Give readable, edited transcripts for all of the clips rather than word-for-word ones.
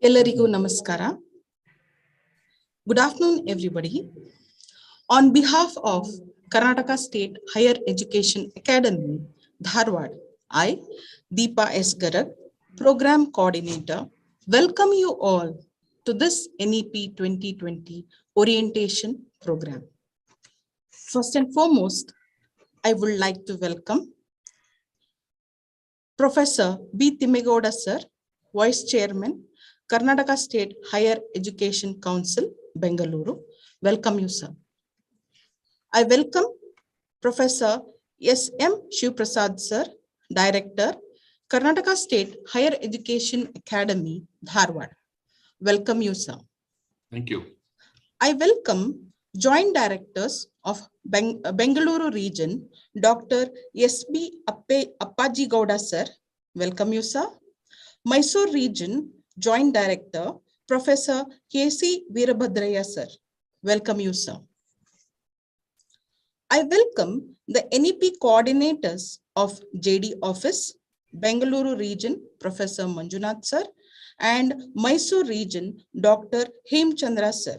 ಎಲ್ಲರಿಗೂ ನಮಸ್ಕಾರ. Good afternoon, everybody. On behalf of Karnataka State Higher Education Academy, Dharwad, I, Deepa S. Garag, Program Coordinator, welcome you all to this NEP 2020 Orientation Program. First and foremost, I would like to welcome Professor B. Timegowda Sir, Vice Chairman, Karnataka State Higher Education Council, Bengaluru. Welcome you, sir. I welcome Professor S. M. Shivprasad, sir, Director, Karnataka State Higher Education Academy, Dharwad. Welcome you, sir. Thank you. I welcome Joint Directors of Bengaluru Region, Dr. S. B. Appaji Gowda, sir. Welcome you, sir. Mysore Region, Joint Director, Professor K.C. Veerabhadraya, sir. Welcome you, sir. I welcome the NEP coordinators of JD Office, Bengaluru Region, Professor Manjunath, sir, and Mysore Region, Dr. Hemchandra, sir.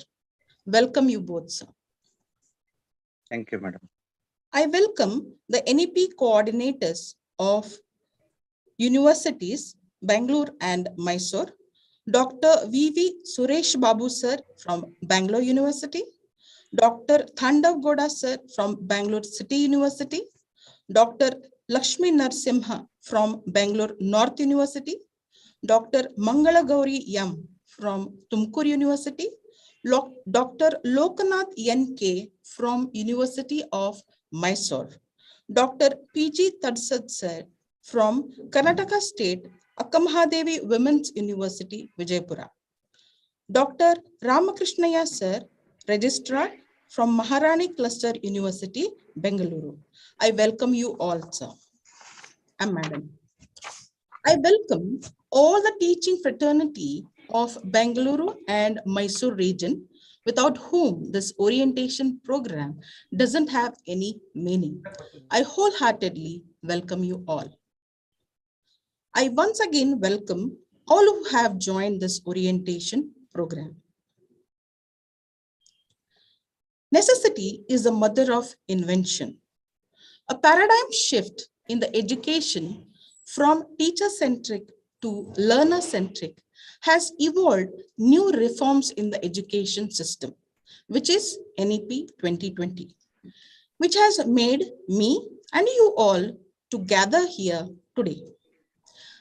Welcome you both, sir. Thank you, madam. I welcome the NEP coordinators of universities, Bangalore and Mysore, Dr. V.V. Suresh Babu, sir, from Bangalore University, Dr. Thandav Goda, sir, from Bangalore City University, Dr. Lakshmi Narsimha from Bangalore North University, Dr. Mangala Gauri Yam from Tumkur University, Dr. Lokanath N.K. from University of Mysore, Dr. P.G. Tadsad, sir, from Karnataka State Akamahadevi Women's University, Vijaypura, Dr. Ramakrishnaya, sir, Registrar from Maharani Cluster University, Bengaluru. I welcome you all, sir and madam. I welcome all the teaching fraternity of Bengaluru and Mysore region, without whom this orientation program doesn't have any meaning. I wholeheartedly welcome you all. I once again welcome all who have joined this orientation program. Necessity is the mother of invention. A paradigm shift in the education from teacher-centric to learner-centric has evolved new reforms in the education system, which is NEP 2020, which has made me and you all to gather here today.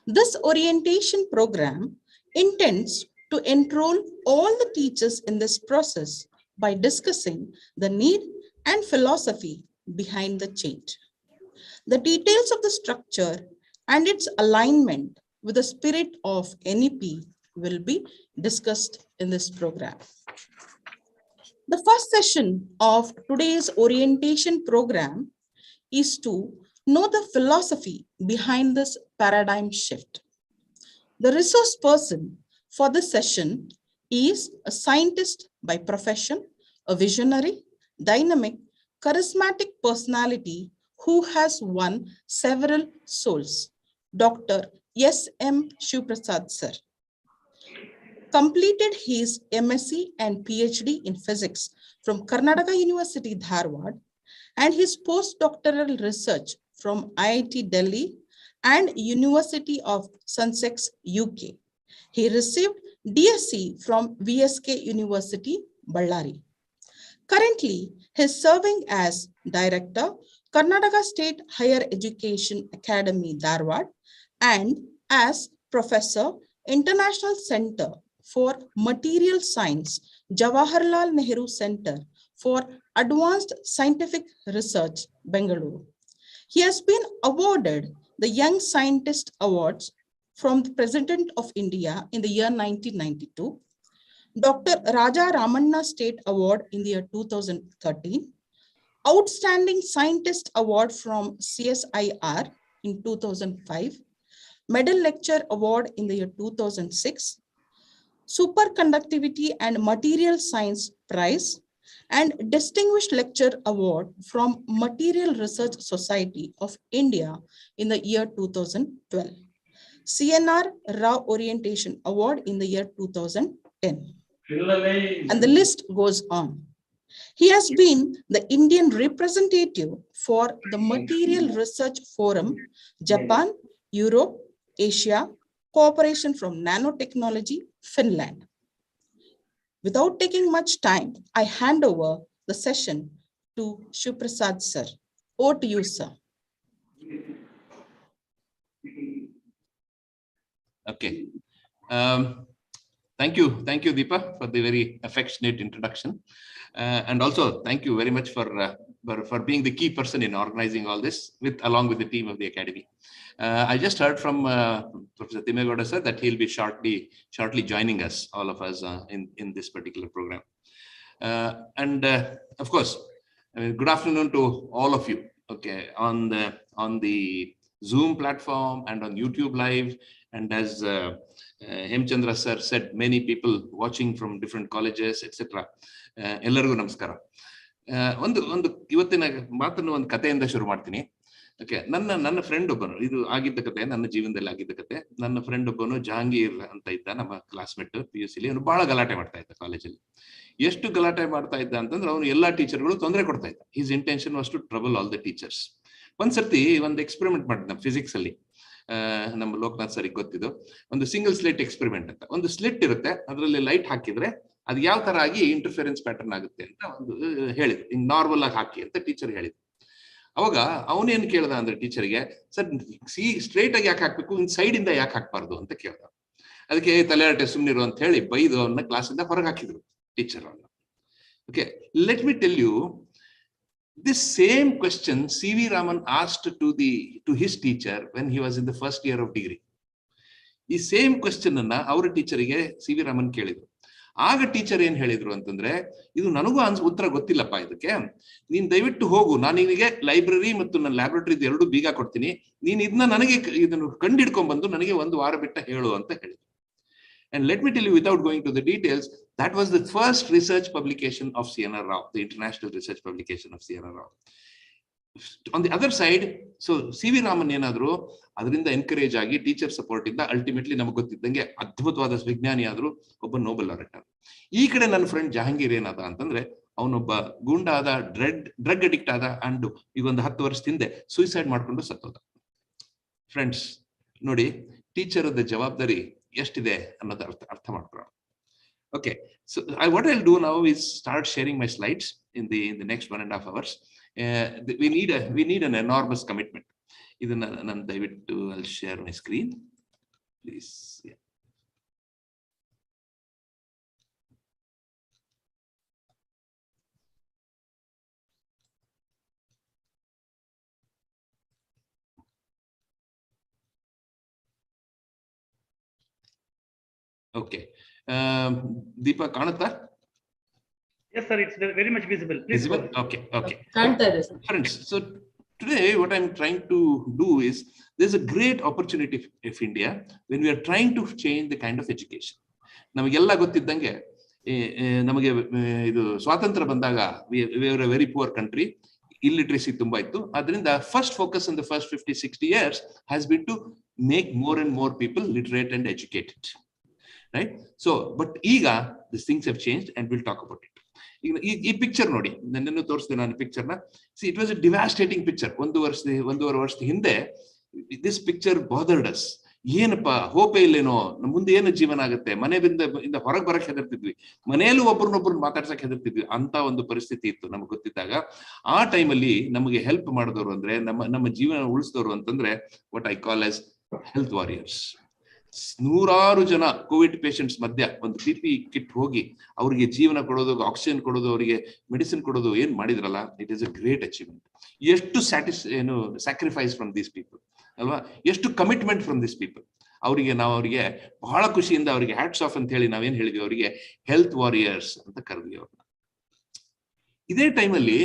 This orientation program intends to enroll all the teachers in this process by discussing the need and philosophy behind the change. The details of the structure and its alignment with the spirit of NEP will be discussed in this program. The first session of today's orientation program is to know the philosophy behind this paradigm shift. The resource person for this session is a scientist by profession, a visionary, dynamic, charismatic personality who has won several souls, Dr. S. M. Shivprasad, sir. Completed his MSc and PhD in physics from Karnataka University, Dharwad, and his postdoctoral research from IIT Delhi and University of Sussex, UK. He received DSc from VSK University, Ballari. Currently, he is serving as Director, Karnataka State Higher Education Academy, Dharwad, and as Professor, International Center for Material Science, Jawaharlal Nehru Center for Advanced Scientific Research, Bengaluru. He has been awarded the Young Scientist Awards from the President of India in the year 1992, Dr. Raja Ramanna State Award in the year 2013, Outstanding Scientist Award from CSIR in 2005, Medal Lecture Award in the year 2006, Superconductivity and Material Science Prize, and Distinguished Lecture Award from Material Research Society of India in the year 2012. CNR Rao Orientation Award in the year 2010. And the list goes on. He has been the Indian representative for the Material Research Forum, Japan, Europe, Asia, Cooperation from Nanotechnology, Finland. Without taking much time, I hand over the session to Shivprasad sir. Over to you, sir. Okay. Thank you, Deepa, for the very affectionate introduction, and also thank you very much for being the key person in organizing all this along with the team of the academy. I just heard from Professor Timegowda sir that he'll be shortly joining us, all of us, in this particular program. And of course, good afternoon to all of you. Okay, on the Zoom platform and on YouTube Live, and as Hemchandra sir said, many people watching from different colleges, etc. ಎಲ್ಲರಿಗೂ ನಮಸ್ಕಾರ. ಒಂದು ಇವತ್ತಿನ ಮಾತನ್ನು ಒಂದು ಕಥೆಯಿಂದ ಶುರು ಮಾಡ್ತೀನಿ. Okay, ನನ್ನ friend ಒಬ್ಬನು, ಇದು ಆಗಿದ್ದ ಕತೆ, ನನ್ನ ಜೀವನದಲ್ಲಿ ಆಗಿದ್ದ ಕತೆ. ನನ್ನ ಫ್ರೆಂಡ್ ಒಬ್ಬನು ಜಹಾಂಗೀರ್ ಅಂತ ಇದ್ದ, ನಮ್ಮ ಕ್ಲಾಸ್ಮೇಟ್ PUC ಲಿ. ಅವನು ಬಹಳ ಗಲಾಟೆ ಮಾಡ್ತಾ ಇದ್ದ ಕಾಲೇಜಲ್ಲಿ. ಎಷ್ಟು ಗಲಾಟೆ ಮಾಡ್ತಾ ಇದ್ದ ಅಂತಂದ್ರೆ ಅವನು ಎಲ್ಲಾ ಟೀಚರ್ಗಳು ತೊಂದರೆ ಕೊಡ್ತಾ ಇದ್ದ. His intention was to trouble all the teachers. ಒಂದ್ಸರ್ತಿ ಒಂದು ಎಕ್ಸ್ಪೆರಿಮೆಂಟ್ ಮಾಡಿದ್ದ ಫಿಸಿಕ್ಸ್ ಅಲ್ಲಿ. ನಮ್ಮ ಲೋಕನಾಥ್ ಸರಿಗೆ ಗೊತ್ತಿದ್ದು, ಒಂದು ಸಿಂಗಲ್ ಸ್ಲಿಟ್ ಎಕ್ಸ್ಪೆರಿಮೆಂಟ್ ಅಂತ. ಒಂದು ಸ್ಲಿಟ್ ಇರುತ್ತೆ, ಅದರಲ್ಲಿ ಲೈಟ್ ಹಾಕಿದ್ರೆ ಅದು ಯಾವ ತರ ಆಗಿ ಇಂಟರ್ಫಿಯರೆನ್ಸ್ ಪ್ಯಾಟರ್ನ್ ಆಗುತ್ತೆ ಅಂತ ಒಂದು ಹೇಳಿದ್ರು. ಹಿಂಗ್ ನಾರ್ಮಲ್ ಆಗಿ ಹಾಕಿ ಅಂತ ಟೀಚರ್ ಹೇಳಿದ್ರು. ಅವಾಗ ಅವನೇನ್ ಕೇಳ್ದ ಅಂದ್ರೆ ಟೀಚರ್ಗೆ, ಸರ್ ಸ್ಟ್ರೇಟ್ ಆಗಿ ಯಾಕೆ ಹಾಕ್ಬೇಕು, ಇನ್ ಸೈಡ್ ಇಂದ ಯಾಕೆ ಹಾಕ್ಬಾರ್ದು ಅಂತ ಕೇಳ್ದ. ಅದಕ್ಕೆ ತಲೆಹರಟೆ ಸುಮ್ನಿರು ಅಂತ ಹೇಳಿ ಬೈದು ಅವನ್ನ ಕ್ಲಾಸಿಂದ ಹೊರಗೆ ಹಾಕಿದ್ರು ಟೀಚರ್ ಅವನ್ನ. Okay, let me tell you, this same question C.V. Raman asked to his teacher when he was in the first year of degree. ಈ ಸೇಮ್ ಕ್ವೆಶ್ಚನ್ ಅನ್ನ ಅವರ ಟೀಚರಿಗೆ C.V. ರಾಮನ್ ಕೇಳಿದ್ರು. ಆಗ ಟೀಚರ್ ಏನ್ ಹೇಳಿದ್ರು ಅಂತಂದ್ರೆ, ಇದು ನನಗೂ ಉತ್ತರ ಗೊತ್ತಿಲ್ಲಪ್ಪ ಇದಕ್ಕೆ, ನೀನ್ ದಯವಿಟ್ಟು ಹೋಗು, ನಾನು ನಿನಗೆ ಲೈಬ್ರರಿ ಮತ್ತು ನನ್ನ ಲ್ಯಾಬ್ರೇಟರಿ ಎರಡು ಬೀಗ ಕೊಡ್ತೀನಿ, ನೀನ್ ಇದನ್ನ ನನಗೆ ಇದನ್ನು ಕಂಡಿಡ್ಕೊಂಡ್ ಬಂದು ನನಗೆ ಒಂದು ವಾರ ಬಿಟ್ಟ ಹೇಳು ಅಂತ ಹೇಳಿದ್ರು. And let me tell you, without going to the details, that was the first research publication of C.N.R. Rao, the international research publication of C.N.R. Rao. On the other side, so C.V. Raman ಏನದ್ರು ಅದರಿಂದ encourage ಆಗಿ teacher support ಇಂದ ultimately ನಮಗೆ ಗೊತ್ತಿದ್ದಂಗೆ ಅದ್ಭುತವಾದ ವಿಜ್ಞಾನಿ ಆದ್ರು, ಒಬ್ಬ Nobel laureate. ಈ ಕಡೆ ನನ್ನ ಫ್ರೆಂಡ್ ಜಹಾಂಗೀರ್ ಏನದ ಅಂತಂದ್ರೆ, ಅವನೊಬ್ಬ ಗುಂಡಾದ, ಡ್ರಗ್ ಅಡಿಕ್ಟ್ ಆದ, ಅಂಡ್ ಈಗ ಒಂದು 10 ವರ್ಷದ ಹಿಂದೆ ಸೂಸೈಡ್ ಮಾಡ್ಕೊಂಡು ಸತ್ತೋದ. ಫ್ರೆಂಡ್ಸ್ ನೋಡಿ, ಟೀಚರ್ ದ ಜವಾಬ್ದಾರಿ ಎಷ್ಟಿದೆ ಅನ್ನೋದು ಅರ್ಥ ಮಾಡ್ಕೊಳ್ಳೋಣ. Okay, so what I'll do now is start sharing my slides in the next 1.5 hours. We need an enormous commitment. Idana nan dayaviಟ್ಟು I'll share my screen, please. Yeah. Okay. Deepa, ಕಾಣುತ್ತಾ? Yes, sir. It's very much visible. Please visible? Okay. Friends, so today what I'm trying to do is, there's a great opportunity of India when we are trying to change the kind of education. ನಮಗೆಲ್ಲ ಗೊತ್ತಿದ್ದಂಗೆ ನಮಗೆ ಇದು ಸ್ವಾತಂತ್ರ್ಯ ಬಂದಾಗ we were a very poor country. Illiteracy ತುಂಬಾ ಇತ್ತು. ಅದರಿಂದ first focus in the first 50-60 years has been to make more and more people literate and educated. Right? So, but ಈಗ these things have changed and we'll talk about it. ಈ picture ನೋಡಿ, ನನ್ನನ್ನು ತೋರಿಸಿದೆ ನಾನು ಪಿಕ್ಚರ್ನ. See, it was a devastating picture. 1.5 ವರ್ಷದ ಹಿಂದೆ this picture bothered us. ಏನಪ್ಪಾ, ಹೋಪೇ ಇಲ್ಲೇನೋ, ಮುಂದೆ ಏನು ಜೀವನ ಆಗುತ್ತೆ, ಮನೆಯಿಂದ ಹೊರಗೆ ಬರಕ್ ಹೆದರ್ತಿದ್ವಿ, ಮನೆಯಲ್ಲೂ ಒಬ್ರನ್ನೊಬ್ರನ್ನ ಮಾತಾಡ್ಸಕ್ ಹೆದರ್ತಿದ್ವಿ, ಅಂತ ಒಂದು ಪರಿಸ್ಥಿತಿ ಇತ್ತು ನಮ್ಗೆ ಗೊತ್ತಿದ್ದಾಗ. ಆ ಟೈಮಲ್ಲಿ ನಮಗೆ ಹೆಲ್ಪ್ ಮಾಡಿದವರು ಅಂದ್ರೆ, ನಮ್ಮ ಜೀವನ ಉಳಿಸಿದವರು ಅಂತಂದ್ರೆ, what I call as health warriors. 100 ಜನ ಕೋವಿಡ್ ಪೇಷಂಟ್ಸ್ ಮಧ್ಯ ಒಂದು PPE ಕಿಟ್ ಹೋಗಿ ಅವರಿಗೆ ಜೀವನ ಕೊಡೋದು, ಆಕ್ಸಿಜನ್ ಕೊಡೋದು, ಅವರಿಗೆ ಮೆಡಿಸಿನ್ ಕೊಡೋದು ಏನ್ ಮಾಡಿದ್ರಲ್ಲ, it is a great achievement. ಎಷ್ಟು ಸ್ಯಾಕ್ರಿಫೈಸ್ ಫ್ರಮ್ ದೀಸ್ ಪೀಪಲ್ ಅಲ್ವಾ, ಎಷ್ಟು ಕಮಿಟ್ಮೆಂಟ್ ಫ್ರಮ್ ದಿಸ್ ಪೀಪಲ್. ನಾವು ಅವರಿಗೆ ಬಹಳ ಖುಷಿಯಿಂದ ಅವರಿಗೆ ಹ್ಯಾಟ್ಸ್ ಆಫ್ ಅಂತ ಹೇಳಿ ನಾವೇನ್ ಹೇಳಿದ್ವಿ, ಅವರಿಗೆ ಹೆಲ್ತ್ ವಾರಿಯರ್ಸ್ ಅಂತ ಕರೆದ್ವಿ ಅವ್ರನ್ನ. ಇದೇ ಟೈಮಲ್ಲಿ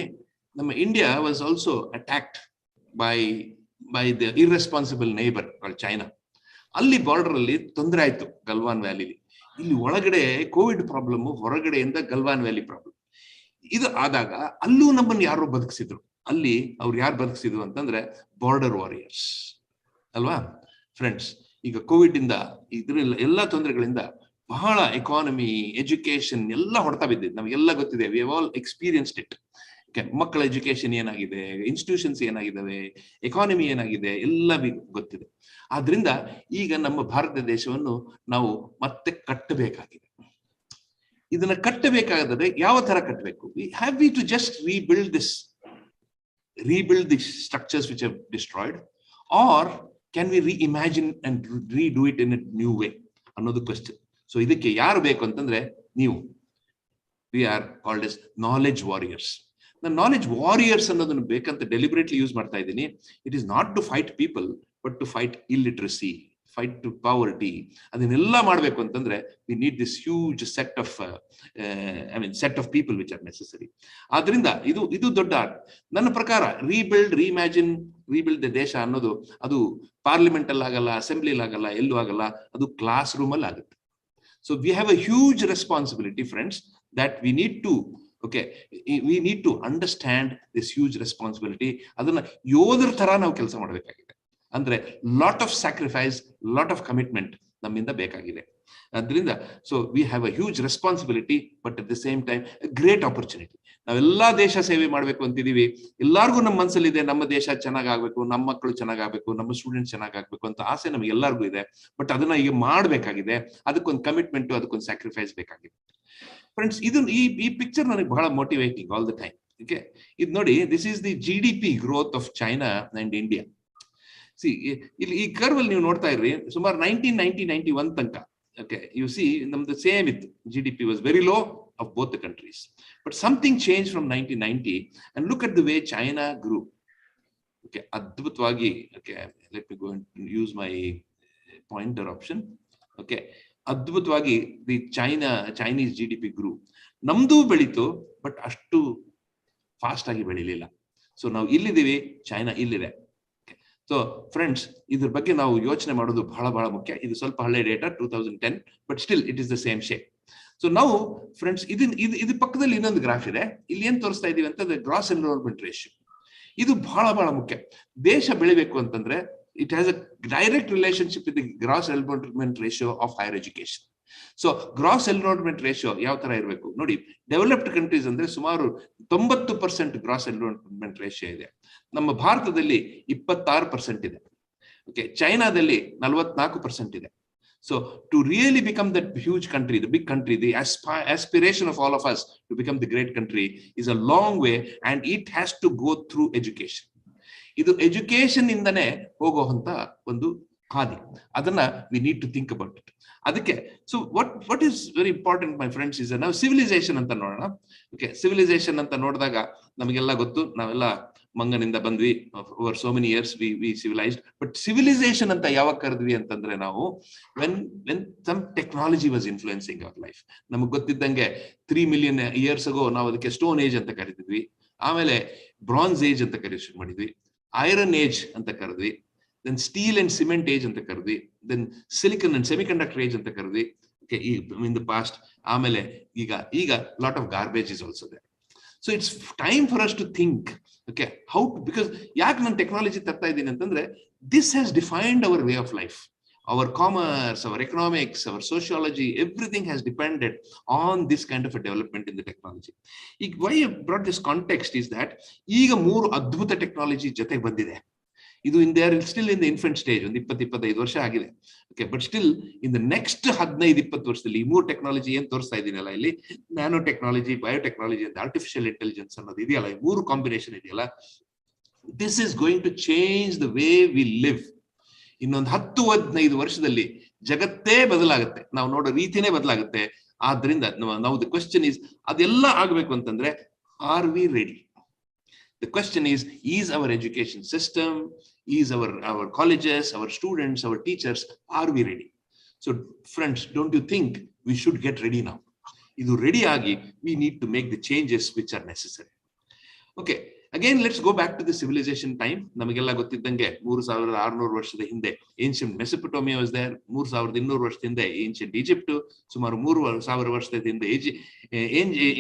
ನಮ್ಮ India was also attacked by the irresponsible neighbour China. ಅಲ್ಲಿ ಬಾರ್ಡರ್ ಅಲ್ಲಿ ತೊಂದರೆ ಆಯ್ತು, ಗಲ್ವಾನ್ ವ್ಯಾಲಿಲಿ. ಇಲ್ಲಿ ಒಳಗಡೆ ಕೋವಿಡ್ ಪ್ರಾಬ್ಲಮ್, ಹೊರಗಡೆಯಿಂದ ಗಲ್ವಾನ್ ವ್ಯಾಲಿ ಪ್ರಾಬ್ಲಮ್. ಇದು ಆದಾಗ ಅಲ್ಲೂ ನಮ್ಮನ್ನು ಯಾರು ಬದುಕಿಸಿದ್ರು. ಅಲ್ಲಿ ಅವ್ರು ಯಾರು ಬದುಕಿಸಿದ್ರು ಅಂತಂದ್ರೆ ಬಾರ್ಡರ್ ವಾರಿಯರ್ಸ್ ಅಲ್ವಾ ಫ್ರೆಂಡ್ಸ್. ಈಗ ಕೋವಿಡ್ ಇಂದ ಇದ್ರೆಲ್ಲ ಎಲ್ಲ ತೊಂದರೆಗಳಿಂದ ಬಹಳ ಎಕಾನಮಿ, ಎಜುಕೇಶನ್ ಎಲ್ಲ ಹೊಡ್ತಾ ಬಿದ್ದಿದ್ದು ನಮಗೆಲ್ಲ ಗೊತ್ತಿದೆ. We have all experienced it. ಮಕ್ಕಳ ಎಜುಕೇಶನ್ ಏನಾಗಿದೆ, ಇನ್ಸ್ಟಿಟ್ಯೂಷನ್ಸ್ ಏನಾಗಿದ್ದಾವೆ, ಎಕಾನಮಿ ಏನಾಗಿದೆ, ಎಲ್ಲ ಗೊತ್ತಿದೆ. ಆದ್ರಿಂದ ಈಗ ನಮ್ಮ ಭಾರತ ದೇಶವನ್ನು ನಾವು ಮತ್ತೆ ಕಟ್ಟಬೇಕಾಗಿದೆ. ಇದನ್ನ ಕಟ್ಟಬೇಕಾದರೆ ಯಾವ ತರ ಕಟ್ಟಬೇಕು? Have we to just rebuild the structures which have destroyed, or can we reimagine and redo it in a new way ಅನ್ನೋದು ಕ್ವೆಶ್ಚನ್. ಸೊ ಇದಕ್ಕೆ ಯಾರು ಬೇಕು ಅಂತಂದ್ರೆ ನೀವು. We are called as knowledge warriors. ನಾನು ನಾಲೆಡ್ಜ್ ವಾರಿಯರ್ಸ್ ಅನ್ನೋದನ್ನು ಬೇಕಂತ deliberately use ಮಾಡ್ತಾ ಇದ್ದೀನಿ. It is not to fight people, but to fight illiteracy, fight to poverty. ಅದನ್ನೆಲ್ಲ ಮಾಡಬೇಕು ಅಂತಂದ್ರೆ we need this huge set of people which are necessary. ಆದ್ರಿಂದ ಇದು ದೊಡ್ಡ ಆರ್ಟ್. ನನ್ನ ಪ್ರಕಾರ ರೀಬಿಲ್ಡ್ ದ ದೇಶ ಅನ್ನೋದು ಅದು ಪಾರ್ಲಿಮೆಂಟ್ ಅಲ್ಲಿ ಆಗಲ್ಲ, ಅಸೆಂಬ್ಲಿಲಿ ಆಗಲ್ಲ, ಎಲ್ಲೂ ಆಗಲ್ಲ, ಅದು ಕ್ಲಾಸ್ ರೂಮ್ ಅಲ್ಲಿ ಆಗುತ್ತೆ. So we have a huge responsibility friends, that we need to understand this huge responsibility. ಅದನ್ನ ಯೋಧರ ತರ ನಾವು ಕೆಲಸ ಮಾಡಬೇಕಾಗಿದೆ. ಅಂದ್ರೆ lot of sacrifice, lot of commitment ನಮ್ಮಿಂದ ಬೇಕಾಗಿದೆ. ಅದರಿಂದ so we have a huge responsibility, but at the same time great opportunity. ನಾವೆಲ್ಲಾ ದೇಶ ಸೇವೆ ಮಾಡ್ಬೇಕು ಅಂತಿದೀವಿ. ಎಲ್ಲಾರ್ಗು ನಮ್ಮ ಮನಸ್ಸಲ್ಲಿದೆ, ನಮ್ಮ ದೇಶ ಚೆನ್ನಾಗಾಗ್ಬೇಕು, ನಮ್ಮ ಮಕ್ಕಳು ಚೆನ್ನಾಗಾಗ್ಬೇಕು, ನಮ್ಮ ಸ್ಟೂಡೆಂಟ್ಸ್ ಚೆನ್ನಾಗಾಗ್ಬೇಕು ಅಂತ ಆಸೆ ನಮ್ಗೆ ಎಲ್ಲರಿಗೂ ಇದೆ. ಬಟ್ ಅದನ್ನ ಈಗ ಮಾಡ್ಬೇಕಾಗಿದೆ. ಅದಕ್ಕೊಂದು ಕಮಿಟ್ಮೆಂಟ್, ಅದಕ್ಕೊಂದು ಸ್ಯಾಕ್ರಿಫೈಸ್ ಬೇಕಾಗಿದೆ. ಫ್ರೆಂಡ್ಸ್, ಇದು ಈ ಪಿಕ್ಚರ್ ನನಗೆ ಬಹಳ motivating all the time. Okay, ಇದು ನೋಡಿ, this is the GDP growth of China and India. C, ಇಲ್ಲಿ ಈ ಕರ್ವ್ ಅಲ್ಲಿ ನೀವು ನೋಡ್ತಾ ಇರ್ರಿ, ಸುಮಾರು 1991 ತನಕ. ಓಕೆ, ಯು ಸಿ ನಮ್ದು ಸೇಮ್ ಇತ್ತು. GDP was very low of both the countries, but something change from 1990 and look at the way China grew. Okay, ಅದ್ಭುತವಾಗಿ. Okay, let me go and use my pointer option. Okay, ಅದ್ಭುತವಾಗಿ the Chinese GDP grew. ನಮ್ದು ಬೆಳೀತು, but ಅಷ್ಟು fast ಆಗಿ ಬೆಳಿಲಿಲ್ಲ. So ನಾವು ಇಲ್ಲಿದ್ದೀವಿ, China ಇಲ್ಲಿದೆ. ಸೊ ಫ್ರೆಂಡ್ಸ್, ಇದ್ರ ಬಗ್ಗೆ ನಾವು ಯೋಚನೆ ಮಾಡೋದು ಬಹಳ ಬಹಳ ಮುಖ್ಯ. ಇದು ಸ್ವಲ್ಪ ಹಳೆ data, 2010, but still it is the same shape. So ನಾವು ಫ್ರೆಂಡ್ಸ್, ಇದು ಪಕ್ಕದಲ್ಲಿ ಇನ್ನೊಂದು ಗ್ರಾಫ್ ಇದೆ. ಇಲ್ಲಿ ಏನ್ ತೋರಿಸ್ತಾ ಇದೀವಿ ಅಂತ, ಗ್ರಾಸ್ ಎನ್ರೋಲ್ಮೆಂಟ್ ರೇಷಿಯೋ. ಇದು ಬಹಳ ಬಹಳ ಮುಖ್ಯ. ದೇಶ ಬೆಳಿಬೇಕು ಅಂತಂದ್ರೆ it has a direct relationship with the gross enrollment ratio of higher education. So gross enrollment ratio ಯಾವ ತರ ಇರಬೇಕು ನೋಡಿ. ಡೆವಲಪ್ಡ್ ಕಂಟ್ರೀಸ್ ಅಂದ್ರೆ ಸುಮಾರು 90% ಗ್ರಾಸ್ ಎನ್ರೋಲ್ಮೆಂಟ್ ರೇಷಿಯೋ ಇದೆ. ನಮ್ಮ ಭಾರತದಲ್ಲಿ 26% ಇದೆ. ಓಕೆ, ಚೈನಾದಲ್ಲಿ 44% ಇದೆ. So to really become that huge country, the big country, the aspiration of all of us to become the great country is a long way, and it has to go through education. ಇದು education ಇಂದನೇ ಹೋಗುವಂತ ಒಂದು ಹಾದಿ. ಅದನ್ನ we need to think about it. ಅದಕ್ಕೆ so what is very important my friends is ನಾವು civilisation ಅಂತ ನೋಡೋಣ. ಓಕೆ, ಸಿವಿಲೈಸೇಷನ್ ಅಂತ ನೋಡಿದಾಗ ನಮಗೆಲ್ಲ ಗೊತ್ತು, ನಾವೆಲ್ಲ ಮಂಗನಿಂದ ಬಂದ್ವಿ. Over so many years we civilised. But civilisation ಅಂತ ಯಾವಾಗ ಕರೆದ್ವಿ ಅಂತಂದ್ರೆ ನಾವು when some technology was influencing our life. ನಮಗ್ ಗೊತ್ತಿದ್ದಂಗೆ 3 million years ago ನಾವು ಅದಕ್ಕೆ ಸ್ಟೋನ್ ಏಜ್ ಅಂತ ಕರಿತಿದ್ವಿ. ಆಮೇಲೆ ಬ್ರಾನ್ಸ್ ಏಜ್ ಅಂತ ಕರಿ ಶುರು ಮಾಡಿದ್ವಿ. ಐರನ್ ಏಜ್ ಅಂತ ಕರೆದ್ವಿ. Then steel and cement age ಅಂತ ಕರೆದ್ವಿ. Then silicon and semiconductor age ಅಂತ ಕರೆದ್ವಿ. Okay, in the past. ಆಮೇಲೆ ಈಗ lot of garbage is also there. So it's time for us to think. Okay, how, because ಯಾಕೆ ನಾನು ಟೆಕ್ನಾಲಜಿ ತರ್ತಾ ಇದ್ದೀನಿ ಅಂತಂದ್ರೆ this has defined our way of life. Our commerce, our economics, our sociology, everything has depended on this kind of a development in the technology. Why I brought this context is that ಈಗ 3 ಅದ್ಭುತ technology ಜೊತೆಗೆ ಬಂದಿದೆ. ಇದು still in the infant stage. ಒಂದು 20-25 ವರ್ಷ ಆಗಿದೆ. Okay, but still in the next 15-20 ವರ್ಷದಲ್ಲಿ ಈ 3 ಟೆಕ್ನಾಲಜಿ ಏನ್ ತೋರಿಸ್ತಾ ಇದೀನಲ್ಲ ಇಲ್ಲಿ, ನ್ಯಾನೋ ಟೆಕ್ನಾಲಜಿ, ಬಯೋಟೆಕ್ನಾಲಜಿ ಅಂತ ಆರ್ಟಿಫಿಷಿಯಲ್ ಇಂಟೆಲಿಜೆನ್ಸ್ ಅನ್ನೋದು ಇದೆಯಲ್ಲ, ಈ 3 ಕಾಂಬಿನೇಷನ್ ಇದೆಯಲ್ಲ, this is going to change the way we live. ಇನ್ನೊಂದು 10-15 ವರ್ಷದಲ್ಲಿ ಜಗತ್ತೇ ಬದಲಾಗುತ್ತೆ, ನಾವು ನೋಡೋ ರೀತಿನೇ ಬದಲಾಗುತ್ತೆ. ಆದ್ರಿಂದ ನಾವು ದ ಕ್ವೆಶ್ಚನ್ ಈಸ್, ಅದೆಲ್ಲ ಆಗ್ಬೇಕು ಅಂತಂದ್ರೆ are we ready? The question is our education system, is our colleges, our students, our teachers, are we ready? So friends, don't you think we should get ready now? Idu ready agi, we need to make the changes which are necessary. Okay, again let's go back to the civilization time. ನಮಗೆಲ್ಲ ಗೊತ್ತಿದ್ದಂಗೆ 3600 ವರ್ಷದ ಹಿಂದೆ ancient ಮೆಸೊಪೊಟೇಮಿಯಾ was there. 3200 ವರ್ಷದ ಹಿಂದೆ ancient Egypt, ಸುಮಾರು 3000 ವರ್ಷದ ಹಿಂದೆ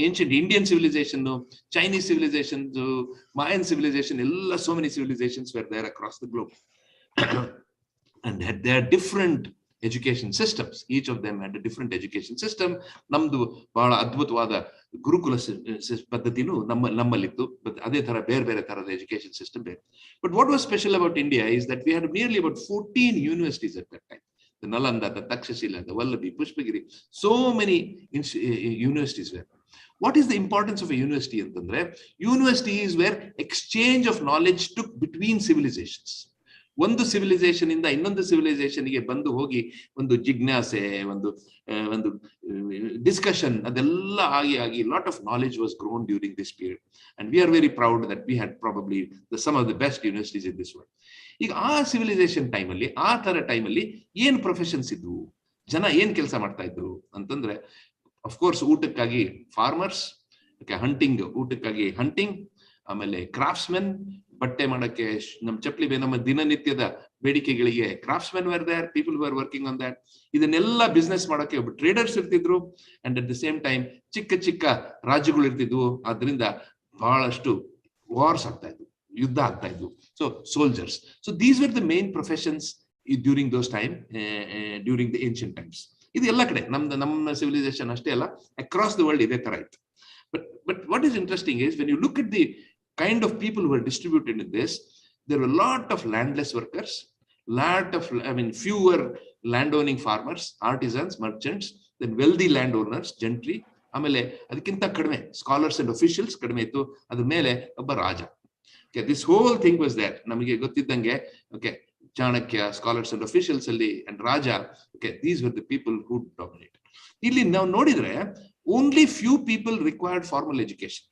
ancient Indian civilisation, Chinese civilisation, Mayan civilisation, ಎಲ್ಲ so many civilizations were there across the globe. and they had different education systems. Each of them had a different education system. ನಮ್ದು ಬಹಳ ಅದ್ಭುತವಾದ ಗುರುಕುಲ ಪದ್ಧತಿನೂ ನಮ್ಮಲ್ಲಿತ್ತು. ಅದೇ ತರ ಬೇರೆ ಬೇರೆ ತರದ ಎಜುಕೇಶನ್ ಸಿಸ್ಟಮ್ ಬೇರೆ. But what was special about India is that we had nearly about 14 universities at that time. The Nalanda, the Takshashila, the Vallabhi, Pushpagiri, so many universities were. What is the importance of a university? University is where exchange of knowledge took between civilizations. ಒಂದು civilisation ಇಂದ ಇನ್ನೊಂದು ಸಿವಿಲೈಸೇಷನ್ಗೆ ಬಂದು ಹೋಗಿ ಒಂದು ಜಿಜ್ಞಾಸೆ, ಒಂದು discussion, ಅದೆಲ್ಲ ಆಗಿ lot of knowledge was grown during this period. And we are very proud that we had probably some of the best universities in this world. ಈಗ ಆ ಸಿವಿಲೈಸೇಷನ್ ಟೈಮಲ್ಲಿ, ಆ ತರ ಟೈಮಲ್ಲಿ ಏನ್ ಪ್ರೊಫೆಷನ್ಸ್ ಇದ್ವು, ಜನ ಏನ್ ಕೆಲಸ ಮಾಡ್ತಾ ಇದ್ರು ಅಂತಂದ್ರೆ, ಅಫ್ಕೋರ್ಸ್ ಊಟಕ್ಕಾಗಿ ಫಾರ್ಮರ್ಸ್, ಹಂಟಿಂಗ್, ಊಟಕ್ಕಾಗಿ ಹಂಟಿಂಗ್, ಆಮೇಲೆ ಕ್ರಾಫ್ಟ್ಸ್ಮೆನ್, ಬಟ್ಟೆ ಮಾಡಕ್ಕೆ ನಮ್ಮ ಚಪ್ಪಲಿ, ನಮ್ಮ ದಿನನಿತ್ಯದ ಬೇಡಿಕೆಗಳಿಗೆ craftsmen were there, people were working on that. ಇದನ್ನೆಲ್ಲ ಬಿಸ್ನೆಸ್ ಮಾಡಕ್ಕೆ ಒಬ್ಬ ಟ್ರೇಡರ್ಸ್ ಇರ್ತಿದ್ರು. And at the same time ಚಿಕ್ಕ ಚಿಕ್ಕ ರಾಜ್ಯಗಳು ಇರ್ತಿದ್ವು. ಆದ್ರಿಂದ ಬಹಳಷ್ಟು ವಾರ್ಸ್ ಆಗ್ತಾ ಇದ್ವು, ಯುದ್ಧ ಆಗ್ತಾ ಇದ್ವು. So soldiers. So these were the main professions during those time, during the ancient times. ಇದು ಎಲ್ಲ ಕಡೆ ನಮ್ಮ ಸಿವಿಲೈಸೇಷನ್ ಅಷ್ಟೇ ಅಲ್ಲ, ಅಕ್ರಾಸ್ ದ ವರ್ಲ್ಡ್ ಇದೇ ತರ ಇತ್ತು. But what is interesting is when you look at the kind of people who are distributed in this, there were a lot of landless workers, fewer landowning farmers, artisans, merchants, then wealthy landowners, gentry, ಆಮೇಲೆ ಅದಕ್ಕಿಂತ ಕಡಿಮೆ scholars and officials ಕಡಿಮೆ ಇತ್ತು. ಅದ್ರ ಮೇಲೆ ಒಬ್ಬ ರಾಜ. Okay, this whole thing was there. ನಮಗೆ ಗೊತ್ತಿದ್ದಂಗೆ, okay, Chanakya, scholars and officials ಅಲ್ಲಿ and raja, okay, these were the people who dominated. ಇಲ್ಲಿ ನಾವು ನೋಡಿದ್ರೆ only few people required formal education.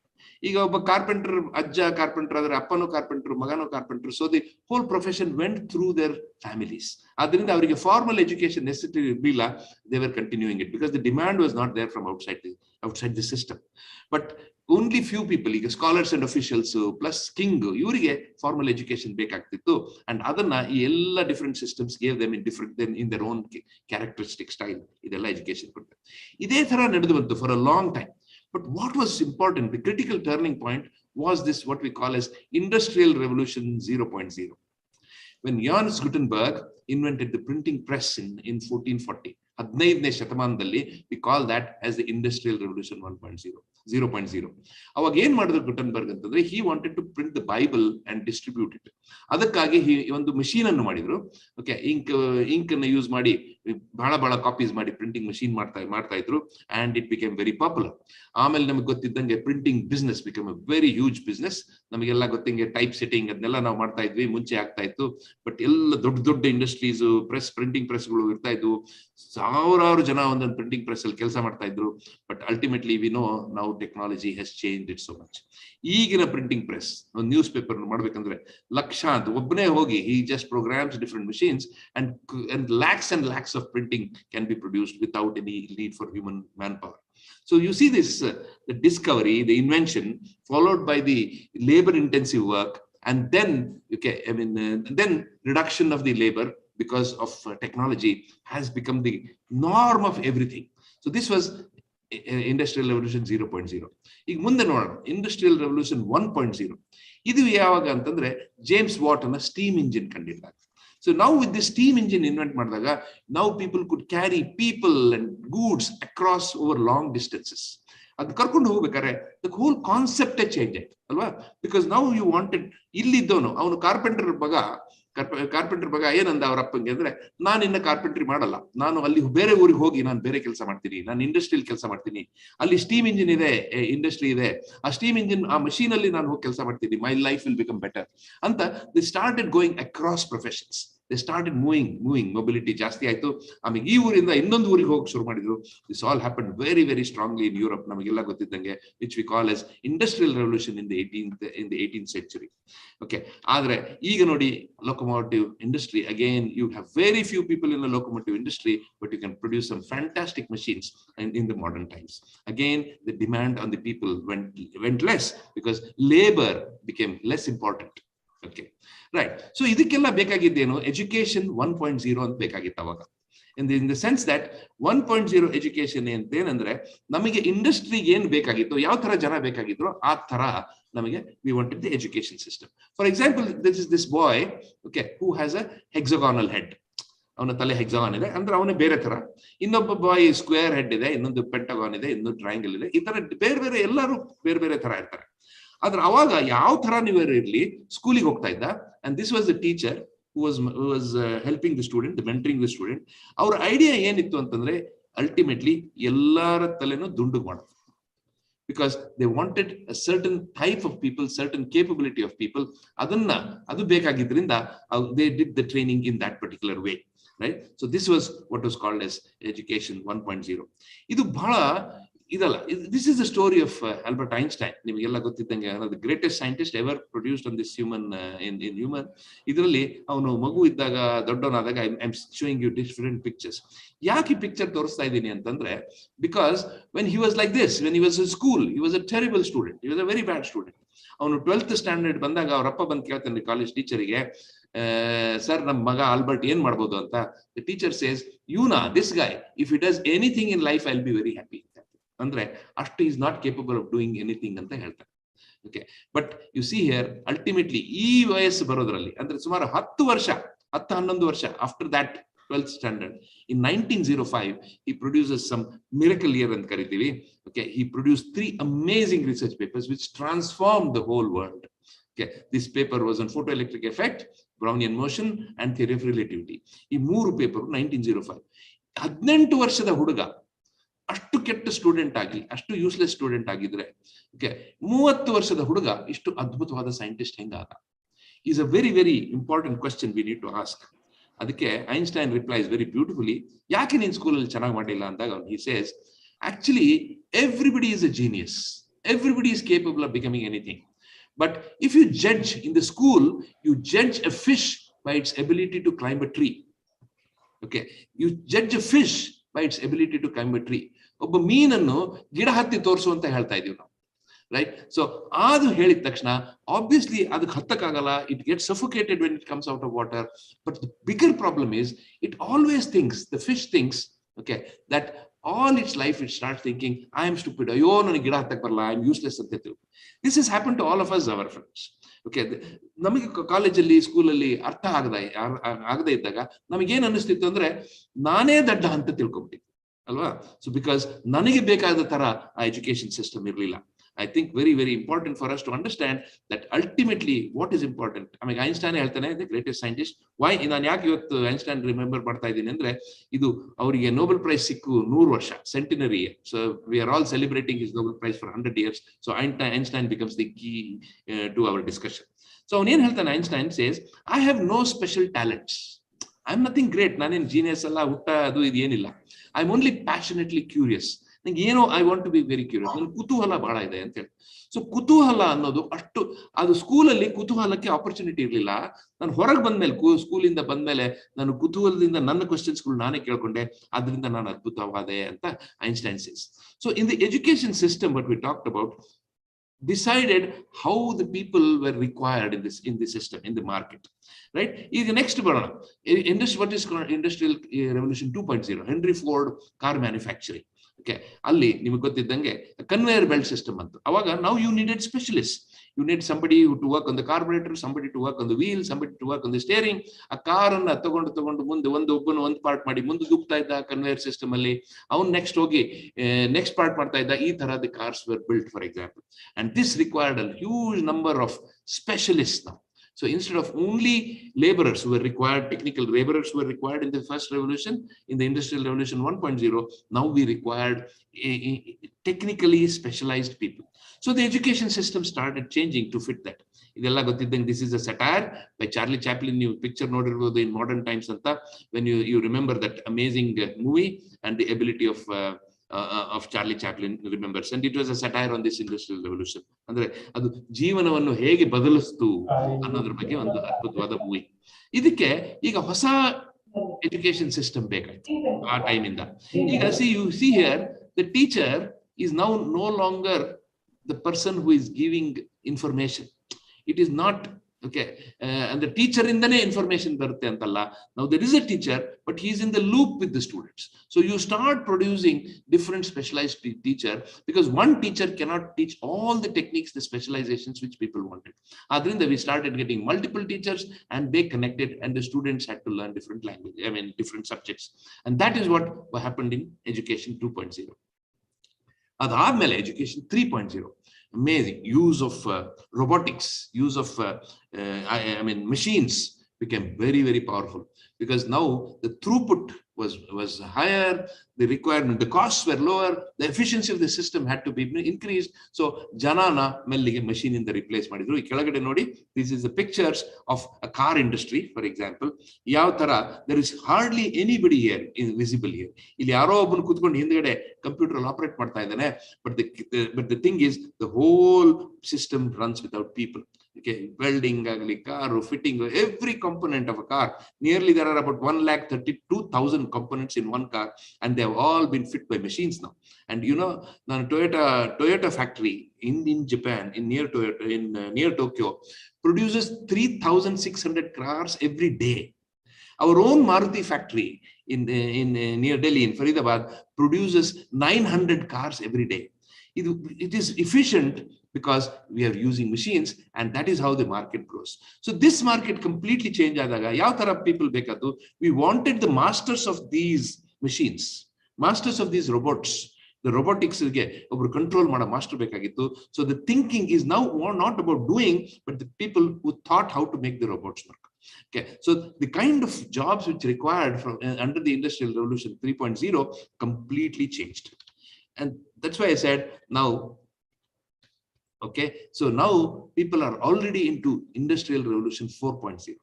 ಈಗ ಒಬ್ಬ ಕಾರ್ಪೆಂಟರ್, ಅಜ್ಜ ಕಾರ್ಪೆಂಟರ್ ಆದ್ರೆ ಅಪ್ಪನೂ ಕಾರ್ಪೆಂಟರ್, ಮಗನೂ carpenter. So the whole profession went through their families. ಆದ್ರಿಂದ ಅವರಿಗೆ ಫಾರ್ಮಲ್ ಎಜುಕೇಶನ್ ನೆಸೆಸಿಟಿ ಇರಲಿಲ್ಲ. They were continuing it because the demand was not there from outside the system. But only few people, ಈಗ scholars and officials plus king, ಇವರಿಗೆ formal education ಬೇಕಾಗ್ತಿತ್ತು. And ಅದನ್ನ ಈ ಎಲ್ಲ different systems gave them in their own characteristic style. ಇದೆಲ್ಲ education ಕೊಡ್ತಾರೆ. ಇದೇ ತರ ನಡೆದು ಬಂತು for a long time. But what was important, the critical turning point was this, what we call as Industrial Revolution 0.0. When Johannes Gutenberg invented the printing press in 1440, 15ನೇ ಶತಮಾನದಲ್ಲಿ, we call that as the Industrial Revolution 0.0. ಅವಾಗ ಏನ್ ಮಾಡಿದ್ರು Gutenberg ಅಂತಂದ್ರೆ, he wanted to print the Bible and distribute it. ಅದಕ್ಕಾಗಿ ಒಂದು machine ಅನ್ನು ಮಾಡಿದ್ರು. Okay, ink ಅನ್ನು ಯೂಸ್ ಮಾಡಿ ಬಹಳ ಕಾಪೀಸ್ ಮಾಡಿ ಪ್ರಿಂಟಿಂಗ್ ಮಷೀನ್ ಮಾಡ್ತಾ ಇದ್ರು. And it became very popular. ಆಮೇಲೆ ನಮಗೆ ಗೊತ್ತಿದ್ದಂಗೆ printing business become a very huge business. ನಮಗೆಲ್ಲ ಗೊತ್ತಂಗೆ ಟೈಪ್ ಸೆಟ್ಟಿಂಗ್ ಅದನ್ನೆಲ್ಲ ನಾವು ಮಾಡ್ತಾ ಇದ್ವಿ, ಮುಂಚೆ ಆಗ್ತಾ ಇತ್ತು. ಬಟ್ ಎಲ್ಲ ದೊಡ್ಡ ಇಂಡಸ್ಟ್ರೀಸ್, ಪ್ರಿಂಟಿಂಗ್ ಪ್ರೆಸ್ಗಳು ಇರ್ತಾ ಇದ್ವು. ಸಾವಿರಾರು ಜನ ಒಂದೊಂದು ಪ್ರಿಂಟಿಂಗ್ ಪ್ರೆಸ್ ಅಲ್ಲಿ ಕೆಲಸ ಮಾಡ್ತಾ ಇದ್ರು. But ultimately we know now technology has changed it so much. ಈಗಿನ ಪ್ರಿಂಟಿಂಗ್ ಪ್ರೆಸ್, ಒಂದು ನ್ಯೂಸ್ ಪೇಪರ್ ಮಾಡ್ಬೇಕಂದ್ರೆ ಲಕ್ಷಾಂತ, ಒಬ್ಬನೇ ಹೋಗಿ he just programs different machines and lakhs of printing can be produced without any need for human manpower. So you see this, the discovery, the invention, followed by the labor intensive work, and then then reduction of the labor because of technology has become the norm of everything. So this was Industrial Revolution 0.0. ಈಗ ಮುಂದೆ ನೋಡೋಣ Industrial Revolution 1.0. ಇದು ಯಾವಾಗ ಅಂತಂದ್ರೆ James Watt ಅನ್ನ steam engine ಕಂಡಿದ್ದಾಗ. So now with this steam engine invent ಮಾಡಿದಾಗ, now people could carry people and goods across over long distances. ಅದು ಕರ್ಕೊಂಡು ಹೋಗ್ಬೇಕಾದ್ರೆ the whole concept change ಆಯ್ತು ಅಲ್ವಾ? Because now you wanted, ಇಲ್ಲಿದ್ದವನು ಅವನು ಕಾರ್ಪೆಂಟರ್ ಮಗ ಏನಂದ ಅವ್ರ ಅಪ್ಪಂಗೆ ಅಂದ್ರೆ, ನಾನು ಇನ್ನ ಕಾರ್ಪೆಂಟ್ರಿ ಮಾಡಲ್ಲ, ನಾನು ಅಲ್ಲಿ ಬೇರೆ ಊರಿಗೆ ಹೋಗಿ ನಾನು ಬೇರೆ ಕೆಲಸ ಮಾಡ್ತೀನಿ, ನಾನು ಇಂಡಸ್ಟ್ರಿಯಲ್ಲಿ ಕೆಲಸ ಮಾಡ್ತೀನಿ, ಅಲ್ಲಿ ಸ್ಟೀಮ್ ಇಂಜಿನ್ ಇದೆ, ಇಂಡಸ್ಟ್ರಿ ಇದೆ, ಆ ಸ್ಟೀಮ್ ಇಂಜಿನ್ ಆ ಮಷೀನ್ ಅಲ್ಲಿ ನಾನು ಹೋಗಿ ಕೆಲಸ ಮಾಡ್ತೀನಿ, my life will become better ಅಂತ they started going across professions. They started moving mobility ಜಾಸ್ತಿ ಆಯ್ತು. ಆಮೇಲೆ ಈ ಊರಿಂದ ಇನ್ನೊಂದು ಊರಿಗೆ ಹೋಗಿ ಶುರು ಮಾಡಿದ್ರು. This all happen very strongly in Europe, ನಮಗೆಲ್ಲ ಗೊತ್ತಿದ್ದಂಗೆ, which we call as industrial revolution in the 18th century. Okay, ಆದ್ರೆ ಈಗ ನೋಡಿ locomotive industry, again you have very few people in the locomotive industry, but you can produce some fantastic machines in the modern times. Again, the demand on the people went less because labor became less important. Okay, right. So ಇದಕ್ಕೆಲ್ಲ ಬೇಕಾಗಿದ್ದೇನು, education 1.0 ಅಂತ ಬೇಕಾಗಿತ್ತು ಅವಾಗ. in the sense that 1.0 education ಏನಂದ್ರೆ, ನಮಗೆ ಇಂಡಸ್ಟ್ರಿಗೆ ಏನ್ ಬೇಕಾಗಿತ್ತು, ಯಾವ ತರ ಜನ ಬೇಕಾಗಿದ್ರು ಆ ತರ ನಮಗೆ we wanted the education system. For example, this boy, okay, who has a hexagonal head. ಅವನ ತಲೆ ಹೆಕ್ಸಾಗಾನ್ ಇದೆ ಅಂದ್ರೆ ಅವನೇ ಬೇರೆ ತರ, ಇನ್ನೊಬ್ಬ ಬಾಯ್ ಸ್ಕ್ವೇರ್ ಹೆಡ್ ಇದೆ, ಇನ್ನೊಂದು ಪೆಂಟಗಾನ್ ಇದೆ, ಇನ್ನೊಂದು ಟ್ರಯಾಂಗಲ್ ಇದೆ. ಈ ತರ ಬೇರೆ ಬೇರೆ ಎಲ್ಲರೂ ಬೇರೆ ಬೇರೆ ತರ ಇರ್ತಾರೆ. ಆದ್ರೆ ಅವಾಗ ಯಾವ ತರ ನೀವು ಇರ್ಲಿ ಸ್ಕೂಲಿಗೆ ಹೋಗ್ತಾ ಇದ್ದ. And this was the teacher who was helping the student, the mentoring the student. ಅವ್ರ ಐಡಿಯಾ ಏನಿತ್ತು ಅಂತಂದ್ರೆ ಅಲ್ಟಿಮೇಟ್ಲಿ ಎಲ್ಲರ ತಲೆನೂ ದುಂಡು ಮಾಡೋದು. Because they wanted a certain type of people, certain capability of people. ಅದು ಬೇಕಾಗಿದ್ರಿಂದ they did the training in that particular way, right? So this was what was called as education 1.0. ಇದು ಬಹಳ ಇದಲ್ಲ. This is the story of Albert Einstein. ನಿಮಗೆಲ್ಲ ಗೊತ್ತಿದ್ದಂಗೆ the greatest scientist ever produced on this human in human. ಇದರಲ್ಲಿ ಅವನು ಮಗು ಇದ್ದಾಗ ದೊಡ್ಡವನಾದಾಗ I am showing you different pictures. ಯಾಕೆ ಈ ಪಿಕ್ಚರ್ ತೋರಿಸ್ತಾ ಇದ್ದೀನಿ ಅಂತಂದ್ರೆ, because when he was like this, when he was in school, he was a terrible student. He was a very bad student. ಅವನು 12th ಸ್ಟ್ಯಾಂಡರ್ಡ್ ಬಂದಾಗ ಅವ್ರ ಅಪ್ಪ ಬಂದು ಕೇಳ್ತಾನೆ ಕಾಲೇಜ್ ಟೀಚರಿಗೆ, ಸರ್ ನಮ್ಮ ಮಗ ಆಲ್ಬರ್ಟ್ ಏನ್ ಮಾಡ್ಬೋದು ಅಂತ. The teacher says, this guy, if he does anything in life, I'll be very happy. ಅಂದ್ರೆ ಅಷ್ಟು is not capable of doing anything ಅಂತ ಹೇಳ್ತಾರೆ. Okay, but U see here ultimately ಈ ವಯಸ್ಸು ಬರೋದ್ರಲ್ಲಿ ಅಂದ್ರೆ ಸುಮಾರು 10-11 ವರ್ಷ after that 12th standard in 1905 he produces some miracle year ಅಂತ ಕರಿತೀವಿ. Okay, he produced 3 amazing research papers which transformed the whole world. Okay, this paper was on photoelectric effect, Brownian motion and theory of relativity. ಈ 3 paper 1905. 18 ವರ್ಷದ ಹುಡುಗ ಅಷ್ಟು ಕೆಟ್ಟ student ಆಗಿ, ಅಷ್ಟು useless student ಆಗಿದ್ರೆ, ಓಕೆ, 30 ವರ್ಷದ ಹುಡುಗ ಇಷ್ಟು ಅದ್ಭುತವಾದ ಸೈಂಟಿಸ್ಟ್ ಹೆಂಗಾದ? Is a very very important question we need to ask. ಅದಕ್ಕೆ ಐನ್ಸ್ಟೈನ್ ರಿಪ್ಲೈಸ್ ವೆರಿ ಬ್ಯೂಟಿಫುಲಿ. ಯಾಕೆ ನೀನ್ ಸ್ಕೂಲಲ್ಲಿ ಚೆನ್ನಾಗಿ ಮಾಡಿಲ್ಲ ಅಂದಾಗ he says, actually everybody is a genius, everybody is capable of becoming anything, but if you judge in the school, you judge a fish by its ability to climb a tree. Okay, you judge a fish by its ability to climb a tree. ಒಬ್ಬ ಮೀನನ್ನು ಗಿಡ ಹತ್ತಿ ತೋರಿಸು ಅಂತ ಹೇಳ್ತಾ ಇದೀವಿ ನಾವು, right? So ಅದು ಹೇಳಿದ ತಕ್ಷಣ ಆಬ್ವಿಯಸ್ಲಿ ಅದಕ್ಕೆ ಹತ್ತಕ್ಕಾಗಲ್ಲ. It get suffocated when it comes out of water. But the bigger problem is it always thinks, the fish thinks, okay, that all its life it starts thinking, I am stupid, ಅಯ್ಯೋ ನನಗೆ ಗಿಡ ಹತ್ತಕ್ಕೆ ಬರಲ್ಲ, I am useless ಅಂತ ತಿಳ್ಕೊ. This is happen to all of us, our friends. Okay, ನಮಗೆ ಕಾಲೇಜಲ್ಲಿ ಸ್ಕೂಲಲ್ಲಿ ಅರ್ಥ ಆಗದೆ ಇದ್ದಾಗ ನಮಗೇನ್ ಅನಿಸ್ತಿತ್ತು ಅಂದ್ರೆ ನಾನೇ ದಡ್ಡ ಅಂತ ತಿಳ್ಕೊಂಬಿಟ್ಟಿದ್ದೆ ಅಲ್ವಾ? ಸೊ ಬಿಕಾಸ್ ನನಗೆ ಬೇಕಾದ ತರ ಆ ಎಜುಕೇಶನ್ ಸಿಸ್ಟಮ್ ಇರಲಿಲ್ಲ. I think very, very important for us to understand that ultimately what is important. I mean, Einstein ಹೇಳ್ತಾನೆ the greatest scientist. Why ನಾನು ಯಾಕೆ ಇವತ್ತು ಐನ್ಸ್ಟೈನ್ ರಿಮೆಂಬರ್ ಮಾಡ್ತಾ ಇದ್ದೀನಿ ಅಂದ್ರೆ, ಇದು ಅವರಿಗೆ ನೋಬೆಲ್ ಪ್ರೈಸ್ ಸಿಕ್ಕು 100 ವರ್ಷ, centenary. So we are all celebrating his Nobel Prize for 100 years. So Einstein becomes the key to our discussion. So ಅವನು ಏನ್ ಹೇಳ್ತಾನೆ, Einstein says, I have no special talents. I'm nothing great. ನಾನೇನು genius ಅಲ್ಲ, ಹುಟ್ಟ ಅದು ಇದು ಏನಿಲ್ಲ. I'm only passionately curious. ನಂಗೆ ಏನೋ I want to be very curious, ನನ್ ಕುತೂಹಲ ಬಹಳ ಇದೆ ಅಂತ ಹೇಳಿ. ಸೊ ಕುತೂಹಲ ಅನ್ನೋದು ಅಷ್ಟು, ಅದು ಸ್ಕೂಲಲ್ಲಿ ಕುತೂಹಲಕ್ಕೆ ಆಪರ್ಚುನಿಟಿ ಇರಲಿಲ್ಲ. ನಾನು ಹೊರಗೆ ಬಂದ್ಮೇಲೆ, ಸ್ಕೂಲಿಂದ ಬಂದ್ಮೇಲೆ ನಾನು ಕುತೂಹಲದಿಂದ ನನ್ನ ಕ್ವಶನ್ಸ್ಗಳು ನಾನೇ ಕೇಳ್ಕೊಂಡೆ, ಅದರಿಂದ ನಾನು ಅದ್ಭುತವಾದೆ ಅಂತ Einstein says. So in the education system what we talked about decided how the people were required in this system, in the market, right? ಈಗ ನೆಕ್ಸ್ಟ್ ಬರೋಣ, what is called industrial revolution 2.0, Henry Ford car manufacturing. Okay, ಅಲ್ಲಿ ನಿಮಗೆ ಗೊತ್ತಿದ್ದಂಗೆ conveyor belt system ಅಂತ. ಅವಾಗ ನಾವು you needed specialist, you need somebody to work on the carburettor, somebody to work on the wheel, somebody to work on the steering. ಆ car ಅನ್ನ ತಗೊಂಡು ಮುಂದೆ ಒಬ್ಬನು ಒಂದು ಪಾರ್ಟ್ ಮಾಡಿ ಮುಂದೆ ದುಗ್ತಾ ಇದ್ದ ಕನ್ವೇಯರ್ ಸಿಸ್ಟಮ್ ಅಲ್ಲಿ, ಅವ್ನು ನೆಕ್ಸ್ಟ್ ಹೋಗಿ ನೆಕ್ಸ್ಟ್ ಪಾರ್ಟ್ ಮಾಡ್ತಾ ಇದ್ದ. ಈ ತರ the cars var built, for example. And this required a huge number of specialist now. So instead of only laborers who were required, technical laborers who were required in the first revolution, in the industrial revolution 1.0, now we required technically specialized people. So the education system started changing to fit that. ಇದೆಲ್ಲ ಗೊತ್ತಿದ್ದಂಗೆ this is a satire by Charlie Chaplin. ನೀವು picture ನೋಡಿರ್ಬೋದು in modern times ಅಂತ. When you remember that amazing movie and the ability of Charlie Chaplin remembers, and it was a satire on this industrial revolution. ಅಂದ್ರೆ ಅದು ಜೀವನವನ್ನು ಹೇಗೆ ಬದಲಿಸ್ತು ಅನ್ನೋದ್ರ ಬಗ್ಗೆ ಒಂದು ಅದ್ಭುತವಾದ ಮೂವಿ. ಇದಕ್ಕೆ ಈಗ ಹೊಸ ಎಜುಕೇಶನ್ ಸಿಸ್ಟಮ್ ಬೇಕಾಯ್ತು ಆ ಟೈಮ್ ಇಂದ. ಈಗ you see here, the teacher is now no longer the person who is giving information. It is not Okay, and the teacher indane information barutte antalla. Now there is a teacher, but he's in the loop with the students. So you start producing different specialized teacher, because one teacher cannot teach all the techniques, the specializations which people wanted. Adrinda we started getting multiple teachers, and they connected, and the students had to learn different language, I mean different subjects. And that is what happened in education 2.0. Adadmele education 3.0. Amazing use of robotics, use of I mean machines became very, very powerful, because now the throughput was higher, the requirement, the costs were lower, the efficiency of the system had to be increased. So janana mellige machine in the replace madidru. Ee kelagade nodi, this is the pictures of a car industry, for example. Yav tara there is hardly anybody here visible here. Illi yaro obbanu kutkondu hindegade computer operate ಮಾಡ್ತಾ ಇದ್ದಾನೆ, but the thing is the whole system runs without people. Okay, welding, car, fitting, every component of a car. Nearly there are about 132,000 components in one car, and they have all been fit by machines now. And you know, the Toyota factory in Japan, in near Toyota, in near Tokyo, produces 3,600 cars every day. Our own Maruti factory in near Delhi, in Faridabad, produces 900 cars every day. It is efficient because we are using machines, and that is how the market grows. So this market completely changed. Yav tara people bekadu, we wanted the masters of these machines, masters of these robots. The robotics ge over control mada master bekagittu. So the thinking is now not about doing, but the people who thought how to make the robots work. Okay, so the kind of jobs which required from under the Industrial Revolution 3.0 completely changed. And that's why I said now, okay, so now people are already into Industrial Revolution 4.0.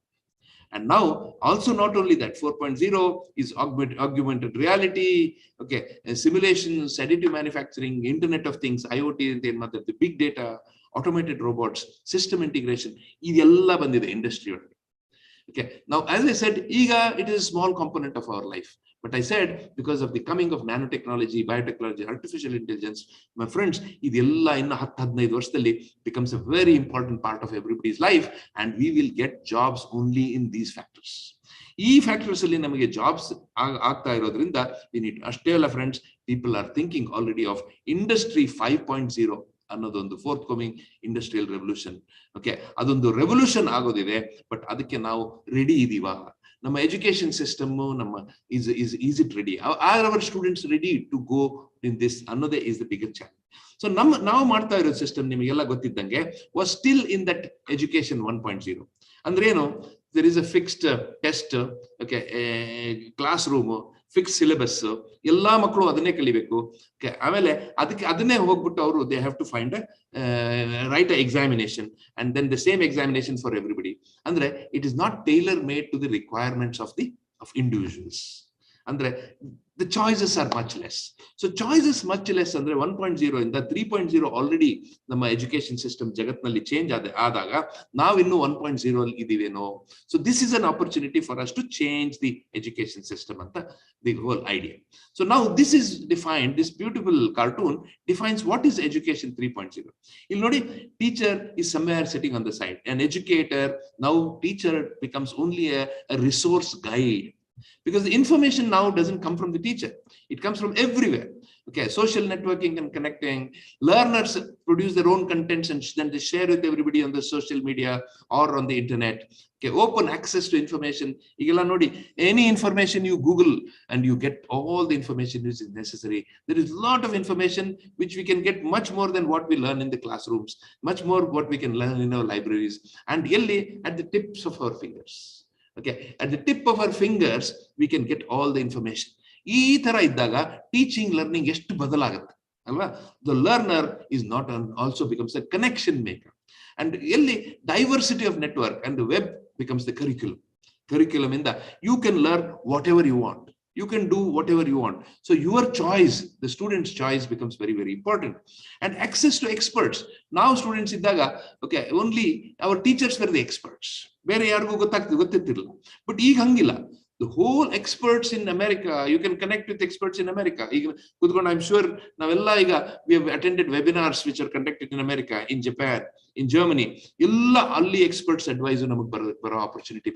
And now also not only that, 4.0 is augmented reality, okay, simulations, additive manufacturing, Internet of Things, IoT, the big data, automated robots, system integration, idella bandide industry. Okay, now as I said, it is a small component of our life. But I said, because of the coming of nanotechnology, biotechnology, artificial intelligence, my friends, idella inna 10-15 varshadalli becomes a very important part of everybody's life, and we will get jobs only in these factors. Ee factors alli namage jobs aagta irodrinda, we need ashte alla friends, people are thinking already of industry 5.0 ಅನ್ನೋದೊಂದು fourth coming industrial revolution. Okay, ಅದೊಂದು revolution ಆಗೋದಿದೆ, but ಅದಕ್ಕೆ ನಾವು ready ಇದೀವಾ? ನಮ್ಮ education system ನಮ್ಮ is it ready? Are our students ready to go in this? ಅನ್ನೋದೇ is the bigger challenge. So ನಾವು ಮಾಡ್ತಾ ಇರೋ ಸಿಸ್ಟಮ್ ನಿಮಗೆಲ್ಲ ಗೊತ್ತಿದ್ದಂಗೆ was still in that education 1.0. ಅಂದ್ರೆ ಏನು? There is a fixed test, okay, classroom, fix syllabus, ಎಲ್ಲಾ ಮಕ್ಕಳು ಅದನ್ನೇ ಕಲಿಬೇಕು. ಆಮೇಲೆ ಅದನ್ನೇ ಹೋಗ್ಬಿಟ್ಟು ಅವರು they have to find write examination, and then the same examination for everybody. ಅಂದ್ರೆ it is not tailor made to the requirements of individuals. ಅಂದ್ರೆ the choices are much less. So choices much less ಅಂದ್ರೆ 1.0 ಇಂದ 3.0 already ನಮ್ಮ education system ಜಗತ್ನಲ್ಲಿ change ಆದಾಗ ನಾವಿನ್ನು 1.0 ಅಲ್ಲಿ ಇದೀವೇನೋ. So this is an opportunity for us to change the education system ಅಂತ the whole idea. So ನಾವು this is defined, this beautiful cartoon defines what is education 3.0. ಇಲ್ಲಿ ನೋಡಿ, teacher is somewhere sitting on the side, an educator, now teacher becomes only a resource guide. Because the information now doesn't come from the teacher, it comes from everywhere. Okay, social networking and connecting, learners produce their own contents and then they share with everybody on the social media or on the internet. Okay, open access to information. Igala nodi, any information you Google and you get all the information which is necessary. There is a lot of information which we can get much more than what we learn in the classrooms, much more what we can learn in our libraries, and really at the tips of our fingers. Okay, at the tip of our fingers we can get all the information. ಈ ತರ ಇದ್ದಾಗ teaching learning ಎಷ್ಟು ಬದಲಾಗುತ್ತೆ ಅಲ್ವಾ? The learner is not also becomes a connection maker, and ಎಲ್ಲಿ diversity of network and the web becomes the curriculum ಇಂದ you can learn whatever you want, you can do whatever you want. So your choice, the student's choice becomes very, very important. And access to experts. Now students iddaga, okay, only our teachers were the experts. ಬೇರೆ ಯಾರಿಗೂ ಗೊತ್ತಿತ್ತಿರಲಿಲ್ಲ. But ಈಗ ಹಂಗಿಲ್ಲ, The whole experts in America, you can connect with experts in America. I'm sure we have attended webinars which are conducted in America, in Japan, in Germany. All experts advise opportunity.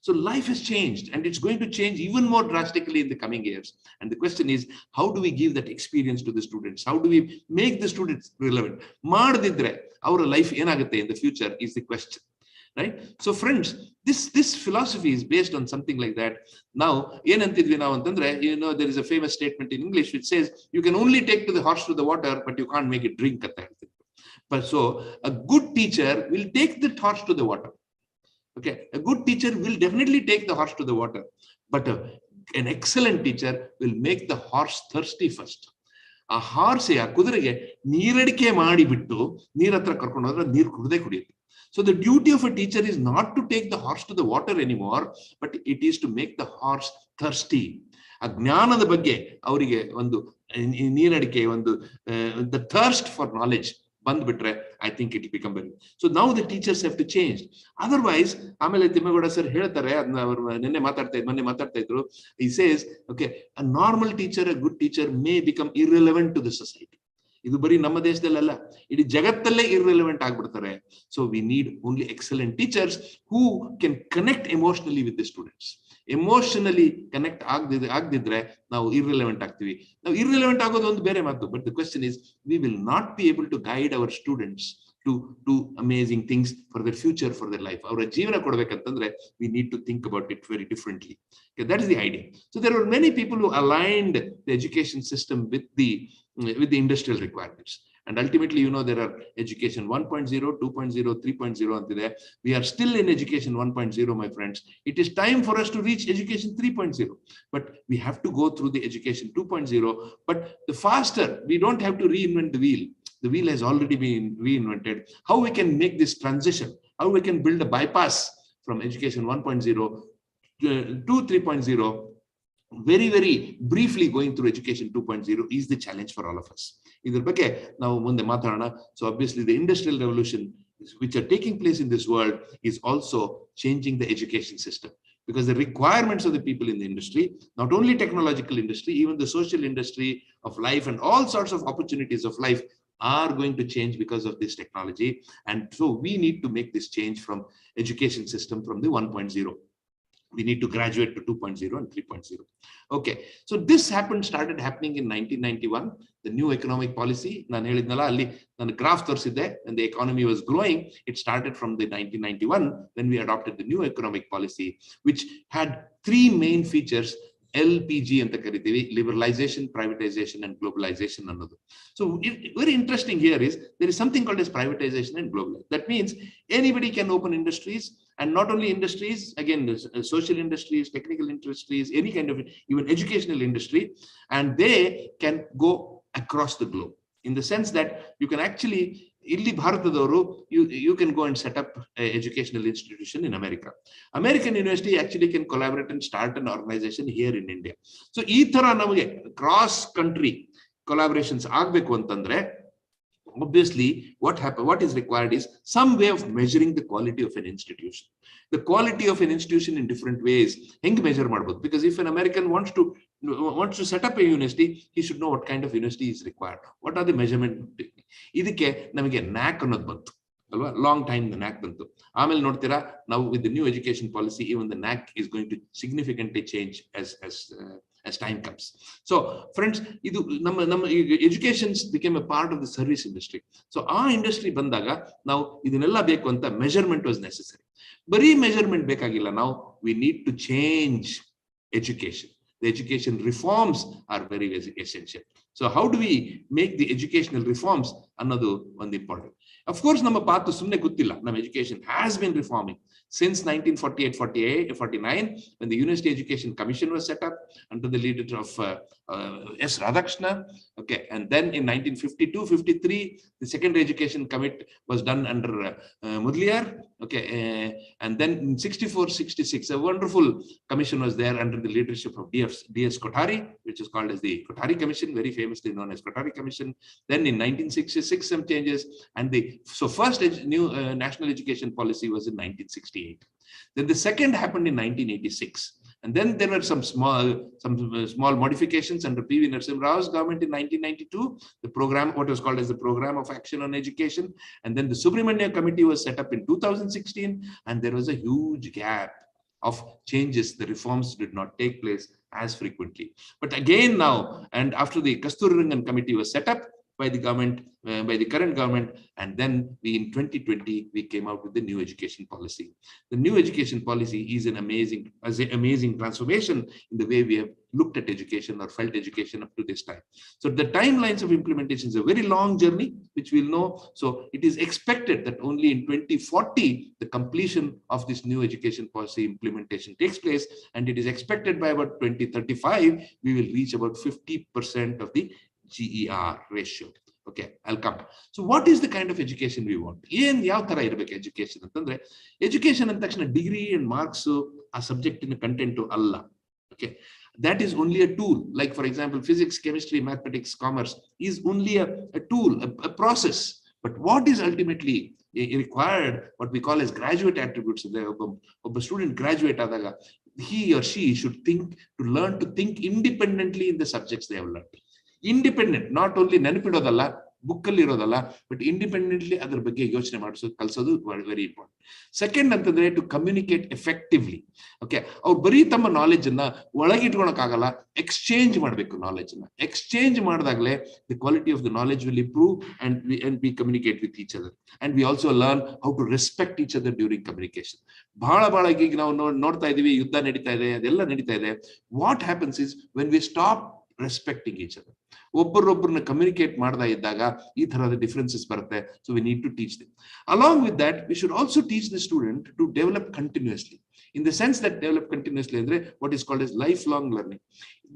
So life has changed, and it's going to change even more drastically in the coming years. And the question is, how do we give that experience to the students? How do we make the students relevant? Our life in the future is the question. Right? So friends, this philosophy is based on something like that. Now, there is a famous statement in English which says, you can only take to the horse to the water, but you can't make it drink. But so a good teacher will take the horse to the water. Okay, a good teacher will definitely take the horse to the water, but an excellent teacher will make the horse thirsty first. A horse ಕುದುರೆಗೆ ನೀರಡಿಕೆ ಮಾಡಿಬಿಟ್ಟು ನೀರ್ ಹತ್ರ ಕರ್ಕೊಂಡು ಹೋದ್ರೆ ನೀರು ಕುಡಿದೇ ಕುಡಿಯುತ್ತೆ. So the duty of a teacher is not to take the horse to the water anymore, but it is to make the horse thirsty. ಆ ಜ್ಞಾನದ ಬಗ್ಗೆ ಅವರಿಗೆ ಒಂದು ನೀರಡಿಕೆ, ಒಂದು the thirst for knowledge ಬಂದ್ಬಿಟ್ರೆ, I think it become very. So now the teachers have to change. Otherwise, ಆಮೇಲೆ Thimmegowda sir ಹೇಳ್ತಾರೆ, ಅದನ್ನ ಅವರು ಮೊನ್ನೆ ಮಾತಾಡ್ತಾ ಇದ್ರು. He says, okay, a normal teacher, a good teacher may become irrelevant to the society. ಇದು ಬರೀ ನಮ್ಮ ದೇಶದಲ್ಲ, ಇಡೀ ಜಗತ್ತಲ್ಲೇ irrelevant ಆಗ್ಬಿಡ್ತಾರೆ. So we need only excellent teachers who can connect emotionally with the students. Emotionally connect ಆಗದಿದ್ರೆ ನಾವು irrelevant ಆಗ್ತೀವಿ. ನಾವು irrelevant ಆಗೋದು ಒಂದು ಬೇರೆ ಮಾತು, but the question is, we will not be able to guide our students to do amazing things for their future, for their life. ಅವರ ಜೀವನ ಕೊಡಬೇಕಂತಂದ್ರೆ we need to think about it very differently. Okay, that is the idea. So there were many people who aligned the education system with the industrial requirements. And ultimately, there are education 1.0, 2.0, 3.0 and there. We are still in education 1.0, my friends. It is time for us to reach education 3.0. But we have to go through the education 2.0. But the faster, we don't have to reinvent the wheel. The wheel has already been reinvented. How we can make this transition? How we can build a bypass from education 1.0 to 3.0? Very, very briefly going through education 2.0 is the challenge for all of us. So obviously the industrial revolution which are taking place in this world is also changing the education system, because the requirements of the people in the industry, not only technological industry, even the social industry of life and all sorts of opportunities of life are going to change because of this technology. And so we need to make this change from education system from the 1.0. We need to graduate to 2.0 and 3.0. Okay, so this started happening in 1991, the new economic policy. ನಾನು ಹೇಳಿದ್ನಲ್ಲ, ಅಲ್ಲಿ ನಾನು graph ತೋರಿಸಿದ್ದೆ, and the economy was growing. It started from the 1991 when we adopted the new economic policy, which had three main features. LPG ಅಂತ ಕರಿತೀವಿ, liberalization, privatization and globalization ಅನ್ನೋದು. So very interesting here is there is something called as privatization and globalization. That means anybody can open industries, and not only industries, again, social industries, technical industries, any kind of even educational industry, and they can go across the globe, in the sense that you can actually, you can go and set up an educational institution in America. American university actually can collaborate and start an organization here in India. So cross country collaborations agbeku antandre, obviously what is required is some way of measuring the quality of an institution. The quality of an institution in different ways, measure madbodu, because if an American wants to set up a university, he should know what kind of university is required, what are the measurement. Idikke namage NAC annod bantu alva, long time the NAC bantu. Amel nodtira, now with the new education policy, even the NAC is going to significantly change as time comes. So friends, education became a part of the service industry. So our industry bandaga, now idinella beku anta measurement was necessary. Bari measurement bekagilla. Now we need to change education. The education reforms are very, very essential. So how do we make the educational reforms? Another one important. Of course, nama path sumne guttilla. Nam education has been reforming since 1948-49, when the University Education Commission was set up under the leadership of S. Radhakrishna. Okay, and then in 1952-53, the secondary education commit was done under Mudliar. Okay, and then in 64-66, a wonderful commission was there under the leadership of D.S. Kothari, which is called as the Kothari Commission, very famously known as Kothari Commission. Then in 1966, some changes, and so first new national education policy was in 1968. Then the second happened in 1986, And then there were some small modifications under P.V. Narasimha Rao's government in 1992, the program, what was called as the Program of Action on Education. And then the Subramania Committee was set up in 2016, and there was a huge gap of changes. The reforms did not take place as frequently. But again now, and after the Kasturirangan Committee was set up by the government, by the current government, and then in 2020, we came out with the new education policy. The new education policy is an amazing transformation in the way we have looked at education or felt education up to this time. So the timelines of implementation is a very long journey, which we'll know. So it is expected that only in 2040, the completion of this new education policy implementation takes place. And it is expected by about 2035, we will reach about 50% of the GER ratio. Okay, I'll come. So what is the kind of education we want? Education antandre, education and degree and marks a subject in a content to Allah. Okay, that is only a tool. Like for example, physics, chemistry, mathematics, commerce is only a tool, a process. But what is ultimately required, what we call as graduate attributes, of a student graduate, he or she should learn to think independently in the subjects they have learned. Independent, not only ನೆನಪಿಡೋದಲ್ಲ, bookಲ್ಲಿ ಇರೋದಲ್ಲ, but independently ಅದರ ಬಗ್ಗೆ ಯೋಚನೆ ಮಾಡಿಸೋದು ಕಲಿಸೋದು very important. Second ಅಂತಂದ್ರೆ to communicate effectively. Okay, ಅವ್ರು ಬರೀ ತಮ್ಮ knowledge ಅನ್ನ ಒಳಗಿಟ್ಕೊಳಕ್ಕಾಗಲ್ಲ, ಎಕ್ಸ್ಚೇಂಜ್ ಮಾಡಬೇಕು ನಾಲೆಜ್ ಅನ್ನ. ಎಕ್ಸ್ಚೇಂಜ್ ಮಾಡಿದಾಗಲೇ the quality of the knowledge will improve, and we communicate with each other. And we also learn how to respect each other during communication. ಬಹಳ ಈಗ ನಾವು ನೋಡ್ತಾ ಇದೀವಿ, ಯುದ್ಧ ನಡೀತಾ ಇದೆ, ಅದೆಲ್ಲ ನಡೀತಾ ಇದೆ. What happens is when we stop respecting each other, ಒಬ್ಬರೊಬ್ಬರನ್ನ ಕಮ್ಯುನಿಕೇಟ್ ಮಾಡ್ತಾ ಇದ್ದಾಗ ಈ ತರಹದ ಡಿಫರೆನ್ಸಸ್ ಬರುತ್ತೆ. So we need to teach them. Along with that we should also teach the student to develop continuously. In the sense that develop continuously ಅಂದ್ರೆ what is called as lifelong learning.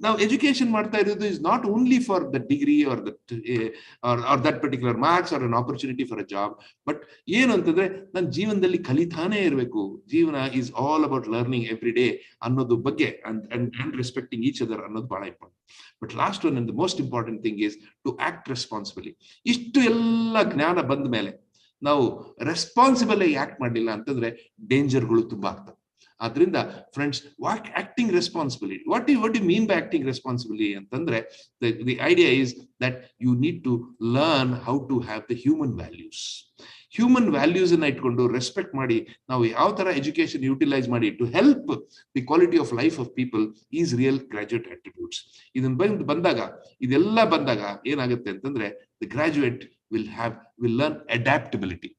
ನಾವು education ಮಾಡ್ತಾ ಇರೋದು is not only for the degree or that particular marks or an opportunity for a job. But ಏನು ಅಂತಂದ್ರೆ ನನ್ನ ಜೀವನದಲ್ಲಿ ಕಲಿತಾನೇ ಇರಬೇಕು. ಜೀವನ is all about learning every day ಅನ್ನೋದು ಬಗ್ಗೆ ಅಂಡ್ ರೆಸ್ಪೆಕ್ಟಿಂಗ್ ಈಚ್ ಅದರ್ ಅನ್ನೋದು ಬಹಳ important. But last one and the most important thing is to act responsibly. ಇಷ್ಟು ಎಲ್ಲ ಜ್ಞಾನ ಬಂದ ಮೇಲೆ ನಾವು ರೆಸ್ಪಾನ್ಸಿಬಲ್ ಆಗಿ ಆಕ್ಟ್ ಮಾಡಲಿಲ್ಲ ಅಂತಂದ್ರೆ ಡೇಂಜರ್ಗಳು ತುಂಬಾ ಆಗ್ತವೆ. ಆದ್ರಿಂದ friends, acting responsibly, what do you mean by acting responsibly ಅಂತಂದ್ರೆ the idea is that you need to learn how to have the human values. Human values ಅನ್ನ ಇಟ್ಕೊಂಡು ರೆಸ್ಪೆಕ್ಟ್ ಮಾಡಿ ನಾವು ಯಾವ ತರ ಎಜುಕೇಶನ್ ಯುಟಿಲೈಸ್ ಮಾಡಿ to help the quality of life of people is real graduate attributes. ಇದೆಲ್ಲ ಬಂದಾಗ ಏನಾಗುತ್ತೆ ಅಂತಂದ್ರೆ the graduate will learn adaptability.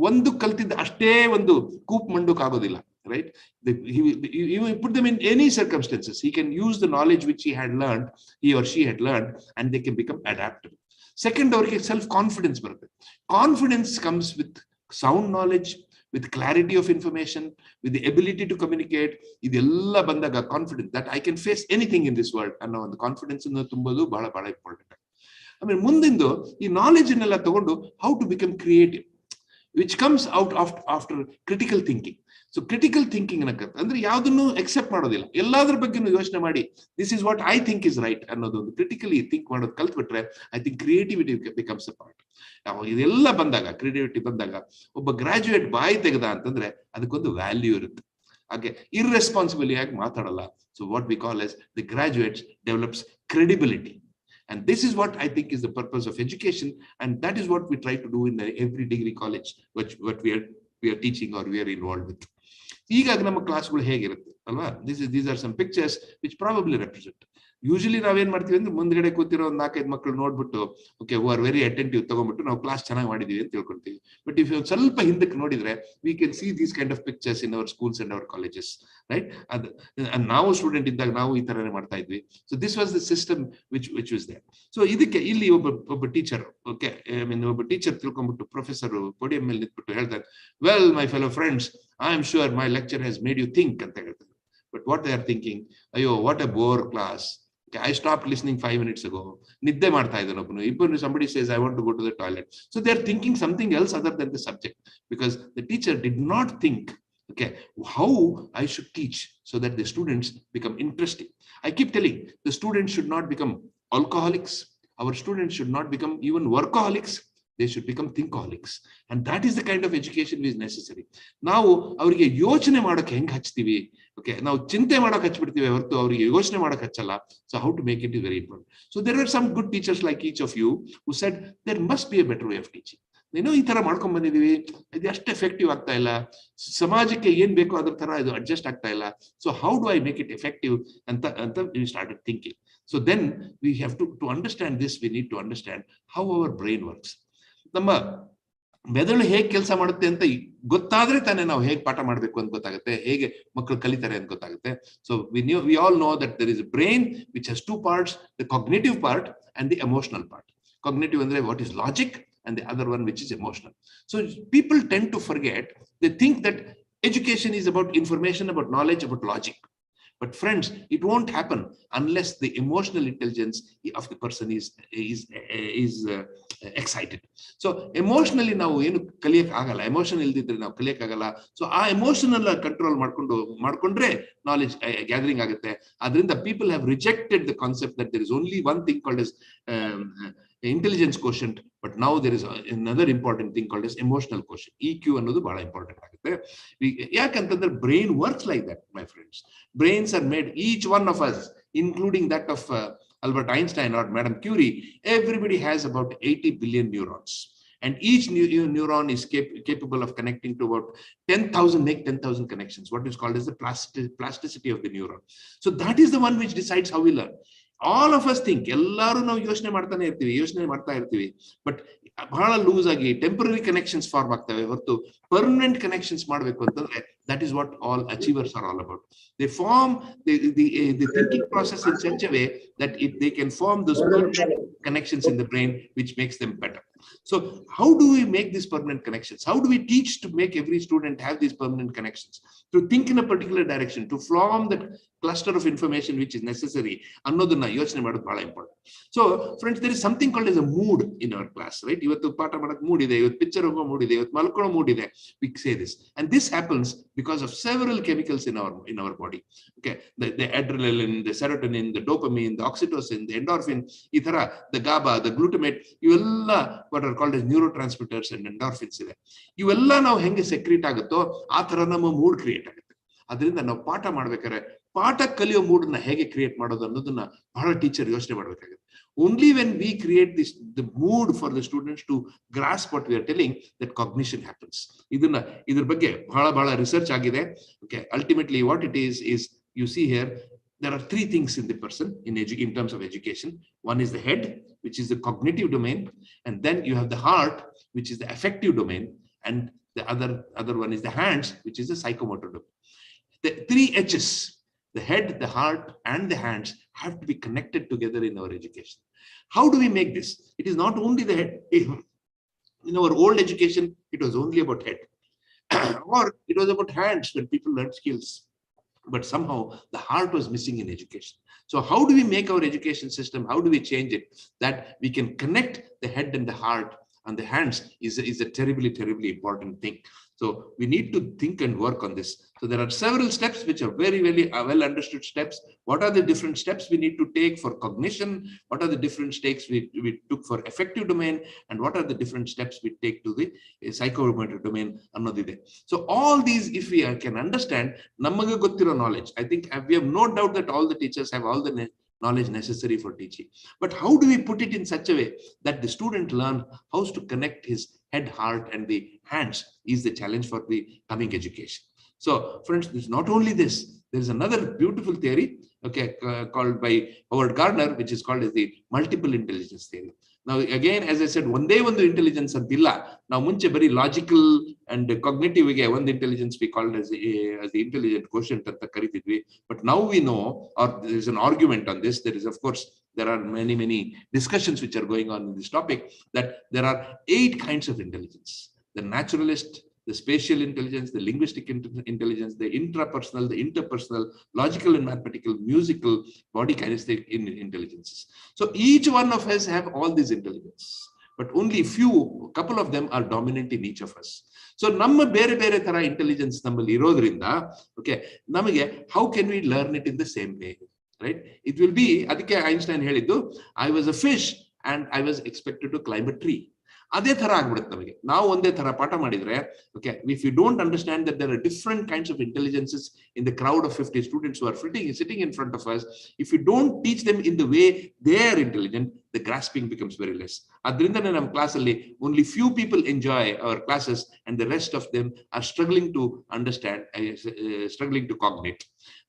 ಒಂದು ಕಲ್ತಿದ್ದ ಅಷ್ಟೇ ಒಂದು ಕೂಪ್ ಮಂಡಕ್ ಆಗೋದಿಲ್ಲ, right? You put them in any circumstances, he can use the knowledge which he or she had learned, and they can become adaptable. Second, ಅವರಿಗೆ self confidence ಬರುತ್ತೆ. Confidence comes with sound knowledge, with clarity of information, with the ability to communicate. ಇದೆಲ್ಲ ಬಂದಾಗ confidence that I can face anything in this world ಅನ್ನೋ ಒಂದು confidence ಅನ್ನು ತುಂಬೋದು ಬಹಳ important. ಆಮೇಲೆ ಮುಂದಿಂದು ಈ ನಾಲೆಜ್ ಅನ್ನೆಲ್ಲ ತಗೊಂಡು how to become creative, which comes out after critical thinking. So critical thinking ಅಂದ್ರೆ ಯಾವ್ದನ್ನು ಎಕ್ಸೆಪ್ಟ್ ಮಾಡೋದಿಲ್ಲ, ಎಲ್ಲಾದ್ರ ಬಗ್ಗೆ ಯೋಚನೆ ಮಾಡಿ this is what I think is right ಅನ್ನೋದೊಂದು ಕ್ರಿಟಿಕಲಿ ಥಿಂಕ್ ಮಾಡೋದು ಕಲ್ತ್ಬಿಟ್ರೆ I think creativity becomes a part. ಇದೆಲ್ಲ ಬಂದಾಗ, ಕ್ರಿಯೇಟಿವಿಟಿ ಬಂದಾಗ ಒಬ್ಬ ಗ್ರಾಜುಯೇಟ್ ಬಾಯಿ ತೆಗೆದ ಅಂತಂದ್ರೆ ಅದಕ್ಕೊಂದು ವ್ಯಾಲ್ಯೂ ಇರುತ್ತೆ. ಹಾಗೆ ಇರ್ರೆಸ್ಪಾನ್ಸಿಬಲಿ ಆಗಿ ಮಾತಾಡಲ್ಲ. So what we call as the graduates develops credibility. And this is what I think is the purpose of education, and that is what we try to do in every degree college, what we are teaching or we are involved with. ಈಗಾಗ ನಮ್ಮ ಕ್ಲಾಸ್ಗಳು ಹೇಗಿರುತ್ತೆ ಅಲ್ವಾ? These are some pictures which probably represent. Usually ನಾವೇನ್ ಮಾಡ್ತೀವಿ ಅಂದ್ರೆ ಮುಂದ್ಗಡೆ ಕೂತಿರೋ ಒಂದು 4-5 ಮಕ್ಕಳು ನೋಡ್ಬಿಟ್ಟು okay who are very attentive ತಗೊಂಡ್ಬಿಟ್ಟು ನಾವು ಕ್ಲಾಸ್ ಚೆನ್ನಾಗಿ ಮಾಡಿದೀವಿ ಅಂತ ತಿಳ್ಕೊಳ್ತೀವಿ. ಬಟ್ ಇಫ್ ಸ್ವಲ್ಪ ಹಿಂದಕ್ಕೆ ನೋಡಿದ್ರೆ we can see these kind of pictures in our schools and our colleges, right? ನಾವು ಸ್ಟೂಡೆಂಟ್ ಇದ್ದಾಗ ನಾವು ಈ ತರನೇ ಮಾಡ್ತಾ ಇದ್ವಿ. So this was the system which was there. So ಇದಕ್ಕೆ ಇಲ್ಲಿ ಒಬ್ಬ ಟೀಚರ್, ಓಕೆ, ಐ ಮೀನ್ ಒಬ್ಬ ಟೀಚರ್ ತಿಳ್ಕೊಂಡ್ಬಿಟ್ಟು ಪ್ರೊಫೆಸರ್ ಪೋಡಿಯಂ ಮೇಲೆ ನಿಂತ್ಬಿಟ್ಟು ಹೇಳ್ತಾರೆ, well my fellow friends, I am sure my lecture has made you think ಅಂತ ಹೇಳ್ತಾರೆ. But what they are thinking, ಅಯ್ಯೋ what a bore class. I stopped listening 5 minutes ago. ನಿದ್ದೆ ಮಾಡ್ತಾ ಇದ್ದಾನೆ ಒಬ್ಬನು, ಇಬ್ಬರು somebody says I want to go to the toilet. So they are thinking something else other than the subject, because the teacher did not think, okay, how I should teach so that the students become interesting. I keep telling the students should not become alcoholics. Our students should not become even workaholics. they should become thinkaholics. And that is the kind of education which is necessary. ನಾವು ಅವರಿಗೆ ಯೋಚನೆ ಮಾಡೋಕೆ ಹೆಂಗ್ ಹಚ್ತೀವಿ, okay, ನಾವು ಚಿಂತೆ ಮಾಡೋಕೆ ಹಚ್ಬಿಡ್ತೀವಿ ಹೊರತು ಅವರಿಗೆ ಯೋಚನೆ ಮಾಡೋಕೆ ಹಚ್ಚಲ್ಲ. So how to make it is very important. So there are some good teachers like each of you who said there must be a better way of teaching. ಏನೋ ಈ ತರ ಮಾಡ್ಕೊಂಡ್ ಬಂದಿದೀವಿ, ಇದು ಅಷ್ಟು ಎಫೆಕ್ಟಿವ್ ಆಗ್ತಾ ಇಲ್ಲ, ಸಮಾಜಕ್ಕೆ ಏನ್ ಬೇಕೋ ಅದ್ರ ತರ ಇದು ಅಡ್ಜಸ್ಟ್ ಆಗ್ತಾ ಇಲ್ಲ. So how do I make it effective ಅಂತ we started thinking. So then we have to understand this, we need to understand how our brain works. ನಮ್ಮ ಮೆದುಳು ಹೇಗೆ ಕೆಲಸ ಮಾಡುತ್ತೆ ಅಂತ ಗೊತ್ತಾದ್ರೆ ತಾನೇ ನಾವು ಹೇಗೆ ಪಾಠ ಮಾಡಬೇಕು ಅಂತ ಗೊತ್ತಾಗುತ್ತೆ, ಹೇಗೆ ಮಕ್ಕಳು ಕಲಿತಾರೆ ಅಂತ ಗೊತ್ತಾಗುತ್ತೆ. So we all know that there is a brain which has two parts, the cognitive part and the emotional part. Cognitive ಅಂದ್ರೆ what is logic, and the other one which is emotional. So people tend to forget, they think that education is about information, about knowledge, about logic. But friends, it won't happen unless the emotional intelligence of the person is excited. So emotionally ನಾವು ಏನು ಕಲಿಯಕ್ ಆಗಲ್ಲ, emotion ಇಲ್ದಿದ್ರೆ ನಾವು ಕಲಿಯಕ್ ಆಗಲ್ಲ. So ಆ emotional control ಮಾಡ್ಕೊಂಡ್ರೆ ನಾಲೆಜ್ ಗ್ಯಾದರಿಂಗ್ ಆಗುತ್ತೆ. ಅದರಿಂದ people have rejected the concept that there is only one thing called as intelligence quotient, but now there is another important thing called as emotional quotient. EQ ಅನ್ನೋದು ಬಹಳ important ಆಗುತ್ತೆ. ಯಾಕಂತಂದ್ರೆ brain works like that, my friends. Brains are made, each one of us, including that of Albert Einstein or Madame Curie, everybody has about 80 billion neurons. And each neuron is capable of connecting to about 10,000 connections, what is called as the plasticity of the neuron. So that is the one which decides how we learn. All of us think, ಎಲ್ಲರೂ ನಾವು ಯೋಚನೆ ಮಾಡ್ತಾ ಇರ್ತೀವಿ, but ಬಹಳ loose ಆಗಿ temporary connections form ಆಗ್ತವೆ ಹೊರತು permanent connections ಮಾಡಬೇಕು ಅಂತಂದ್ರೆ that is what all achievers are all about. They form the thinking process in such a way that if they can form those permanent connections in the brain, which makes them better. So how do we make these permanent connections? How do we teach to make every student have these permanent connections, to think in a particular direction, to form the cluster of information which is necessary? ಅನ್ನೋದನ್ನ ಯೋಚನೆ ಮಾಡೋದು ಬಹಳ important. So friends, there is something called as a mood in our class, right? ಇವತ್ತು ಪಾಠ ಮಾಡಕ್ mood ಇದೆ, ಇವತ್ತು picture ಹೋಗೋ ಮೂಡ್ ಇದೆ, ಇವತ್ತು ಮಲ್ಕೊಳ್ಳೋ ಮೂಡ್ ಇದೆ. We say this, and this happens because of several chemicals in our body. Okay, the adrenaline, the serotonin, the dopamine, the oxytocin, the endorphin, ಈ ತರ the GABA, the glutamate, ಇವೆಲ್ಲ what are called as neurotransmitters and endorphins ಇದೆ. ಇವೆಲ್ಲ ನಾವು ಹೆಂಗೆ secrete ಆಗುತ್ತೋ ಆ ತರ ನಮ್ಮ ಮೂಡ್ ಕ್ರಿಯೇಟ್ ಆಗುತ್ತೆ. ಅದರಿಂದ ನಾವು ಪಾಠ ಮಾಡ್ಬೇಕಾದ್ರೆ ಪಾಠ ಕಲಿಯೋ ಮೂಡನ್ನ ಹೇಗೆ ಕ್ರಿಯೇಟ್ ಮಾಡೋದು ಅನ್ನೋದನ್ನ ಬಹಳ ಟೀಚರ್ ಯೋಚನೆ ಮಾಡ್ಬೇಕಾಗುತ್ತೆ. Only when we create the mood for the students to grasp what we are telling, that cognition happens. ಇದ್ರ ಬಗ್ಗೆ ಬಹಳ ರಿಸರ್ಚ್ ಆಗಿದೆ. Okay, ultimately what it is you see here, there are three things in the person in terms of education. One is the head, which is the cognitive domain, and then you have the heart, which is the affective domain, and the other one is the hands, which is the psychomotor domain. The three H's, the head, the heart, and the hands, have to be connected together in our education. How do we make this? It is not only the head. In our old education, it was only about head, or it was about hands when people learned skills. But somehow the heart was missing in education. So how do we make our education system? How do we change it that we can connect the head and the heart and the hands is a terribly important thing. So we need to think and work on this. So there are several steps which are very well understood steps. What are the different steps we need to take for cognition? What are the different steps we took for affective domain? And what are the different steps we take to the psychomotor domain? Annodide. So all these, if we can understand, namaga gottiro knowledge, I think we have no doubt that all the teachers have all the knowledge necessary for teaching. But how do we put it in such a way that the student learn how to connect his head, heart, and the hands is the challenge for the coming education. So friends, this is not only this, there is another beautiful theory, okay, called by Howard Gardner, which is called as the multiple intelligence theory. Now again, as I said, ಒಂದೇ ಒಂದು intelligence ಅಂತಿಲ್ಲ. ನಾವು ಮುಂಚೆ ಬರೀ logical and cognitive ಗೆ ಒಂದು intelligence we called as the intelligent quotient ಅಂತ ಕರಿತಿದ್ವಿ. But now we know, or there is an argument on this, there is of course there are many discussions which are going on in this topic, that there are 8 kinds of intelligence: the naturalist, the spatial intelligence, the linguistic intelligence, the intrapersonal, the interpersonal, logical and mathematical, musical, body kinesthetic intelligences. So each one of us have all these intelligence, but only a couple of them are dominant in each of us. So ನಮ್ಮ ಬೇರೆ ತರ intelligence ನಮ್ಮಲ್ಲಿ ಇರೋದ್ರಿಂದ, okay, ನಮಗೆ how can we learn it in the same way, right? It will be, ಅದಕ್ಕೆ Einstein ಹೇಳಿದ್ದು, I was a fish and I was expected to climb a tree. ಅದೇ ತರ ಆಗ್ಬಿಡುತ್ತೆ ನಮಗೆ. ನಾವು ಒಂದೇ ತರ ಪಾಠ ಮಾಡಿದ್ರೆ, okay, if you don't understand that there are different kinds of intelligences in the crowd of 50 students who are sitting in front of us, if you don't teach them in the way they are intelligent, the grasping becomes very less. Adrinda ನಮ್ಮ class ಅಲ್ಲಿ only few people enjoy our classes and the rest of them are struggling to understand, struggling to cognate,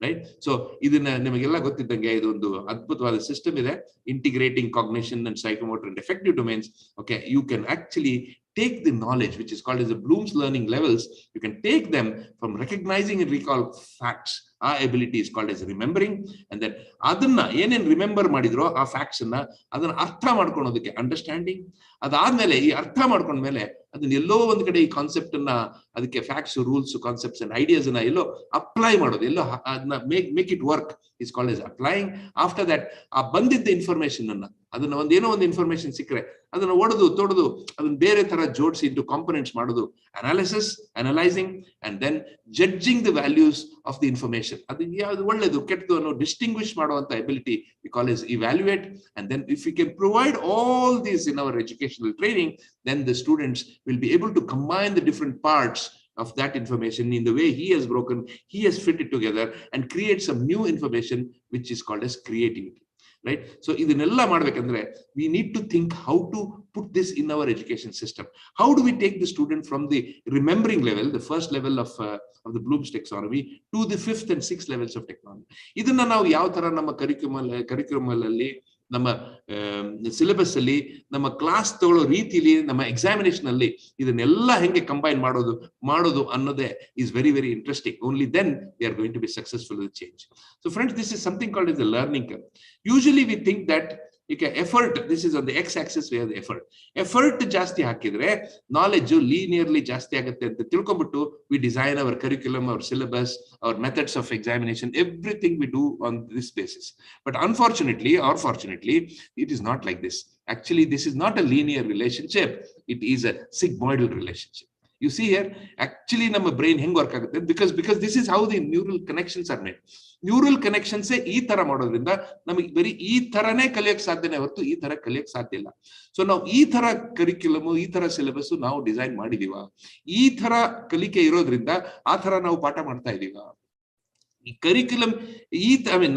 right? So ಇದನ್ನ ನಿಮಗೆಲ್ಲ ಗೊತ್ತಿದ್ದಂಗೆ ಇದೊಂದು ಅದ್ಭುತವಾದ system ಇದೆ, integrating cognition and psychomotor and affective domains. Okay, you can actually take the knowledge which is called as the Bloom's learning levels. You can take them from recognizing and recall facts. Our ability is called as remembering, and then ಅದನ್ನ ಏನೇನ್ remember ಮಾಡಿದ್ರೋ ಆ facts ಅನ್ನ ಅದನ್ನ ಅರ್ಥ ಮಾಡ್ಕೊಳ್ಳೋದಕ್ಕೆ understanding. ಅದಾದ್ಮೇಲೆ ಈ ಅರ್ಥ ಮಾಡ್ಕೊಂಡ್ಮೇಲೆ ಅದನ್ನ ಎಲ್ಲೋ ಒಂದ್ ಕಡೆ ಈ ಕಾನ್ಸೆಪ್ಟ್ ಅನ್ನ, ಅದಕ್ಕೆ facts, rules, concepts and ideas ಅನ್ನ ಎಲ್ಲೋ ಅಪ್ಲೈ ಮಾಡೋದು, ಎಲ್ಲೋ ಅದನ್ನ make it work is called as applying. After that ಆ ಬಂದಿದ್ದ ಇನ್ಫಾರ್ಮೇಶನ್ ಅನ್ನ, ಅದನ್ನ ಏನೋ ಒಂದು ಇನ್ಫಾರ್ಮೇಶನ್ ಸಿಕ್ಕರೆ ಅದನ್ನ ಒಡೆದು ತೊಡೆದು ಅದನ್ನ ಬೇರೆ ತರ ಜೋಡಿಸಿ ಇಂಟು ಕಾಂಪೊನೆಂಟ್ಸ್ ಮಾಡೋದು, analysis, analysing, and then judging the values of the information. ಅದು ಯಾವ್ದು ಒಳ್ಳೇದು ಕೆಟ್ಟದು ಅನ್ನೋ ಡಿಸ್ಟಿಂಗ್ವಿಶ್ ಮಾಡುವಂತ ability we call as evaluate. And then if you can provide all these in our educational training, then the students will be able to combine the different parts of that information in the way he has broken, he has fit it together and create some new information which is called as creativity, right? So idinella madbekandre we need to think how to put this in our education system. How do we take the student from the remembering level, the first level of the Bloom's taxonomy, to the 5th and 6th levels of technology? Idanna ನಾವು ಯಾವ ತರ ನಮ್ಮ curriculum ಅಲ್ಲಿ, ನಮ್ಮ syllabus ಅಲ್ಲಿ, ನಮ್ಮ class ತಗೊಳ್ಳೋ ರೀತಿಲಿ, ನಮ್ಮ ಎಕ್ಸಾಮಿನೇಷನ್ ಅಲ್ಲಿ ಇದನ್ನೆಲ್ಲ ಹೆಂಗೆ ಕಂಬೈನ್ ಮಾಡೋದು ಅನ್ನೋದೇ is very, very interesting. Only then they are going to be successful with change. So friends, this is something called as the learning curve. Usually we think that effort, this is on the x-axis, we have the effort ಜಾಸ್ತಿ ಹಾಕಿದ್ರೆ knowledge linearly ಜಾಸ್ತಿ ಆಗುತ್ತೆ ಅಂತ ತಿಳ್ಕೊಂಡ್ಬಿಟ್ಟು we design our curriculum, our syllabus, our methods of examination, everything we do on this basis. But unfortunately or fortunately, it is not like this. Actually, this is not a linear relationship, it is a sigmoidal relationship. You see here, actually ನಮ್ಮ brain ಹೆಂಗ್ work ಆಗುತ್ತೆ, because this is how the neural connections are made. Neural connections ಈ ತರ ಮಾಡೋದ್ರಿಂದ ನಮಗೆ ಬರೀ ಈ ತರನೇ ಕಲಿಯಕ್ ಸಾಧ್ಯನೇ ಹೊರತು ಈ ತರ ಕಲಿಯಕ್ ಸಾಧ್ಯ ಇಲ್ಲ. ಸೊ ನಾವು ಈ ತರ ಕರಿಕ್ಯುಲಮ್, ಈ ತರ ಸಿಲೆಬಸ್ ನಾವು ಡಿಸೈನ್ ಮಾಡಿದೀವ, ಈ ತರ ಕಲಿಕೆ ಇರೋದ್ರಿಂದ ಆ ತರ ನಾವು ಪಾಠ ಮಾಡ್ತಾ ಇದೀವ. ಈ ಕರಿಕ್ಯುಲಮ್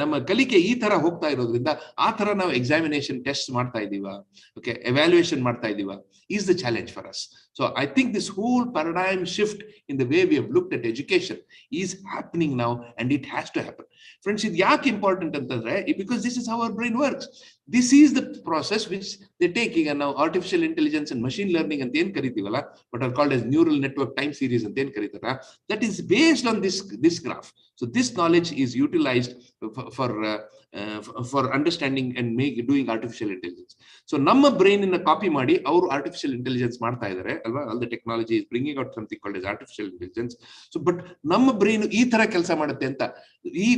ನಮ್ಮ ಕಲಿಕೆ ಈ ತರ ಹೋಗ್ತಾ ಇರೋದ್ರಿಂದ ಆ ತರ ನಾವು ಎಕ್ಸಾಮಿನೇಷನ್ ಟೆಸ್ಟ್ ಮಾಡ್ತಾ ಇದೀವ, ಓಕೆ, ಎವ್ಯಾಲ್ಯೂಯೇಷನ್ ಮಾಡ್ತಾ ಇದೀವ, is the challenge for us. So I think this whole paradigm shift in the way we have looked at education is happening now, and it has to happen. Friends, ಇದು ಯಾಕೆ important ಅಂತಂದ್ರೆ, because this is how our brain works. This is the process which they take. ಈಗ ನಾವು artificial intelligence and machine learning ಅಂತ ಏನ್ ಕರಿತೀವಲ್ಲ, what are called as neural network time series ಅಂತ ಏನ್ ಕರೀತಾರ, that is based on this graph. So this knowledge is utilized for understanding and doing artificial intelligence. So ನಮ್ಮ brain ಅನ್ನ copy ಮಾಡಿ ಅವರು artificial intelligence ಮಾಡ್ತಾ ಇದ್ದಾರೆ ಅಲ್ವಾ. All the technology is bringing out something called as artificial intelligence. So but ನಮ್ಮ brain ಈ ತರ ಕೆಲಸ ಮಾಡುತ್ತೆ ಅಂತ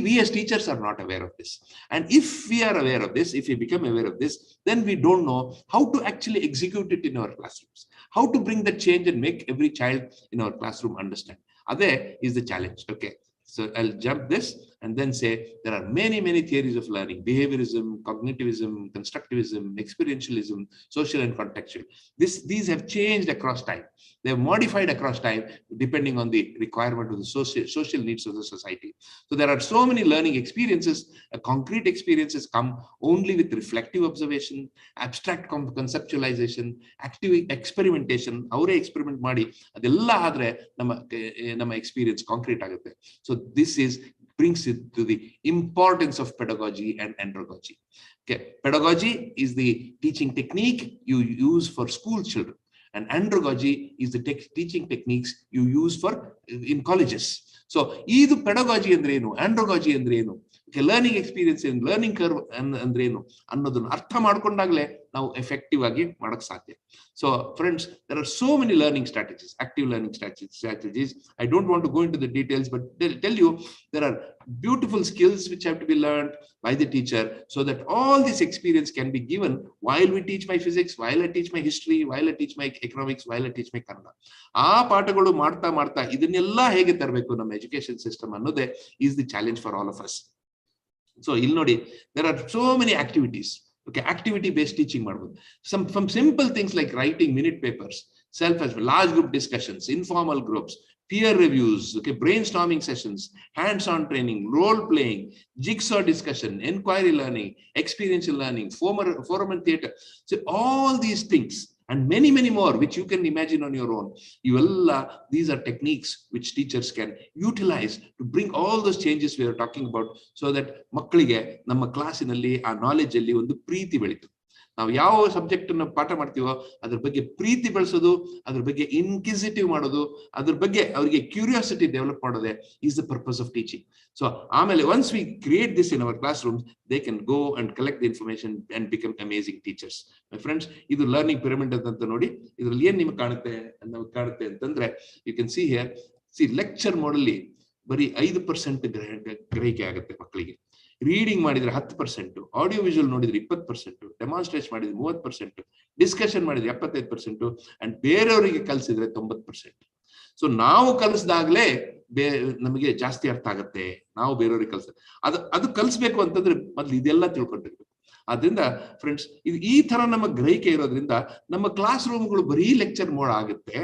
we as teachers are not aware of this. And if we are aware of this, if we become aware of this, then we don't know how to actually execute it in our classrooms, how to bring that change and make every child in our classroom understand. That is the challenge. Okay, so I'll jump this and then say there are many, many theories of learning: behaviorism, cognitivism, constructivism, experientialism, social and contextual. These have changed across time. They have modified across time depending on the requirement of the social needs of the society. So there are so many learning experiences. Concrete experiences come only with reflective observation, abstract conceptualization, active experimentation. Avare experiment ಮಾಡಿ ಅದೆಲ್ಲ ಆದ್ರೆ ನಮ್ಮ experience concrete ಆಗುತ್ತೆ. So this brings it to the importance of pedagogy and andragogy. Okay, pedagogy is the teaching technique you use for school children, and andragogy is the teaching techniques you use for in colleges. So idu pedagogy andre enu, andragogy andre enu, okay, learning experience and learning curve andre enu annodunnu artha madkondagle ನಾವು effective ಆಗಿ ಮಾಡಕ್ ಸಾಧ್ಯ. So friends, there are so many learning strategies, active learning strategies. I don't want to go into the details, but they'll tell you there are beautiful skills which have to be learned by the teacher so that all this experience can be given while we teach my physics, while I teach my history, while I teach my economics, while I teach my Kannada. ಆ ಪಾಠಗಳು ಮಾಡ್ತಾ ಇದನ್ನೆಲ್ಲ ಹೇಗೆ ತರಬೇಕು ನಮ್ಮ education system ಅನ್ನೋದೇ is the challenge for all of us. So ಇಲ್ಲಿ ನೋಡಿ, there are so many activities. Okay, activity based teaching ಮಾಡಬಹುದು. Some simple things like writing minute papers, self-assessment, large group discussions, informal groups, peer reviews, okay, brainstorming sessions, hands-on training, role playing, jigsaw discussion, inquiry learning, experiential learning, forum and theater. So all these things and many, many more, which you can imagine on your own. These are techniques which teachers can utilize to bring all those changes we are talking about, so that ಮಕ್ಕಳಿಗೆ ನಮ್ಮ ಕ್ಲಾಸಿನಲ್ಲಿ ಆ knowledge ಅಲ್ಲಿ ಒಂದು ಪ್ರೀತಿ ಬೆಳೀತು. ನಾವು ಯಾವ subject ಅನ್ನು ಪಾಠ ಮಾಡ್ತೀವೋ ಅದ್ರ ಬಗ್ಗೆ ಪ್ರೀತಿ ಬೆಳೆಸೋದು, ಅದ್ರ ಬಗ್ಗೆ ಇನ್ಕ್ವಿಸಿಟಿವ್ ಮಾಡೋದು, ಅದ್ರ ಬಗ್ಗೆ ಅವರಿಗೆ ಕ್ಯೂರಿಯಾಸಿಟಿ ಡೆವಲಪ್ ಮಾಡೋದೇ is the purpose of teaching. So ಆಮೇಲೆ once we create this in our classrooms, they can go and collect the information and become amazing teachers. My friends, ಇದು ಲರ್ನಿಂಗ್ ಪಿರಮಿಡ್ ಅಂತ ನೋಡಿ, ಇದರಲ್ಲಿ ಏನ್ ನಿಮ್ಗೆ ಕಾಣುತ್ತೆ ಅಂತಂದ್ರೆ, you can see here, lecture ಮೋಡಲ್ಲಿ ಬರೀ 5% ಗ್ರಹಿಕೆ ಆಗುತ್ತೆ ಮಕ್ಕಳಿಗೆ. ರೀಡಿಂಗ್ ಮಾಡಿದ್ರೆ 10%, ಆಡಿಯೋ ವಿಜುವಲ್ ನೋಡಿದ್ರೆ 20%, ಡೆಮಾನ್ಸ್ಟ್ರೇಷನ್ ಮಾಡಿದ್ರೆ 30%, ಡಿಸ್ಕಷನ್ ಮಾಡಿದ್ರೆ 75%, ಅಂಡ್ ಬೇರೆಯವರಿಗೆ ಕಲಿಸಿದ್ರೆ 90%. ಸೊ ನಾವು ಕಲಿಸಿದಾಗ್ಲೇ ನಮಗೆ ಜಾಸ್ತಿ ಅರ್ಥ ಆಗುತ್ತೆ. ನಾವು ಬೇರೆಯವ್ರಿಗೆ ಅದು ಕಲಿಸ್ಬೇಕು ಅಂತಂದ್ರೆ ಮೊದ್ಲು ಇದೆಲ್ಲ ತಿಳ್ಕೊಂಡಿರ್ಬೇಕು. ಆದ್ರಿಂದ ಫ್ರೆಂಡ್ಸ್, ಇದು ಈ ತರ ನಮ್ಮ ಗ್ರಹಿಕೆ ಇರೋದ್ರಿಂದ ನಮ್ಮ ಕ್ಲಾಸ್ ರೂಮ್ಗಳು ಬರೀ ಲೆಕ್ಚರ್ ಮೋಡ್ ಆಗುತ್ತೆ.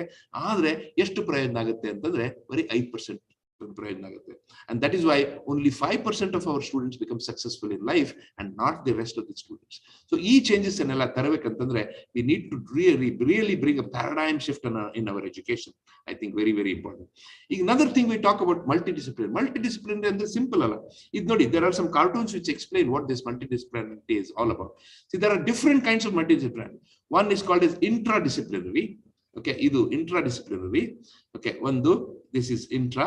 ಆದ್ರೆ ಎಷ್ಟು ಪ್ರಯೋಜನ ಆಗುತ್ತೆ ಅಂತಂದ್ರೆ ಬರೀ 5% ಪ್ರಯೋಜನ ಆಗುತ್ತೆ. And that is why only 5% of our students become successful in life and not the rest of the students. So ಈ changes ಅನ್ನೆಲ್ಲ ತರಬೇಕಂತಂದ್ರೆ we need to really bring a paradigm shift in our education. I think very, very important. Another thing we talk about multidisciplinary ಅಂದ್ರೆ simple ಅಲ್ಲ. ಇದು ನೋಡಿ, there are some cartoons which explain what this multidisciplinarity is all about. See, there are different kinds of multidisciplinary. One is called as intradisciplinary. Okay, ಇದು intradisciplinary. Okay, this is intra,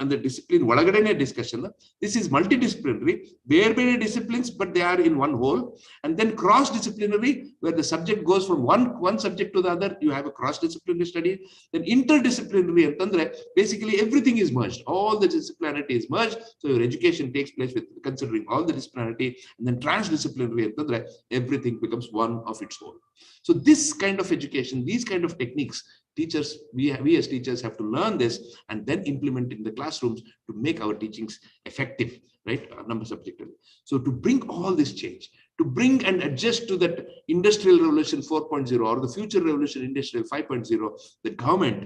and the discipline ಒಳಗಡೆನೆ discussion. This is multidisciplinary, ಬೇರೆ disciplines but they are in one whole. And then cross disciplinary, where the subject goes from one subject to the other, you have a cross disciplinary study. Then interdisciplinary ಅಂತಂದ್ರೆ basically everything is merged, all the disciplinarity is merged, so your education takes place with considering all the disciplinarity. And then transdisciplinary ಅಂತಂದ್ರೆ everything becomes one of its own. So this kind of education, these kind of techniques, teachers, we as teachers have to learn this and then implement in the classrooms to make our teachings effective, right? Number subject. So to bring all this change, to bring and adjust to that industrial revolution 4.0 or the future revolution industrial 5.0, the government,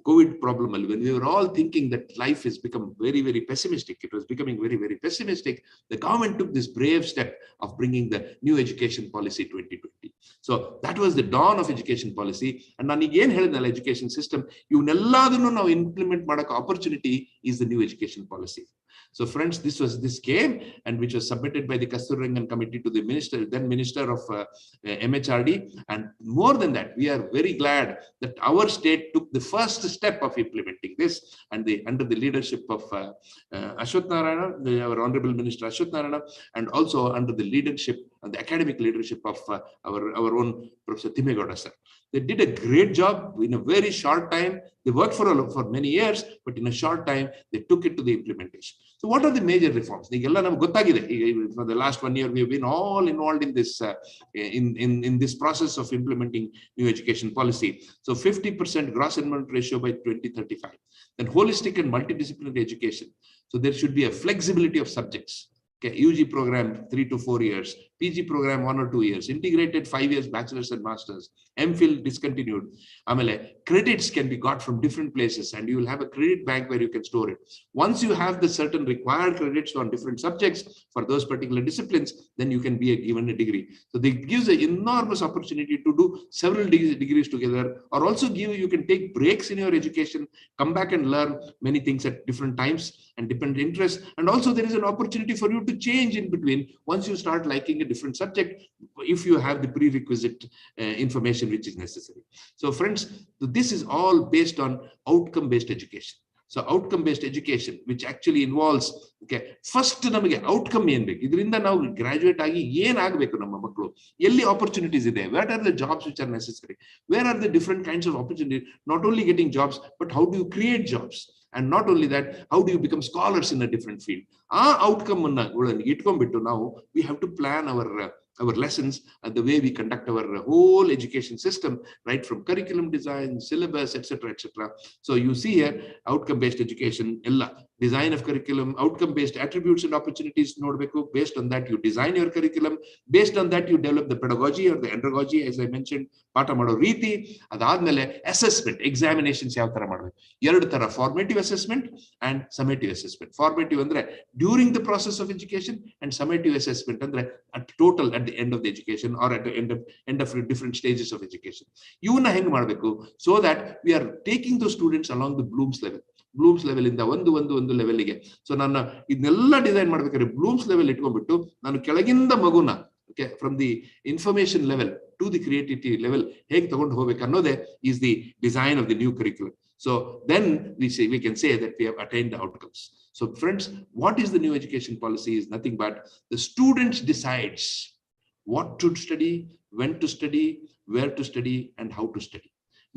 COVID problem, when we were all thinking that life has become very, very pessimistic, it was becoming very, very pessimistic, the government took this brave step of bringing the new education policy 2020. So that was the dawn of education policy. And nanige ಏನು ಹೇಳಿದ್ನಲ್ಲ, education system, ಇವನ್ನೆಲ್ಲದನ್ನು ನಾವು implement ಮಾಡಕ್ಕೆ opportunity is the new education policy. So friends, this came and which was submitted by the Kasturirangan committee to the then minister of MHRD. And more than that, we are very glad that our state took the first step of implementing this, and under the leadership of Ashwath Narayana, our honorable minister Ashwath Narayana, and also under the leadership and the academic leadership of our own Professor Thimmegowda sir. They did a great job in a very short time. They worked for many years, but in a short time, they took it to the implementation. So what are the major reforms? For the last 1 year, we have been all involved in this in this process of implementing new education policy. So 50% gross enrollment ratio by 2035. Then holistic and multidisciplinary education. So there should be a flexibility of subjects. Okay, UG program 3 to 4 years, PG program 1 or 2 years, integrated 5 years bachelor's and master's, MPhil discontinued. Amele, credits can be got from different places and you will have a credit bank where you can store it. Once you have the certain required credits on different subjects for those particular disciplines, then you can be given a degree. So it gives an enormous opportunity to do several degrees together, or also you can take breaks in your education, come back and learn many things at different times and different interests. And also there is an opportunity for you to change in between once you start liking a different subject, if you have the prerequisite information which is necessary. So friends, this is all based on outcome-based education. So outcome-based education, which actually involves, okay, first ನಮಗೆ outcome ಏನ್ ಬೇಕು, ಇದರಿಂದ ನಾವು graduate ಆಗಿ ಏನ್ ಆಗ್ಬೇಕು ನಮ್ಮ ಮಕ್ಕಳು, ಎಲ್ಲಿ opportunities ಇದೆ, what are the jobs which are necessary, where are the different kinds of opportunities, not only getting jobs, but how do you create jobs? And not only that, how do you become scholars in a different field? Our outcome now, we have to plan our lessons and the way we conduct our whole education system, right from curriculum design, syllabus, etc., etc. So you see here, outcome-based education, design of curriculum, outcome-based attributes and opportunities ನೋಡ್ಬೇಕು. Based on that, you design your curriculum. Based on that, you develop the pedagogy or the andragogy, as I mentioned, ಪಾಠ ಮಾಡೋ ರೀತಿ. ಅದಾದ್ಮೇಲೆ assessment, examinations ಯಾವ ತರ ಮಾಡಬೇಕು. ಎರಡು ತರ, formative assessment and summative assessment. Formative ಅಂದ್ರೆ during the process of education, and summative assessment ಅಂದ್ರೆ at total at the end of the education or at the end of different stages of education. ಇವನ್ನ ಹೆಂಗ್ ಮಾಡಬೇಕು, so that we are taking those students along the Bloom's level ಇಂದ ಒಂದು ಲೆವೆಲ್ಗೆ. So ನಾನು ಇದನ್ನೆಲ್ಲ design ಮಾಡ್ಬೇಕಾದ್ರೆ ಬ್ಲೂಮ್ಸ್ ಲೆವೆಲ್ ಇಟ್ಕೊಂಡ್ಬಿಟ್ಟು ನಾನು ಕೆಳಗಿಂದ ಮಗುನ from the information level to the creativity level ಹೇಗೆ ತಗೊಂಡು ಹೋಗ್ಬೇಕು ಅನ್ನೋದೇ is the design of the new curriculum. So then we can say that we have attained the outcomes. So friends, what is the new education policy is nothing but the students decides what to study, when to study, where to study, and how to study.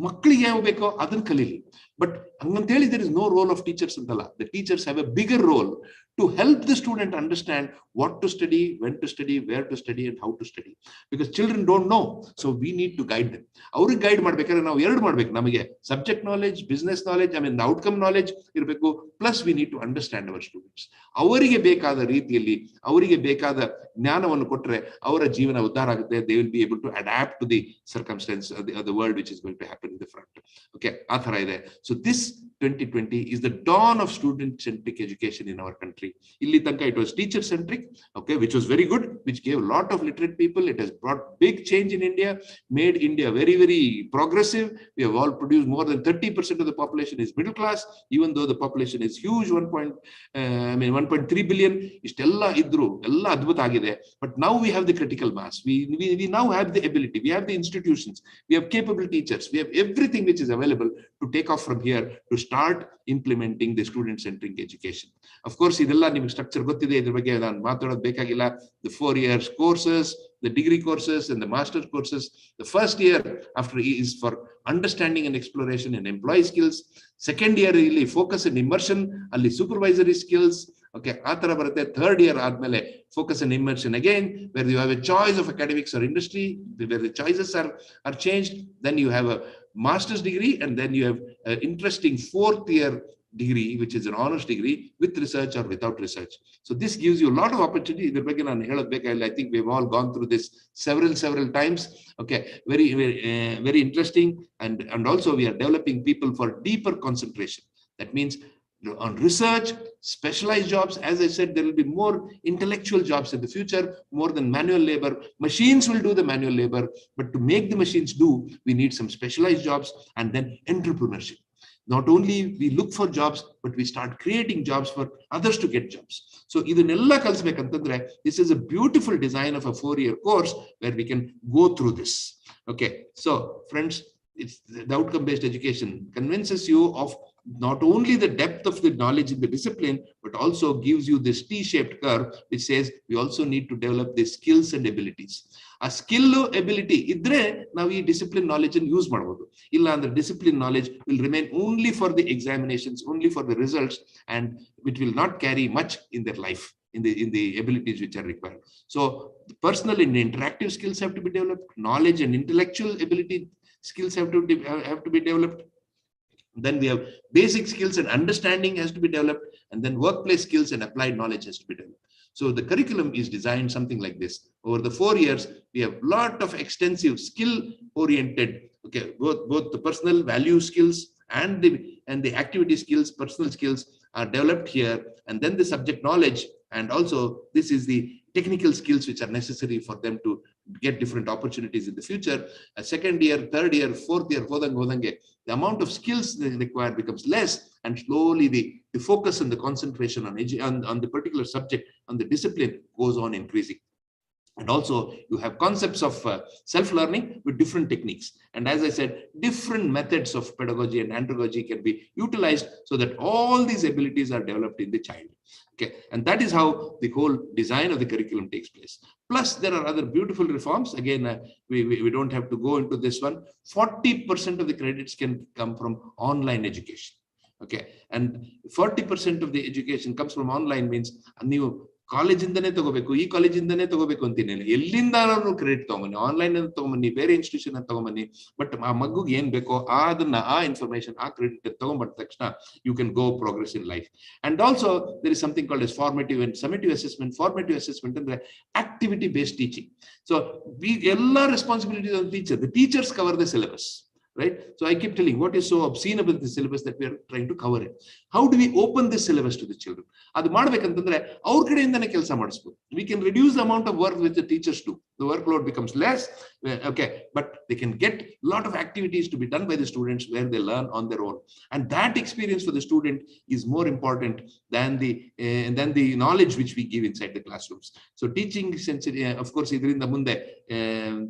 ಮಕ್ಕಳಿಗೆ ಯಾವ ಬೇಕೋ ಅದನ್ನ ಕಲೀಲಿ. But ಹಂಗಂತೇಳಿ there is no role of teachers ಅಂತಲ್ಲ. The teachers have a bigger role to help the student understand what to study, when to study, where to study, and how to study. Because children don't know, so we need to guide them. ಅವ್ರಿಗೆ guide ಮಾಡ್ಬೇಕಾದ್ರೆ ನಾವು ಎರಡು ಮಾಡ್ಬೇಕು. ನಮಗೆ subject knowledge, business knowledge, outcome knowledge ಇರಬೇಕು. Plus we need to understand our students. ಅವರಿಗೆ ಬೇಕಾದ ರೀತಿಯಲ್ಲಿ ಅವರಿಗೆ ಬೇಕಾದ ಜ್ಞಾನವನ್ನು ಕೊಟ್ಟರೆ ಅವರ ಜೀವನ ಉದ್ಧಾರ ಆಗುತ್ತೆ. They will be able to adapt to the circumstance of the world which is going to happen in the front. Okay, ಆ ತರ ಇದೆ. So this 2020 is the dawn of student-centric education in our country. Illi tanka it was teacher-centric, okay, which was very good, which gave a lot of literate people. It has brought big change in India, made India very, very progressive. We have all produced more than 30% of the population is middle class, even though the population is huge, 1.3 billion. Ishtella idru, ella adbhuta agide. But now we have the critical mass. We now have the ability. We have the institutions. We have capable teachers. We have everything which is available to take off from here to start implementing the student-centric education. Of course, idella niಮಗೆ structure ಗೊತ್ತಿದೆ. ಇದ್ರ ಬಗ್ಗೆ ನಾನು ಮಾತಾಡೋದು ಬೇಕಾಗಿಲ್ಲ. The 4 years courses, the degree courses, and the master's courses. The first year after is for understanding and exploration and employee skills. Second year really focus and immersion, ಅಲ್ಲಿ supervisory skills. Okay, ಆ ತರ ಬರುತ್ತೆ. Third year ಆದ್ಮೇಲೆ focus and immersion again, where you have a choice of academics or industry, where the choices are changed. Then you have a master's degree, and then you have an interesting 4th year degree, which is an honors degree with research or without research. So this gives you a lot of opportunity. I think we've all gone through this several times. Okay, very interesting, and also we are developing people for deeper concentration. That means on research, specialized jobs. As I said, there will be more intellectual jobs in the future, more than manual labor. Machines will do the manual labor, but to make the machines do, we need some specialized jobs, and then entrepreneurship. Not only we look for jobs, but we start creating jobs for others to get jobs. So ಇದನ್ನೆಲ್ಲ ಕಲಿಸಬೇಕಂತಂದ್ರೆ this is a beautiful design of a 4-year course where we can go through this. Okay, so friends, it's the outcome-based education convinces you of not only the depth of the knowledge in the discipline, but also gives you this T-shaped curve, which says we also need to develop the skills and abilities. A skill ability idre now ಈ discipline knowledge and use ಮಾಡಬಹುದು. ಇಲ್ಲ ಅಂದ್ರೆ discipline knowledge will remain only for the examinations, only for the results, and it will not carry much in their life, in the abilities which are required. So the personal and interactive skills have to be developed. Knowledge and intellectual ability skills have to be developed. Then we have basic skills and understanding has to be developed, and then workplace skills and applied knowledge has to be developed. So the curriculum is designed something like this. Over the 4 years, we have a lot of extensive skill-oriented, okay, both the personal value skills and the activity skills, personal skills are developed here, and then the subject knowledge, and also this is the technical skills which are necessary for them to get different opportunities in the future. A second year, third year, fourth year, hodange, the amount of skills required becomes less, and slowly the focus and the concentration on the particular subject, on the discipline goes on increasing. And also you have concepts of self-learning with different techniques. And as I said, different methods of pedagogy and andragogy can be utilized so that all these abilities are developed in the child. Okay, and that is how the whole design of the curriculum takes place. Plus, there are other beautiful reforms. Again, we don't have to go into this one. 40% of the credits can come from online education. Okay, and 40% of the education comes from online means ನೀವು ಕಾಲೇಜಿಂದನೇ ತಗೋಬೇಕು, ಈ ಕಾಲೇಜಿಂದನೇ ತಗೋಬೇಕು ಅಂತೀನಿ. ಎಲ್ಲಿಂದಾನು credit ತಗೊಂಬನ್ನಿ, online ತಗೊಂಬನ್ನಿ, ಬೇರೆ institution ತಗೊಂಬನ್ನಿ. But ಆ ಮಗುಗೆ ಏನ್ ಬೇಕೋ ಅದನ್ನ, ಆ ಇನ್ಫಾರ್ಮೇಶನ್, ಆ ಕ್ರೆಡಿಟ್ ತಗೊಂಡ್ಬಂದ ತಕ್ಷಣ you can go progress in life. And also there is something called as formative and summative assessment. Formative assessment ಅಂದ್ರೆ ಆಕ್ಟಿವಿಟಿ ಬೇಸ್ಡ್ ಟೀಚಿಂಗ್. ಸೊ ಎಲ್ಲಾ responsibilities of teacher. The teachers cover the syllabus. Right? So I keep telling what is so obscene about the syllabus that we are trying to cover it. How do we open this syllabus to the children? Adu madbekantandre our kadeyindane kelsa madisbodu. We can reduce the amount of work which the teachers do. The workload becomes less, okay, but they can get a lot of activities to be done by the students where they learn on their own, and that experience for the student is more important than the knowledge which we give inside the classrooms. So teaching sensory, of course idrinda munde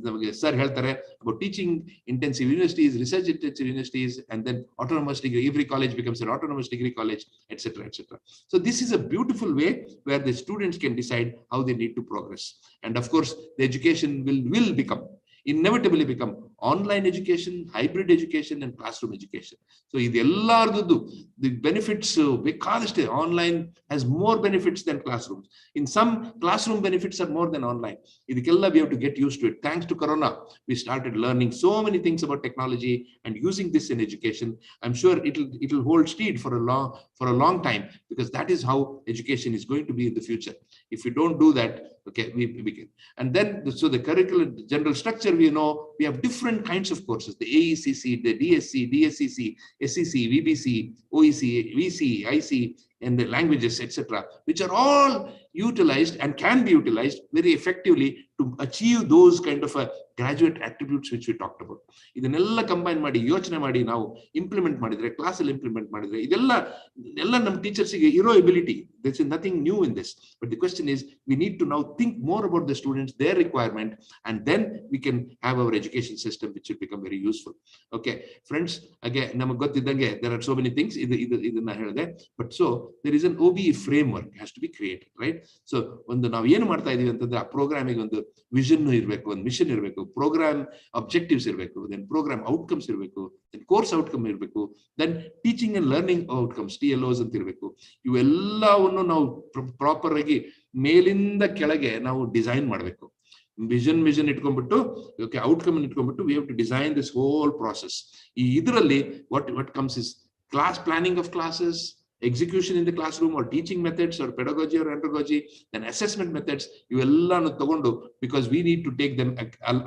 namage sir heltare about teaching intensive universities, research intensive universities, and then autonomous degree. Every college becomes an autonomous degree college, etc., etc. So this is a beautiful way where the students can decide how they need to progress. And of course the education will inevitably become online education, hybrid education, and classroom education. So the benefits because online has more benefits than classrooms. In some, classroom benefits are more than online. We have to get used to it. Thanks to Corona, we started learning so many things about technology and using this in education. I'm sure it'll hold stead for a long time, because that is how education is going to be in the future. If we don't do that, okay, we begin. And then so the curriculum general structure, we know we have different kinds of courses: the AECC, the DSC, DSCC, SEC, VBC, OEC, VC, IC, and the languages, etc., which are all utilized and can be utilized very effectively to achieve those kind of graduate attributes which we talked about. ಇದನ್ನೆಲ್ಲ combine ಮಾಡಿ ಯೋಚನೆ ಮಾಡಿ ನಾವು implement ಮಾಡಿದ್ರೆ, class ಅಲ್ಲಿ implement ಮಾಡಿದ್ರೆ, ಇದೆಲ್ಲ ನಮ್ಮ ಟೀಚರ್ಸ್ ಗೆ ಇರೋ ability. There is nothing new in this, but the question is we need to now think more about the students, their requirement, and then we can have our education system which will become very useful. Okay friends, again ನಮಗೆ ಗೊತ್ತಿದ್ದಂಗೆ there are so many things ಇದನ್ನ ಹೇಳಿದೆ, but so there is an OBE framework has to be created, right? So ಒಂದು ನಾವು ಏನು ಮಾಡ್ತಾ ಇದೀವಿ ಅಂತಂದ್ರೆ, ಆ ಪ್ರೋಗ್ರಾಮಿಗೆ ಒಂದು ವಿಷನ್ ಇರಬೇಕು, ಒಂದು ಮಿಷನ್ ಇರಬೇಕು, ಪ್ರೋಗ್ರಾಮ್ ಆಬ್ಜೆಕ್ಟಿವ್ಸ್ ಇರಬೇಕು, ದೆನ್ ಪ್ರೋಗ್ರಾಮ್ ಔಟ್ಕಮ್ಸ್ ಇರಬೇಕು, ದೆನ್ ಕೋರ್ಸ್ ಔಟ್ಕಮ್ ಇರಬೇಕು, then teaching and learning outcomes, TLOs ಅಂತ ಇರಬೇಕು. ಇವೆಲ್ಲವನ್ನು ನಾವು ಪ್ರಾಪರ್ ಆಗಿ ಮೇಲಿಂದ ಕೆಳಗೆ ನಾವು ಡಿಸೈನ್ ಮಾಡಬೇಕು. ವಿಷನ್ ಇಟ್ಕೊಂಡ್ಬಿಟ್ಟು, ಓಕೆ, ಔಟ್ಕಮ್ ಇಟ್ಕೊಂಡ್ಬಿಟ್ಟು we have to design this whole process. ಇದರಲ್ಲಿ what comes is class planning of classes, execution in the classroom, or teaching methods, or pedagogy or andragogy, then assessment methods. ಇವೆಲ್ಲನೂ ತಗೊಂಡು, because we need to take them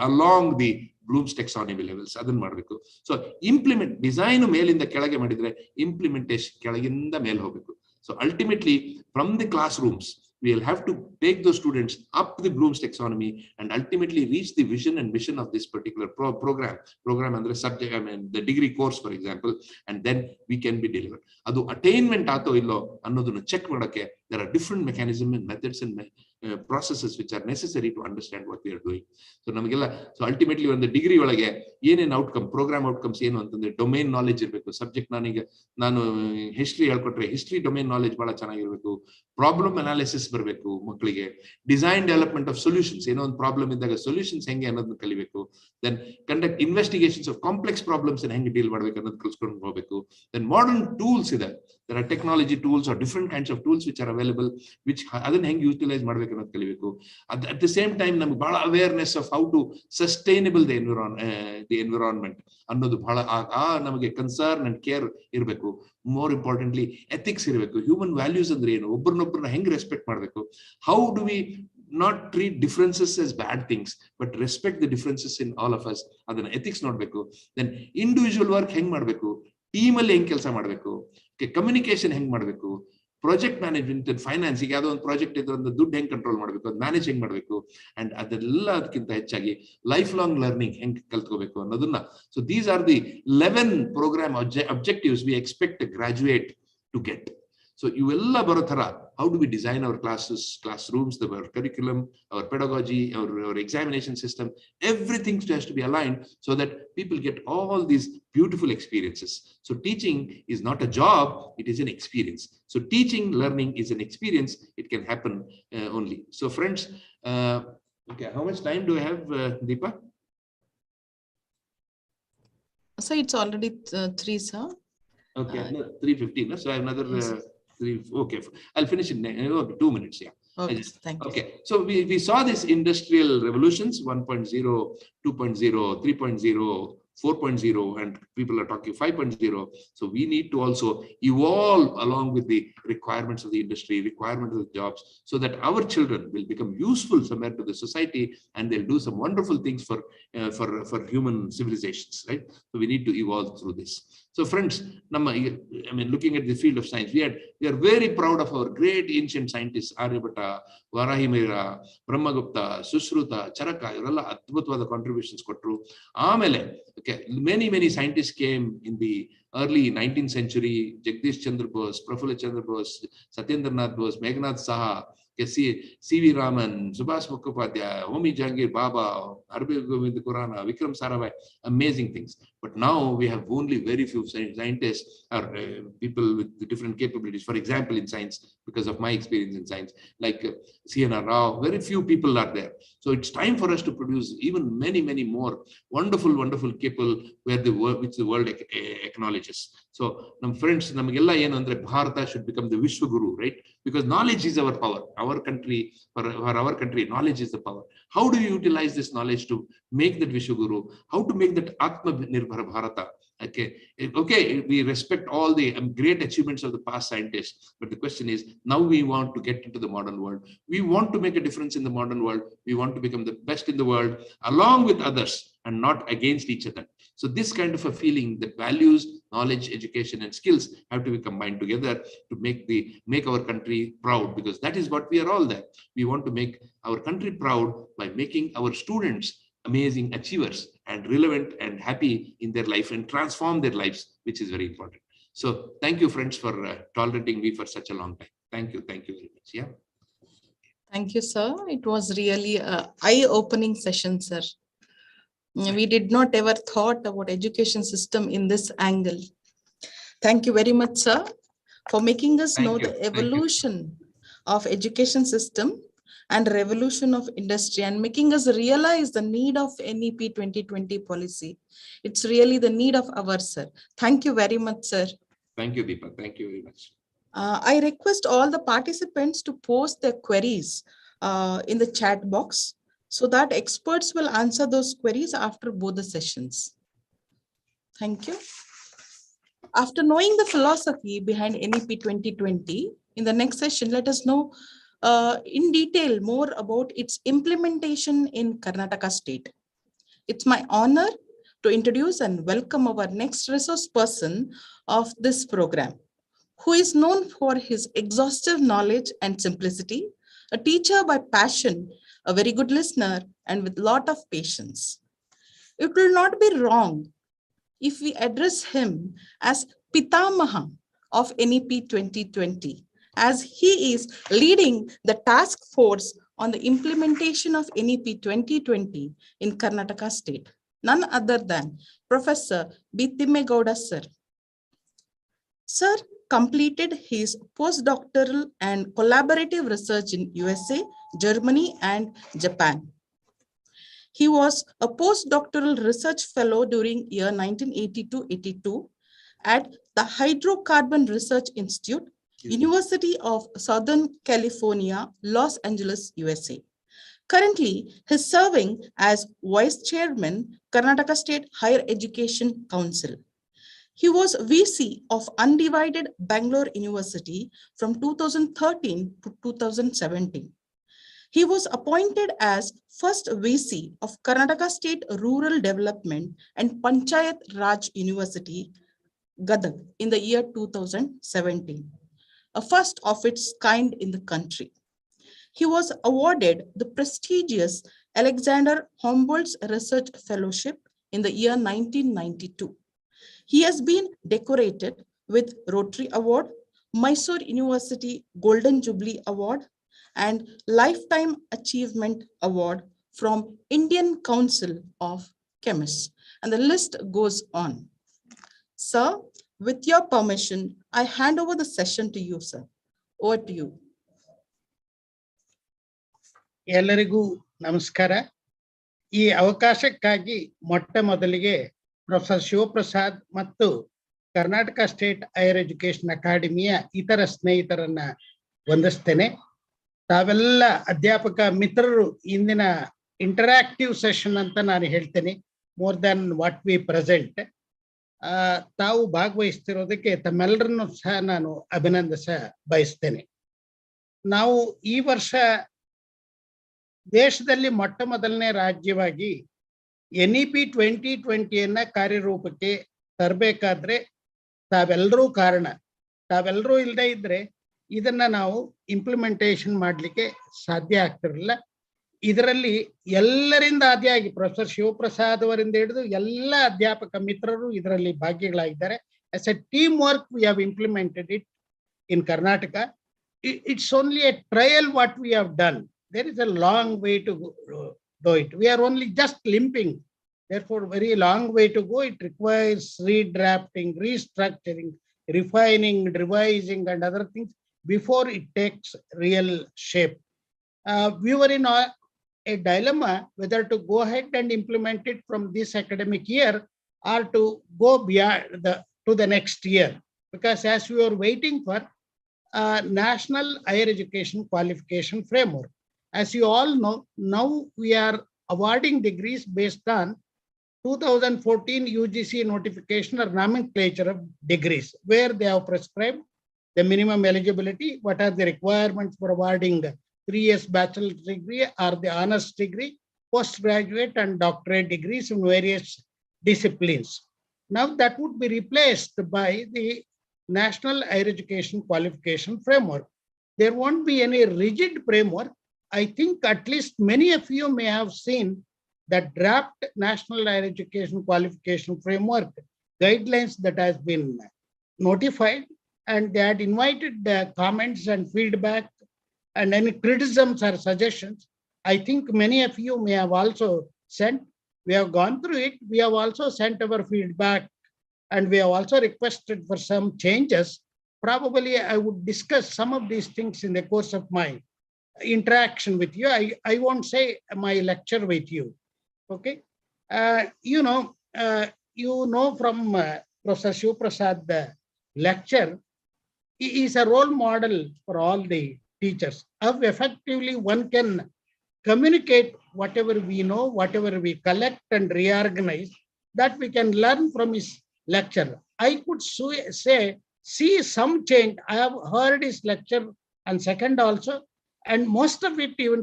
along the Bloom's taxonomy levels, ಅದನ್ನ ಮಾಡಬೇಕು. So implement design ಮೇಲಿಂದ ಕೆಳಗೆ ಮಾಡಿದ್ರೆ, implementation ಕೆಳಗಿಂದ ಮೇಲೆ ಹೋಗಬೇಕು. So ultimately from the classrooms we will have to take those students up the Bloom's taxonomy and ultimately reach the vision and mission of this particular program and the subject, I mean the degree course for example, and then we can be delivered. Adu attainment ato illo annodunna check madake there are different mechanisms and methods and processes which are necessary to understand what we are doing. So namagella, so ultimately when the degree olage ಏನೇನು outcome, program outcomes ಏನು ಅಂತಂದ್ರೆ, domain knowledge ಇರಬೇಕು. Subject ನಾನು history ಹೇಳ್ಕೊಟ್ರೆ history domain knowledge ಬಹಳ ಚೆನ್ನಾಗಿರ್ಬೇಕು. Problem analysis ಬರಬೇಕು ಮಕ್ಕಳಿಗೆ. Design development of solutions, ಏನೋ ಒಂದು ಪ್ರಾಬ್ಲಮ್ ಇದ್ದಾಗ ಸೊಲ್ಯೂಷನ್ಸ್ ಹೆಂಗೆ ಅನ್ನೋದನ್ನ ಕಲಿಬೇಕು. Then conduct investigations of complex problems ಹೆಂಗೆ ಡೀಲ್ ಮಾಡ್ಬೇಕು ಅನ್ನೋದು ಕಲ್ಸ್ಕೊಂಡು ಹೋಗ್ಬೇಕು. ದೆನ್ ಮಾಡರ್ನ್ ಟೂಲ್ಸ್ ಇದೆ, there are technology tools or different kinds of tools which are available, which ಅದನ್ನ ಹೆಂಗೆ ಯೂಟಿಲೈಸ್ ಮಾಡ್ಬೇಕು ಅನ್ನೋದು ಕಲಿಬೇಕು. at the same time ನಮ್ಗೆ ಬಹಳ awareness of how to sustainable the environment ಅನ್ನೋದು ಬಹಳ ನಮಗೆ ಕನ್ಸರ್ನ್ ಅಂಡ್ ಕೇರ್ ಇರಬೇಕು. ಮೋರ್ ಇಂಪಾರ್ಟೆಂಟ್ಲಿ ಎಥಿಕ್ಸ್ ಇರಬೇಕು. ಹ್ಯೂಮನ್ ವ್ಯಾಲ್ಯೂಸ್ ಅಂದ್ರೆ ಏನು, ಒಬ್ಬರನ್ನೊಬ್ಬರನ್ನ ಹೆಂಗೆ ರೆಸ್ಪೆಕ್ಟ್ ಮಾಡಬೇಕು, how do we not treat differences as bad things but respect the differences in all of us, ಅದನ್ನ ಎಥಿಕ್ಸ್ ನೋಡ್ಬೇಕು. ದೆನ್ ಇಂಡಿವಿಜುವಲ್ ವರ್ಕ್ ಹೆಂಗ್ ಮಾಡ್ಬೇಕು, ಟೀಮ್ ಅಲ್ಲಿ ಹೆಂಗ್ ಕೆಲಸ ಮಾಡ್ಬೇಕು, ಕಮ್ಯುನಿಕೇಶನ್ ಹೆಂಗ್ ಮಾಡ್ಬೇಕು, ಪ್ರಾಜೆಕ್ಟ್ ಮ್ಯಾನೇಜ್ಮೆಂಟ್ ಅಂಡ್ ಫೈನಾನ್ಸ್, ಈಗ ಯಾವುದೋ ಒಂದು ಪ್ರಾಜೆಕ್ಟ್ ಇದ್ರೆ ಒಂದು ದುಡ್ಡು ಹೆಂಗ್ ಕಂಟ್ರೋಲ್ ಮಾಡಬೇಕು, ಅದು ಮ್ಯಾನೇಜ್ ಹೆಂಗ್ ಮಾಡಬೇಕು, ಅಂಡ್ ಅದೆಲ್ಲ ಅದಕ್ಕಿಂತ ಹೆಚ್ಚಾಗಿ ಲೈಫ್ ಲಾಂಗ್ ಲರ್ನಿಂಗ್ ಹೆಂಗ್ ಕಲ್ತ್ಕೋಬೇಕು ಅನ್ನೋದನ್ನ. So these are the 11 programme objectives we expect a graduate to get. So ಇವೆಲ್ಲ ಬರೋ ತರ, how do we design our classes, classrooms, our curriculum, our pedagogy, our examination system, everything has to be aligned so that people get all these beautiful experiences. So teaching is not a job, it is an experience. So teaching, learning is an experience, it can happen only. So friends, okay, how much time do I have, Deepa? So it's already 3, sir. Okay, 3:15, so I have another yes. Okay, I'll finish in 2 minutes. Yeah. Okay, thank you. Okay, so we saw this industrial revolutions 1.0, 2.0, 3.0, 4.0, and people are talking 5.0. So we need to also evolve along with the requirements of the industry, requirements of the jobs, so that our children will become useful somewhere to the society, and they'll do some wonderful things for human civilizations, right? So we need to evolve through this. So friends, I mean, looking at the field of science, we are very proud of our great ancient scientists, Aryabhatta, Varahimira, Brahmagupta, Sushruta, Charaka, ಇವರೆಲ್ಲ ಅದ್ಭುತವಾದ contributions ಕೊಟ್ಟರು. ಆಮೇಲೆ many scientists came in the early 19th century. Jagdish Chandra Bose, Prafulla Chandra Bose, Satyendranath Bose, Meghnad Saha, C.V. Raman, Subhash Mukhopadhyay, Homi Jahangir Baba, Arvind Govind Khurana, Vikram Sarabhai, amazing things. But now we have only very few scientists or people with different capabilities. For example, in science, because of my experience in science, like C.N.R. Rao, very few people are there. So it's time for us to produce even many more wonderful people which the world acknowledges. So, friends, namagella ಏನು ಅಂದ್ರೆ Bharata should become the Vishwa Guru, right? Because knowledge is our power. Our country, for our country, knowledge is the power. How do you utilize this knowledge to make that Vishwa Guru? How to make that Atma Nirbhar Bharata? Okay, we respect all the great achievements of the past scientists, but the question is, now we want to get into the modern world. We want to make a difference in the modern world. We want to become the best in the world along with others and not against each other. So this kind of a feeling that values, knowledge, education, and skills have to be combined together to make our country proud, because that is what we are all there. We want to make our country proud by making our students amazing achievers and relevant and happy in their life and transform their lives, which is very important. So thank you, friends, for tolerating me for such a long time. Thank you very much. Yeah. Thank you, sir. It was really an eye-opening session, sir. We did not ever thought about education system in this angle. Thank you very much, sir, for making us know the evolution of education system and revolution of industry, and making us realize the need of NEP 2020 policy. It's really the need of ours, sir. Thank you very much, sir. Thank you, Deepa. Thank you very much. I request all the participants to post their queries in the chat box, so that experts will answer those queries after both the sessions. Thank you. After knowing the philosophy behind NEP 2020, in the next session, let us know in detail more about its implementation in Karnataka state. It's my honor to introduce and welcome our next resource person of this program, who is known for his exhaustive knowledge and simplicity, a teacher by passion, a very good listener, and with a lot of patience. It will not be wrong if we address him as Pitamaha of NEP 2020, as he is leading the task force on the implementation of NEP 2020 in Karnataka state, none other than Professor B. Timmegowda, sir. Sir completed his postdoctoral and collaborative research in USA, Germany, and Japan. He was a postdoctoral research fellow during year 1982-82 at the Hydrocarbon Research Institute, University of Southern California, Los Angeles, USA. Currently, he is serving as Vice Chairman, Karnataka State Higher Education Council. He was VC of Undivided Bangalore University from 2013 to 2017. He was appointed as first VC of Karnataka State Rural Development and Panchayat Raj University, Gadag, in the year 2017, a first of its kind in the country. He was awarded the prestigious Alexander Humboldt's Research Fellowship in the year 1992. He has been decorated with Rotary Award, Mysore University Golden Jubilee Award, and Lifetime Achievement Award from Indian Council of Chemists. And the list goes on. Sir, with your permission, I hand over the session to you, sir. Over to you. ಎಲ್ಲರಿಗೂ ನಮಸ್ಕಾರ. ಈ ಅವಕಾಶಕ್ಕಾಗಿ ಮೊಟ್ಟ ಮೊದಲಿಗೆ professor Shivaprasad ಮತ್ತು Karnataka state higher education ಅಕಾಡೆಮಿಯ ಇತರ ಸ್ನೇಹಿತರನ್ನ ವಂದಿಸ್ತೇನೆ. ತಾವೆಲ್ಲ ಅಧ್ಯಾಪಕ ಮಿತ್ರರು ಇಂದಿನ ಇಂಟರಾಕ್ಟಿವ್ ಸೆಷನ್ ಅಂತ ನಾನು ಹೇಳ್ತೇನೆ, more than what we present. ತಾವು ಭಾಗವಹಿಸ್ತಿರೋದಕ್ಕೆ ತಮ್ಮೆಲ್ಲರನ್ನು ಸಹ ನಾನು ಅಭಿನಂದಿಸ ಬಯಸ್ತೇನೆ. ನಾವು ಈ ವರ್ಷ ದೇಶದಲ್ಲಿ ಮೊಟ್ಟ ಮೊದಲನೇ ರಾಜ್ಯವಾಗಿ NEP 2020 ಕಾರ್ಯರೂಪಕ್ಕೆ ತರಬೇಕಾದ್ರೆ ತಾವೆಲ್ಲರೂ ಕಾರಣ. ತಾವೆಲ್ಲರೂ ಇಲ್ಲದೆ ಇದ್ರೆ ಇದನ್ನ ನಾವು ಇಂಪ್ಲಿಮೆಂಟೇಷನ್ ಮಾಡಲಿಕ್ಕೆ ಸಾಧ್ಯ ಆಗ್ತಿರಲಿಲ್ಲ. ಇದರಲ್ಲಿ ಎಲ್ಲರಿಂದ ಆದಿಯಾಗಿ ಪ್ರೊಫೆಸರ್ ಶಿವಪ್ರಸಾದ್ ಅವರಿಂದ ಹಿಡಿದು ಎಲ್ಲ ಅಧ್ಯಾಪಕ ಮಿತ್ರರು ಇದರಲ್ಲಿ ಭಾಗಿಗಳಾಗಿದ್ದಾರೆ. As a team work we have implemented it in Karnataka. It's only a trial what we have done. There is a long way to do it. We are only just limping. Therefore, very long way to go. It requires redrafting, restructuring, refining, revising, and other things before it takes real shape. We were in a dilemma whether to go ahead and implement it from this academic year or to go beyond to the next year, because as we were waiting for National Higher Education Qualification Framework. As you all know, now we are awarding degrees based on 2014 UGC notification or nomenclature of degrees, where they have prescribed the minimum eligibility, what are the requirements for awarding 3 years bachelor's degree or the honors degree, postgraduate and doctorate degrees in various disciplines. Now that would be replaced by the National Higher Education Qualification Framework. There won't be any rigid framework. I think at least many of you may have seen that draft National Higher Education Qualification Framework guidelines that has been notified, and they had invited the comments and feedback and any criticisms or suggestions. I think many of you may have also sent. We have gone through it. We have also sent our feedback, and we have also requested for some changes. Probably I would discuss some of these things in the course of my interaction with you. I won't say my lecture with you. Okay. You know from Professor Shivaprasad lecture, he is a role model for all the teachers. How effectively one can communicate whatever we know, whatever we collect and reorganize, that we can learn from his lecture. I could see some change. I have heard his lecture on second also, and most of it even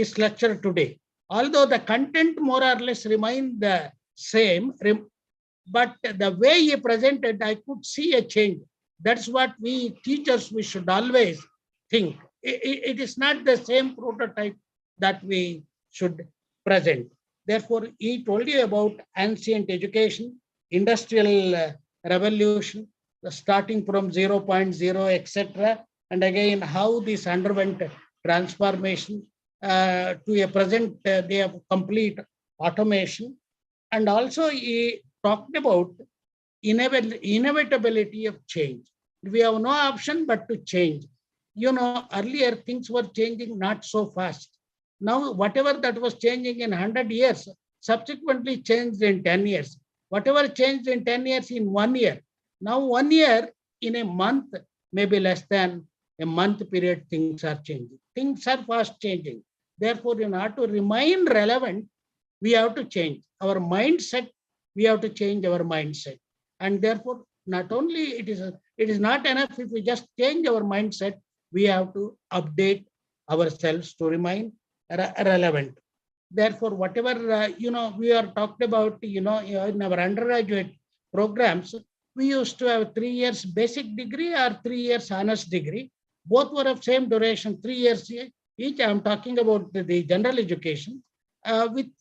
is lecture today. Although the content more or less remain the same, but the way he presented, I could see a change. That's what we teachers, we should always think. It is not the same prototype that we should present. Therefore, he told you about ancient education, industrial revolution, starting from 0.0, etc. And again, how this underwent transformation to a present day of complete automation. And also he talked about inevitability of change. We have no option but to change. Earlier things were changing not so fast. Now, whatever that was changing in 100 years, subsequently changed in 10 years. Whatever changed in 10 years in 1 year. Now 1 year in a month, maybe less than a month period, things are changing. Things are fast changing. Therefore, in order to remain relevant, we have to change our mindset. We have to change our mindset. And therefore, not only it is not enough if we just change our mindset, we have to update ourselves to remain relevant. Therefore, whatever, we are talked about, in our undergraduate programs, we used to have 3 years basic degree or 3 years honors degree. Both were of same duration, 3 years each. I am talking about the general education. With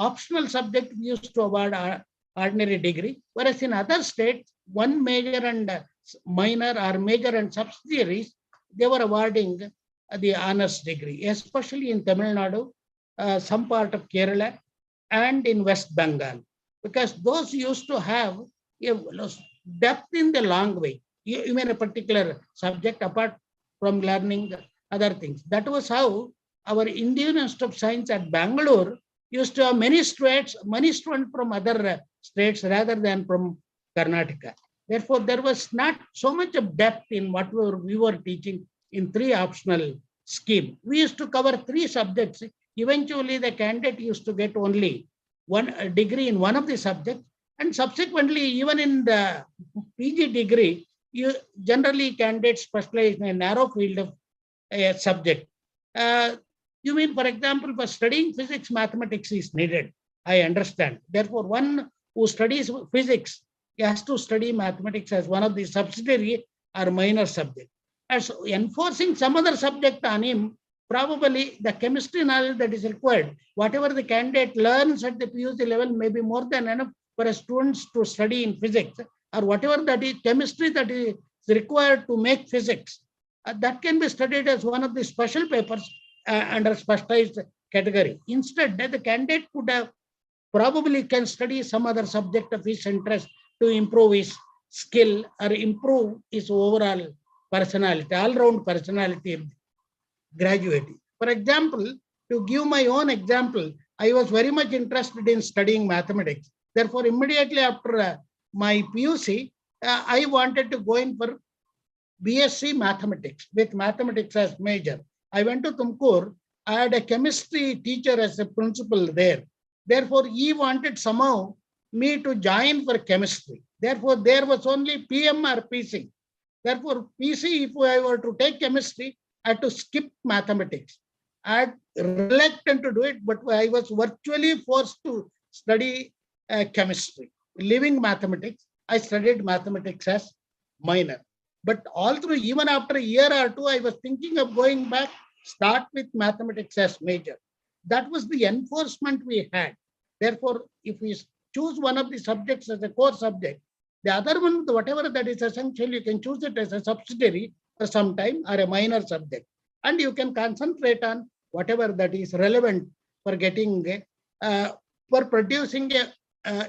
optional subject, we used to award ordinary degree. Whereas in other states, one major and minor or major and subsidiaries, they were awarding the honors degree, especially in Tamil Nadu, some part of Kerala, and in West Bengal, because those used to have a depth in the long way. You mean a particular subject apart from learning other things. That was how our Indian Institute of Science at Bangalore used to have many students from other states rather than from Karnataka. Therefore, there was not so much of depth in what we were teaching in 3 optional scheme. We used to cover 3 subjects. Eventually, the candidate used to get only one degree in one of the subjects. And subsequently, even in the PG degree, generally candidates specialize in a narrow field of a subject. You mean, for example, for studying physics, mathematics is needed. I understand. Therefore, one who studies physics has to study mathematics as one of the subsidiary or minor subject. As enforcing some other subject on him, probably the chemistry knowledge that is required, whatever the candidate learns at the PUC level may be more than enough for a students to study in physics, or whatever that is chemistry that is required to make physics. That can be studied as one of the special papers under specialized category. Instead, the candidate could have probably can study some other subject of his interest to improve his skill or improve his overall personality, all-round personality of graduate. For example, to give my own example, I was very much interested in studying mathematics. Therefore, immediately after my PUC, I wanted to go in for BSc mathematics with mathematics as major. I went to Tumkur. I had a chemistry teacher as a principal there. Therefore, he wanted somehow me to join for chemistry. Therefore, there was only PM or PC. Therefore, PC, if I were to take chemistry, I had to skip mathematics. I had reluctant to do it, but I was virtually forced to study chemistry. Leaving mathematics, I studied mathematics as minor. But all through, even after a year or two, I was thinking of going back, start with mathematics as major. That was the enforcement we had. Therefore, if we choose one of the subjects as a core subject, the other one, whatever that is essential, you can choose it as a subsidiary for some time or a minor subject. And you can concentrate on whatever that is relevant for getting, for producing a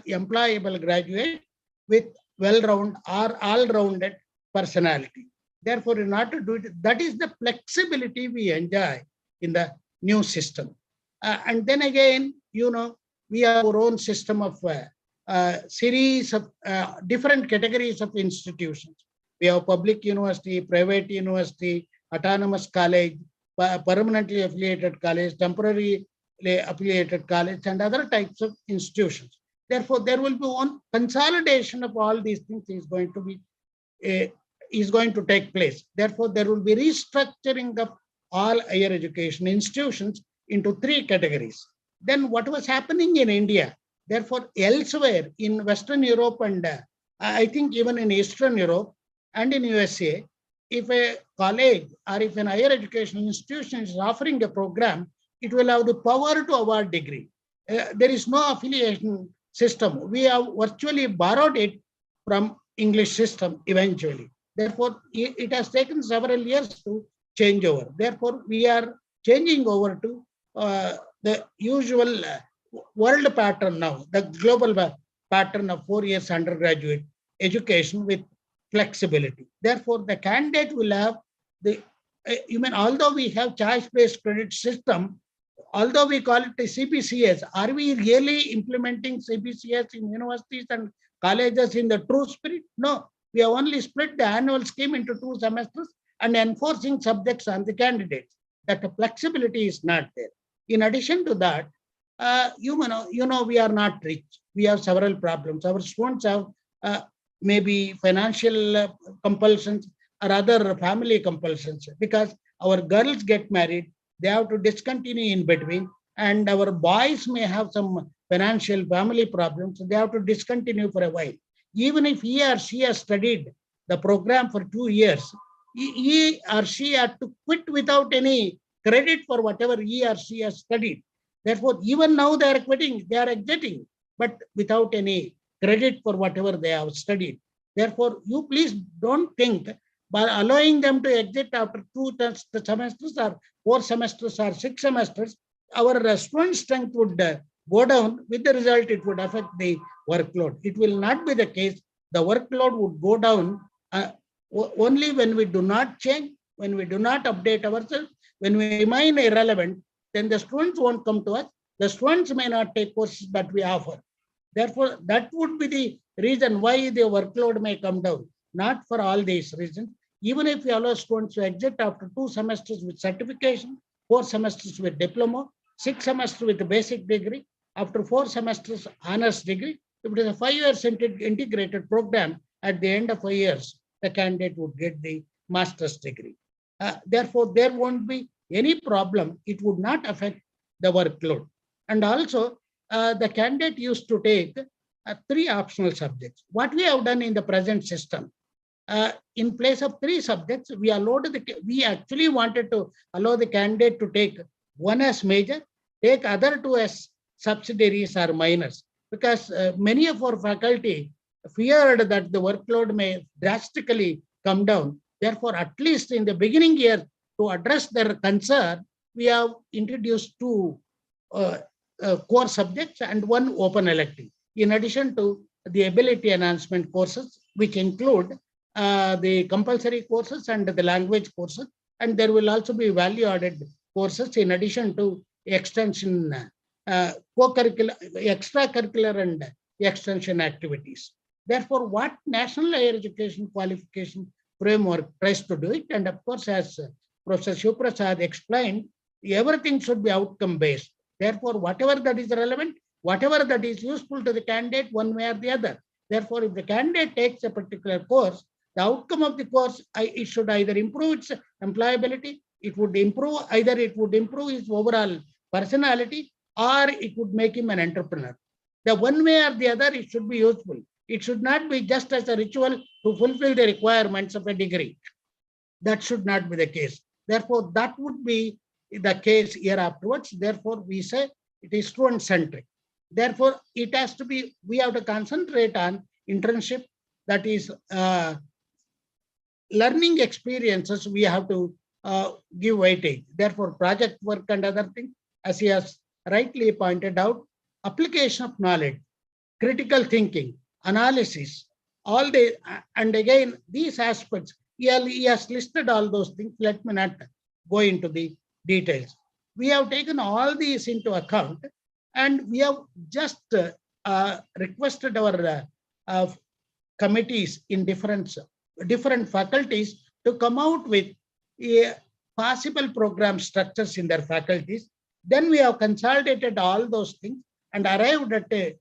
employable graduate with well-rounded or all-rounded personality. Therefore, in order to do it, that is the flexibility we enjoy in the new system. And then again, we have our own system of series of different categories of institutions. We have public university, private university, autonomous college, permanently affiliated college, temporarily affiliated college, and other types of institutions. Therefore, there will be one consolidation of all these things is going to take place. Therefore, there will be restructuring of all higher education institutions into 3 categories. Then what was happening in India, therefore elsewhere in Western Europe and I think even in Eastern Europe and in USA, if a college or if an higher education institution is offering a program, it will have the power to award degree. There is no affiliation system. We have virtually borrowed it from English system eventually. Therefore, it has taken several years to change over. Therefore, we are changing over to the usual world pattern now, the global pattern of 4 years undergraduate education with flexibility. Therefore, the candidate will have although we have choice-based credit system, although we call it a CBCS, are we really implementing CBCS in universities and colleges in the true spirit? No, we have only split the annual scheme into 2 semesters and enforcing subjects on the candidates. That flexibility is not there. In addition to that, we are not rich. We have several problems. Our students have maybe financial compulsions or other family compulsions, because our girls get married, they have to discontinue in between, and our boys may have some financial family problems, so they have to discontinue for a while. Even if he or she has studied the program for 2 years, he or she had to quit without any credit for whatever he or she has studied. Therefore, even now they are quitting, they are exiting, but without any credit for whatever they have studied. Therefore, you please don't think by allowing them to exit after 2 semesters or 4 semesters or 6 semesters, our student strength would go down. With the result, it would affect the workload. It will not be the case. The workload would go down only when we do not change, when we do not update ourselves, when we remain irrelevant, then the students won't come to us. The students may not take courses that we offer. Therefore, that would be the reason why the workload may come down. Not for all these reasons. Even if you allow students to exit after 2 semesters with certification, 4 semesters with diploma, 6 semesters with a basic degree, after 4 semesters honors degree, if it is a 5 years integrated program, at the end of 5 years, the candidate would get the master's degree. Therefore, there won't be any problem. It would not affect the workload. And also, the candidate used to take 3 optional subjects. What we have done in the present system, in place of 3 subjects, we actually wanted to allow the candidate to take 1 as major, take other 2 as subsidiaries or minors, because many of our faculty feared that the workload may drastically come down. Therefore, at least in the beginning year, to address their concern, we have introduced 2 core subjects and 1 open elective, in addition to the ability enhancement courses, which include the compulsory courses and the language courses, and there will also be value-added courses in addition to extension, co-curricular, extracurricular and extension activities. Therefore, what National Higher Education Qualification Framework tries to do it, and of course, as Professor Shivprasad explained, everything should be outcome-based. Therefore, whatever that is relevant, whatever that is useful to the candidate, one way or the other. Therefore, if the candidate takes a particular course, the outcome of the course, it should either improve its employability, it would improve his overall personality, or it would make him an entrepreneur. The one way or the other, it should be useful. It should not be just as a ritual to fulfill the requirements of a degree. That should not be the case. Therefore, that would be the case year afterwards. Therefore, we say it is student-centric. Therefore, it has to be, we have to concentrate on internship, that is learning experiences, we have to give weightage. Therefore, project work and other things, as he has rightly pointed out, application of knowledge, critical thinking, analysis, all the, and again, these aspects, he has listed all those things. Let me not go into the details. We have taken all these into account, and we have just requested our committees in different faculties to come out with possible program structures in their faculties. Then we have consolidated all those things and arrived at a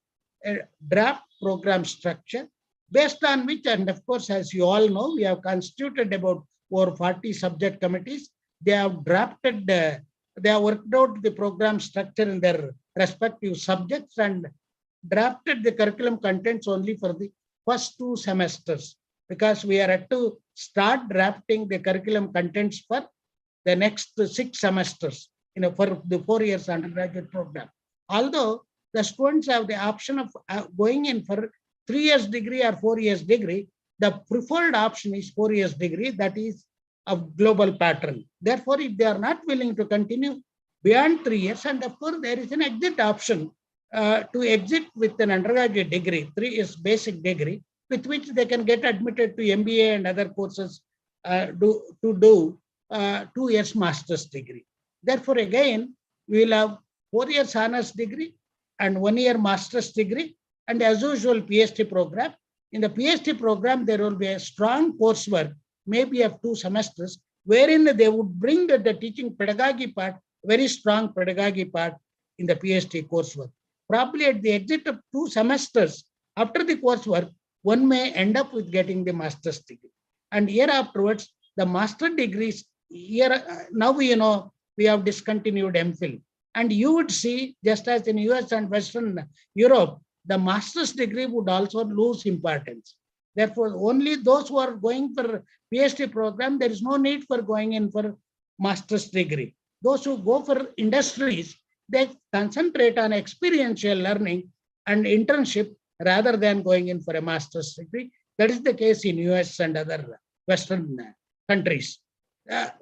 draft program structure, based on which, and of course, as you all know, we have constituted about over 40 subject committees. They have drafted, they have worked out the program structure in their respective subjects and drafted the curriculum contents only for the first 2 semesters, because we are at to start drafting the curriculum contents for the next 6 semesters, for the 4 years undergraduate program. Although the students have the option of going in for 3 years degree or 4 years degree, the preferred option is 4 years degree, that is a global pattern. Therefore, if they are not willing to continue beyond 3 years, and of course, there is an exit option to exit with an undergraduate degree, 3 years basic degree, with which they can get admitted to MBA and other courses to do 2 years master's degree. Therefore, again, we will have 4 years honors degree and 1 year master's degree, and as usual, PhD program. In the PhD program, there will be a strong coursework, maybe of 2 semesters, wherein they would bring the teaching pedagogy part, very strong pedagogy part in the PhD coursework. Probably at the exit of 2 semesters, after the coursework, one may end up with getting the master's degree. And year afterwards, the master degrees, now we have discontinued MPhil. And you would see, just as in US and Western Europe, the master's degree would also lose importance. Therefore, only those who are going for PhD program, there is no need for going in for master's degree. Those who go for industries, they concentrate on experiential learning and internship rather than going in for a master's degree. That is the case in US and other Western countries.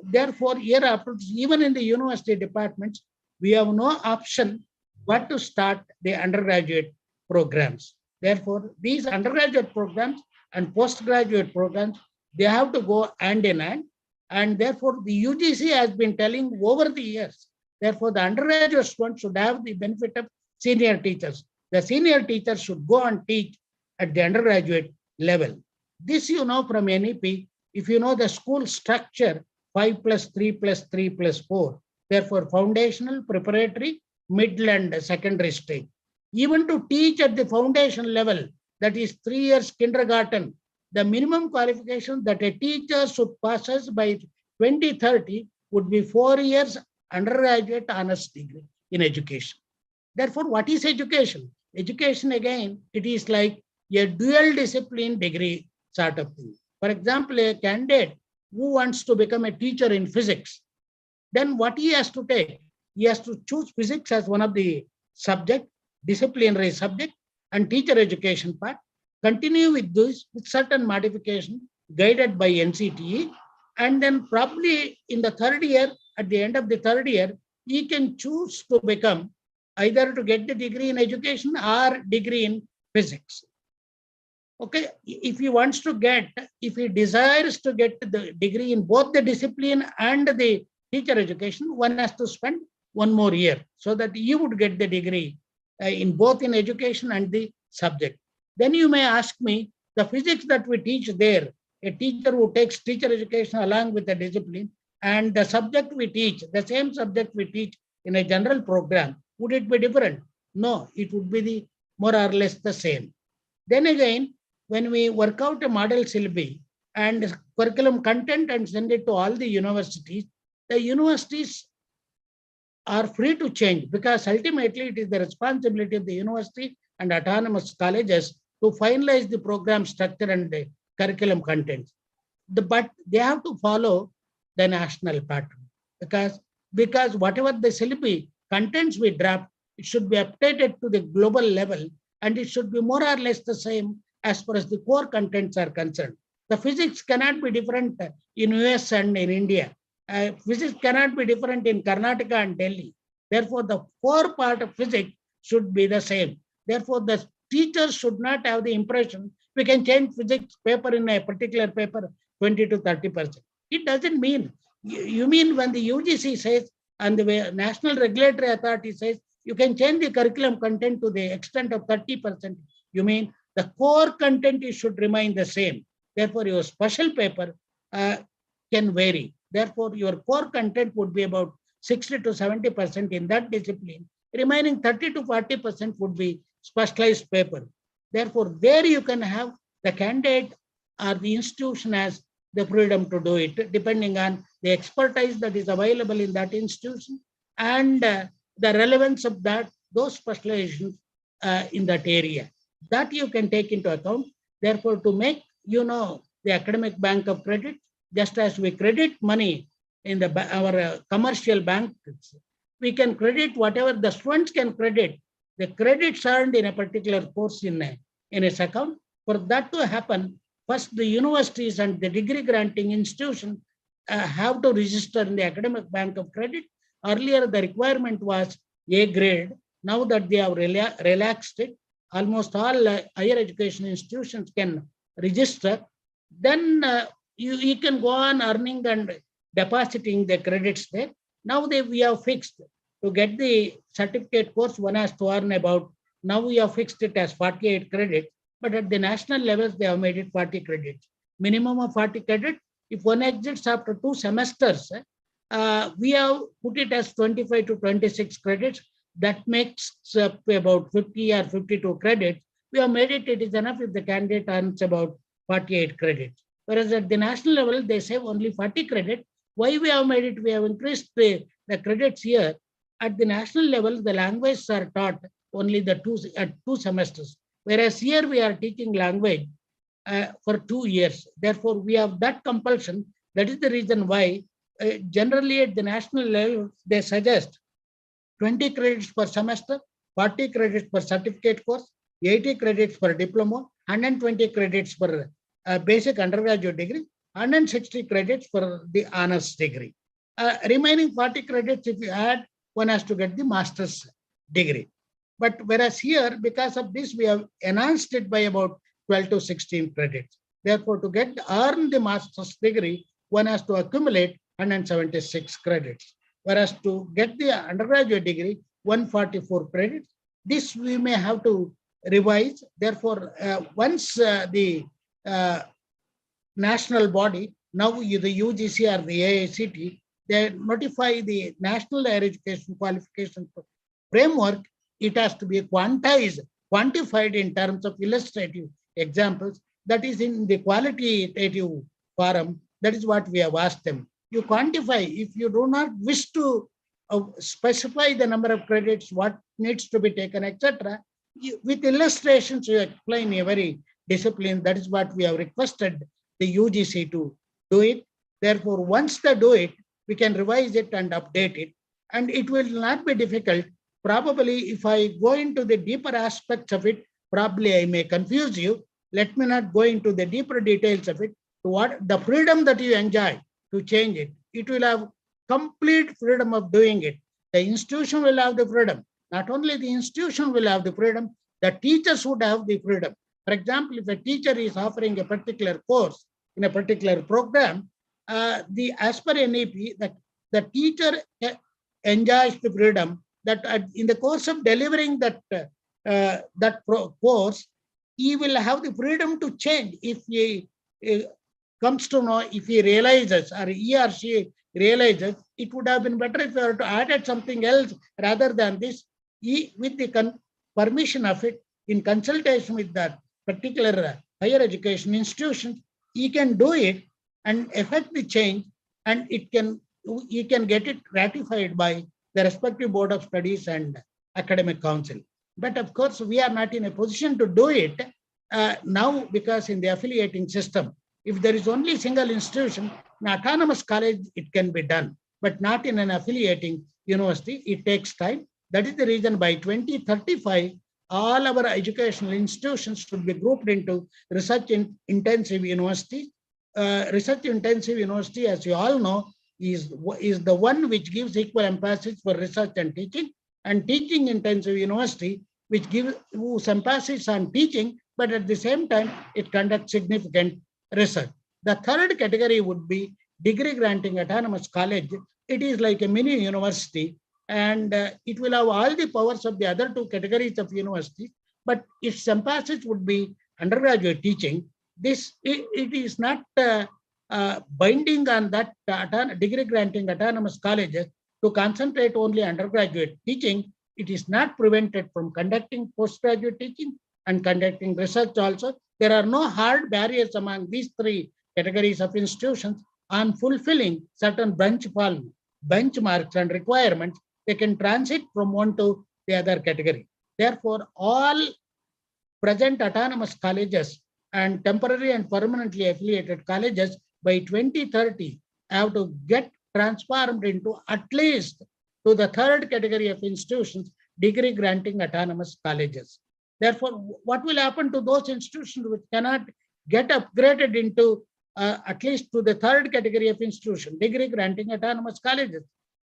Therefore, year after, even in the university departments, we have no option but to start the undergraduate programs. Therefore, these undergraduate programs and postgraduate programs, they have to go hand in hand. And therefore, the UGC has been telling over the years, therefore, the undergraduate students should have the benefit of senior teachers. the senior teacher should go and teach at the undergraduate level. This you know from NEP. If you know the school structure, 5 plus 3 plus 3 plus 4. Therefore, foundational, preparatory, middle and secondary stage. Even to teach at the foundation level, that is 3 years kindergarten, the minimum qualification that a teacher should possess by 2030 would be 4 years undergraduate honors degree in education. Therefore, what is education? Education, again, it is like a dual discipline degree sort of thing. For example, a candidate who wants to become a teacher in physics, then what he has to take? He has to choose physics as one of the subject, disciplinary subject, and teacher education part. Continue with this with certain modification guided by NCTE, and then probably in the third year, at the end of the third year, he can choose to become either to get the degree in education or degree in physics. Okay, if he wants to get, if he desires to get the degree in both the discipline and the teacher education, one has to spend 1 more year so that you would get the degree in both in education and the subject. Then you may ask me, the physics that we teach there, a teacher who takes teacher education along with the discipline, and the subject we teach, the same subject we teach in a general program, would it be different? No, it would be the more or less the same. Then again, when we work out a model syllabi and curriculum content and send it to all the universities are free to change, because ultimately it is the responsibility of the university and autonomous colleges to finalize the program structure and the curriculum content. But they have to follow the national pattern, because whatever the syllabi contents we draft, it should be updated to the global level, and it should be more or less the same as far as the core contents are concerned. The physics cannot be different in US and in India. Physics cannot be different in Karnataka and Delhi. Therefore, the core part of physics should be the same. Therefore, the teachers should not have the impression we can change physics paper in a particular paper 20 to 30%. It doesn't mean, you mean when the UGC says and the National Regulatory Authority says you can change the curriculum content to the extent of 30%, you mean the core content should remain the same. Therefore, your special paper can vary. Therefore, your core content would be about 60 to 70% in that discipline. Remaining 30 to 40% would be specialized paper. Therefore, there you can have the candidate or the institution has the freedom to do it, depending on the expertise that is available in that institution and the relevance of those specializations in that area. That you can take into account. Therefore, to make, the academic bank of credit, just as we credit money in our commercial banks, we can credit whatever the students can credit, the credits earned in a particular course in its account. For that to happen, first the universities and the degree granting institution have to register in the academic bank of credit. Earlier, the requirement was A grade. Now that they have relaxed it, almost all higher education institutions can register. Then you can go on earning and depositing the credits there. Now we have fixed to get the certificate course, one has to earn about, now we have fixed it as 48 credits, but at the national levels, they have made it 40 credits. Minimum of 40 credits. If one exits after 2 semesters, we have put it as 25 to 26 credits. That makes up about 50 or 52 credits. We have made it is enough if the candidate earns about 48 credits. Whereas at the national level, they say only 40 credits. Why we have made it? We have increased the credits here. At the national level, the languages are taught only at 2 semesters. Whereas here we are teaching language for 2 years. Therefore, we have that compulsion. That is the reason why generally at the national level, they suggest 20 credits per semester, 40 credits per certificate course, 80 credits per diploma, 120 credits per basic undergraduate degree, 160 credits for the honors degree. Remaining 40 credits, if you add, one has to get the master's degree. But whereas here, because of this, we have enhanced it by about 12 to 16 credits. Therefore, to earn the master's degree, one has to accumulate 176 credits. Whereas to get the undergraduate degree, 144 credits. This we may have to revise. Therefore, once the national body, now the UGC or the AICT, they notify the National Higher Education Qualification Framework, it has to be quantified in terms of illustrative examples. That is in the qualitative forum. That is what we have asked them. You quantify. If you do not wish to specify the number of credits, what needs to be taken, etc., with illustrations, you explain a very discipline. That is what we have requested the UGC to do it. Therefore, once they do it, we can revise it and update it. And it will not be difficult. Probably if I go into the deeper aspects of it, probably I may confuse you. Let me not go into the deeper details of it. What the freedom that you enjoy to change it, it will have complete freedom of doing it. The institution will have the freedom. Not only the institution will have the freedom, the teachers would have the freedom. For example, if a teacher is offering a particular course in a particular program, as per NEP, the teacher enjoys the freedom that in the course of delivering that course, he will have the freedom to change if he comes to know, if he realizes or he or she realizes it would have been better if we had to added something else rather than this. He, with the permission of it, in consultation with that particular higher education institution, he can do it and effect the change, and he can get it ratified by the respective board of studies and academic council. But of course, we are not in a position to do it now, because in the affiliating system, if there is only single institution, an autonomous college, it can be done, but not in an affiliating university. It takes time. That is the reason by 2035, all our educational institutions should be grouped into research-intensive university. Research-intensive university, as you all know, is the one which gives equal emphasis for research and teaching-intensive university, whose emphasis on teaching, but at the same time, it conducts significant research. The third category would be degree granting autonomous college. It is like a mini university, and it will have all the powers of the other two categories of university, but its emphasis would be undergraduate teaching. It is not binding on that degree granting autonomous colleges to concentrate only undergraduate teaching. It is not prevented from conducting postgraduate teaching and conducting research also. There are no hard barriers among these three categories of institutions on fulfilling certain benchmarks and requirements. They can transit from one to the other category. Therefore, all present autonomous colleges and temporary and permanently affiliated colleges by 2030 have to get transformed into at least to the third category of institutions, degree granting autonomous colleges. Therefore, what will happen to those institutions which cannot get upgraded into at least to the third category of institution, degree granting autonomous colleges?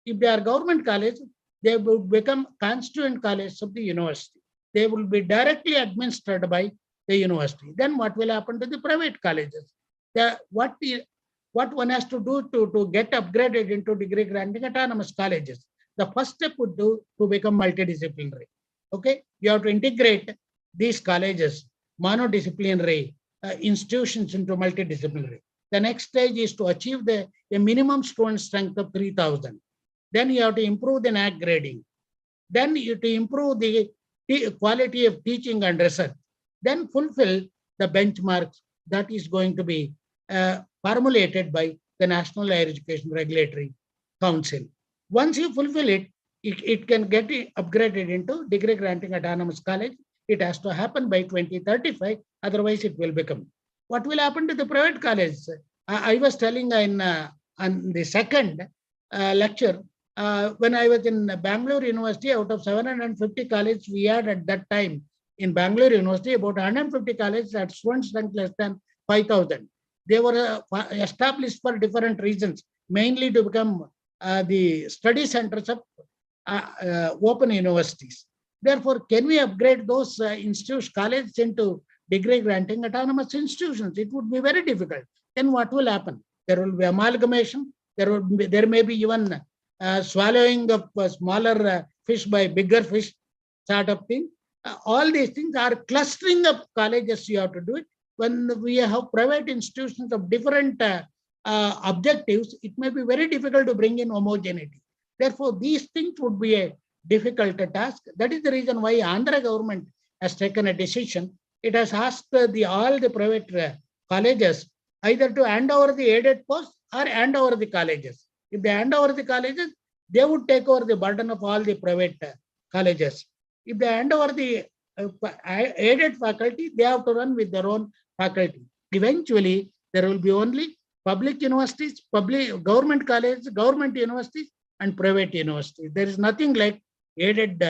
If they are government colleges, they will become constituent colleges of the university. They will be directly administered by the university. Then what will happen to the private colleges? What one has to do to get upgraded into degree granting autonomous colleges? The first step would do to become multidisciplinary. Okay, you have to integrate these colleges, monodisciplinary institutions into multidisciplinary. The next stage is to achieve a minimum student strength of 3,000. Then you have to improve the NAAC grading. Then you have to improve the quality of teaching and research. Then fulfill the benchmarks that is going to be formulated by the National Higher Education Regulatory Council. Once you fulfill it, it can get upgraded into degree granting autonomous college. It has to happen by 2035, otherwise it will become. What will happen to the private colleges? I was telling on the second lecture, when I was in Bangalore University, out of 750 colleges we had at that time in Bangalore University, about 150 colleges had student strength less than 5,000. They were established for different reasons, mainly to become the study centers of open universities. Therefore, can we upgrade those colleges into degree granting autonomous institutions? It would be very difficult. Then what will happen? There will be amalgamation. There may be even swallowing of smaller fish by bigger fish. startup thing. All these things are clustering up colleges. You have to do it. When we have private institutions of different objectives, it may be very difficult to bring in homogeneity. Therefore, these things would be a difficult task. That is the reason why Andhra government has taken a decision. It has asked all the private colleges either to hand over the aided post or hand over the colleges. If they hand over the colleges, they would take over the burden of all the private colleges. If they hand over the aided faculty, they have to run with their own faculty. Eventually, there will be only public universities, public government colleges, government universities, and private universities. There is nothing like aided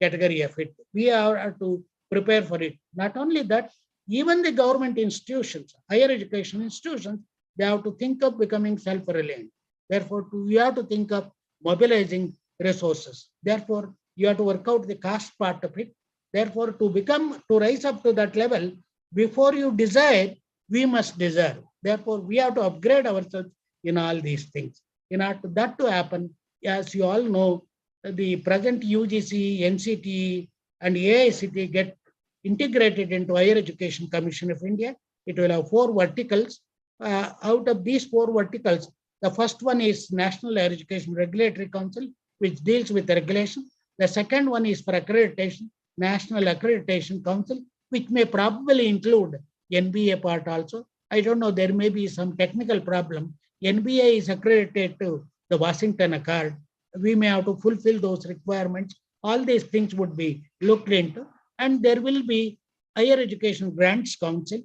category of it. We have to prepare for it. Not only that, even the government institutions, higher education institutions, they have to think of becoming self-reliant. Therefore, we have to think of mobilizing resources. Therefore, you have to work out the cost part of it. Therefore, to rise up to that level, before you desire, we must deserve. Therefore, we have to upgrade ourselves in all these things. In order for that to happen, as you all know, the present UGC, NCT, and AICT get integrated into Higher Education Commission of India. It will have 4 verticals. Out of these 4 verticals, the first one is National Higher Education Regulatory Council, which deals with regulation. The second one is for accreditation, National Accreditation Council, which may probably include NBA part also. I don't know, there may be some technical problem. NBA is accredited to the Washington Accord. We may have to fulfill those requirements. All these things would be looked into. And there will be Higher Education Grants Council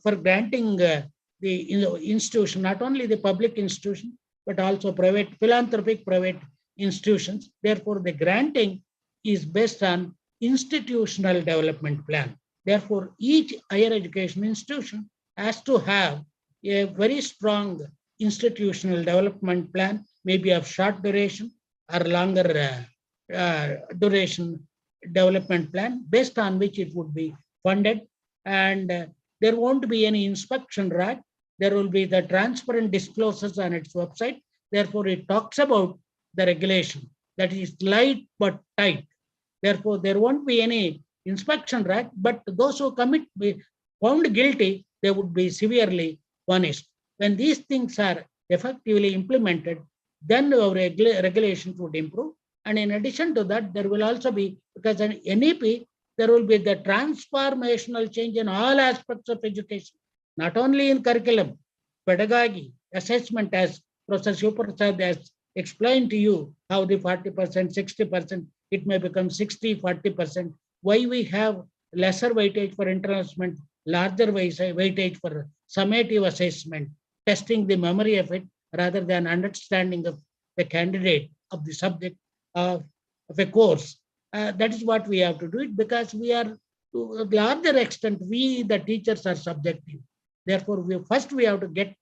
for granting the institution, not only the public institution, but also private, philanthropic private institutions. Therefore, the granting is based on institutional development plan. Therefore, each higher education institution has to have a very strong institutional development plan, maybe of short duration or longer duration development plan, based on which it would be funded. And there won't be any inspection right. There will be the transparent disclosures on its website. Therefore, it talks about the regulation that is light but tight. Therefore, there won't be any inspection right, but those who be found guilty, they would be severely punished. When these things are effectively implemented, then our regulations would improve. And in addition to that, there will also be, because an NEP, there will be the transformational change in all aspects of education, not only in curriculum, pedagogy, assessment, as Professor Shivaprasad has explained to you, how the 40%, 60%, it may become 60, 40%. Why we have lesser weightage for internal assessment, larger weightage for summative assessment, testing the memory of it rather than understanding of the candidate of the subject of a course. That is what we have to do it, because we are, to a larger extent, we the teachers are subjective. Therefore, we have to get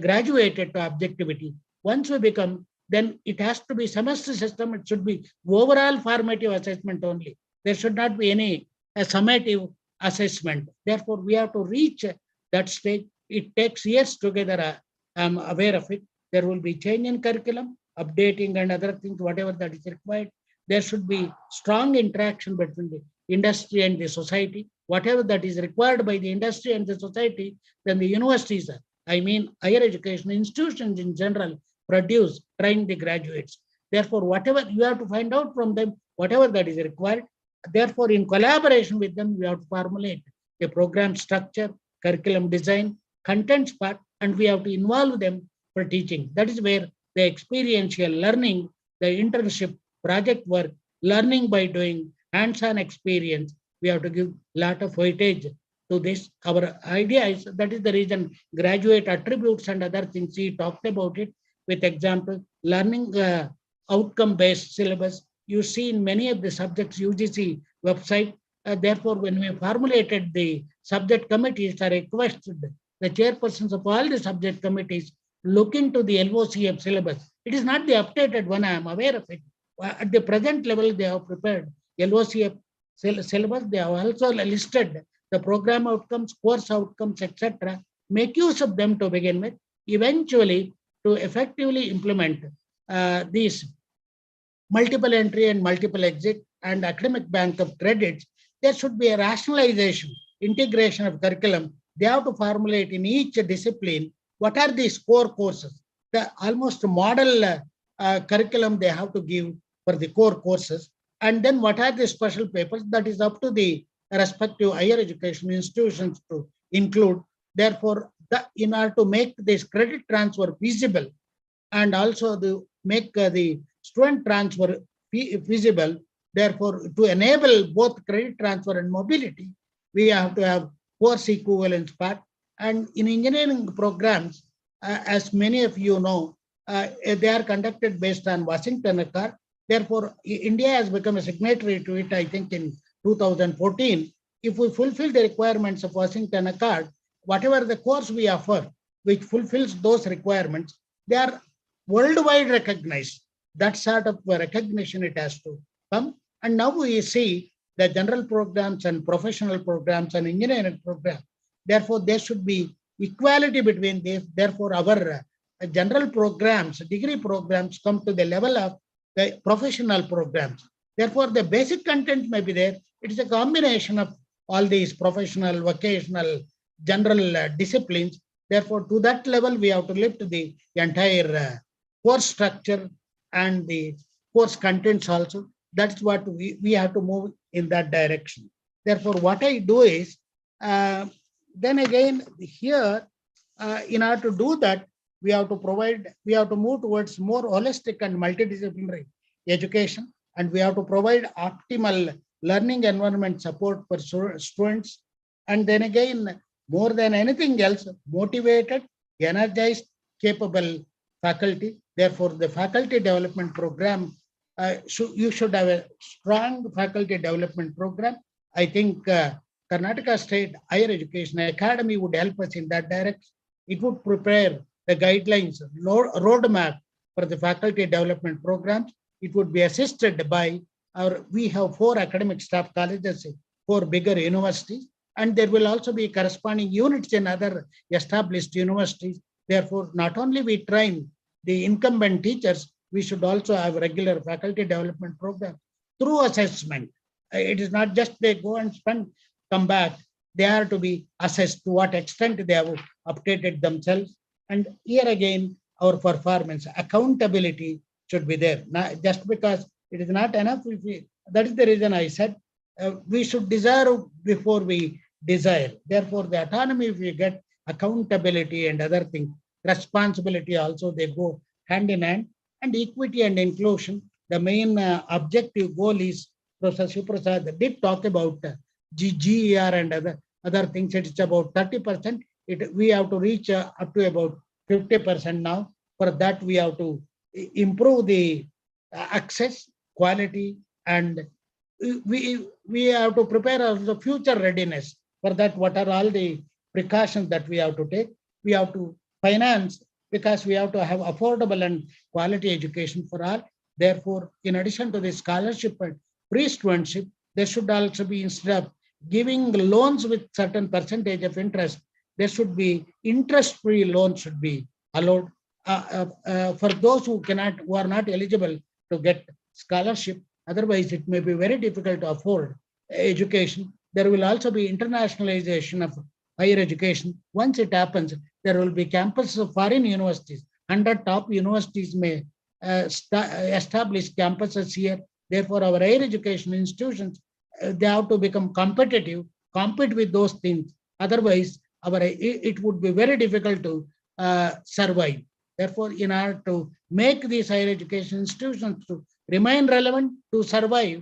graduated to objectivity. Once we become, then it has to be semester system. It should be overall formative assessment only. There should not be any summative assessment. Therefore, we have to reach that stage. It takes years together. I'm aware of it. There will be change in curriculum, updating and other things, whatever that is required. There should be strong interaction between the industry and the society. Whatever that is required by the industry and the society, then the universities, higher education institutions in general, produce, train the graduates. Therefore, whatever you have to find out from them, whatever that is required. Therefore, in collaboration with them, we have to formulate a program structure, curriculum design, contents part, and we have to involve them for teaching. That is where the experiential learning, the internship, project work, learning by doing, hands-on experience, we have to give a lot of weightage to this. Our idea is, that is the reason graduate attributes and other things, he talked about it with example, learning outcome-based syllabus. You see in many of the subjects UGC website. Therefore, when we formulated the subject committees, I requested the chairpersons of all the subject committees look into the LOCF syllabus. It is not the updated one, I am aware of it. At the present level, they have prepared LOCF syllabus. They have also listed the program outcomes, course outcomes, etc. Make use of them to begin with. Eventually, to effectively implement these multiple entry and multiple exit, and academic bank of credits, there should be a rationalization, integration of curriculum. They have to formulate in each discipline what are these core courses, the almost model curriculum they have to give for the core courses, and then what are the special papers, that is up to the respective higher education institutions to include. Therefore, in order to make this credit transfer feasible and also to make the student transfer feasible, therefore, to enable both credit transfer and mobility, we have to have course equivalence part. And in engineering programs, as many of you know, they are conducted based on Washington Accord. Therefore, India has become a signatory to it, I think, in 2014. If we fulfill the requirements of Washington Accord, whatever the course we offer, which fulfills those requirements, they are worldwide recognized. That sort of recognition it has to come. And now we see the general programs and professional programs and engineering programs. Therefore, there should be equality between these. Therefore, our general programs, degree programs come to the level of the professional programs. Therefore, the basic content may be there. It is a combination of all these professional, vocational, general disciplines. Therefore, to that level, we have to lift the entire course structure and the course contents also. That's what we have to move in that direction. Therefore, what I do is, then again, here, in order to do that, we have to move towards more holistic and multidisciplinary education, and we have to provide optimal learning environment support for students. And then again, more than anything else, motivated, energized, capable faculty. Therefore, the faculty development program, you should have a strong faculty development program. I think Karnataka State Higher Education Academy would help us in that direction. It would prepare the guidelines, roadmap for the faculty development programs. It would be assisted by we have 4 academic staff colleges, 4 bigger universities, and there will also be corresponding units in other established universities. Therefore, not only we train the incumbent teachers, we should also have regular faculty development program through assessment. It is not just they go and come back. They are to be assessed to what extent they have updated themselves. And here again, our performance, accountability should be there. Not just because it is not enough. That is the reason I said we should deserve before we desire. Therefore, the autonomy, if we get accountability and other things, responsibility also, they go hand in hand. And equity and inclusion, the main objective goal is, Professor Shiprasad did talk about GER and other things. It's about 30%. We have to reach up to about 50% now. For that, we have to improve the access, quality, and we have to prepare the future readiness. For that, what are all the precautions that we have to take? We have to finance, because we have to have affordable and quality education for all. Therefore, in addition to the scholarship and free studentship, there should also be, instead of giving loans with certain percentage of interest, there should be interest-free loans should be allowed for those who are not eligible to get scholarship. Otherwise, it may be very difficult to afford education. There will also be internationalization of higher education. Once it happens, there will be campuses of foreign universities. 100 top universities may establish campuses here. Therefore, our higher education institutions, they have to become competitive, compete with those things. Otherwise, it would be very difficult to survive. Therefore, in order to make these higher education institutions to remain relevant, to survive,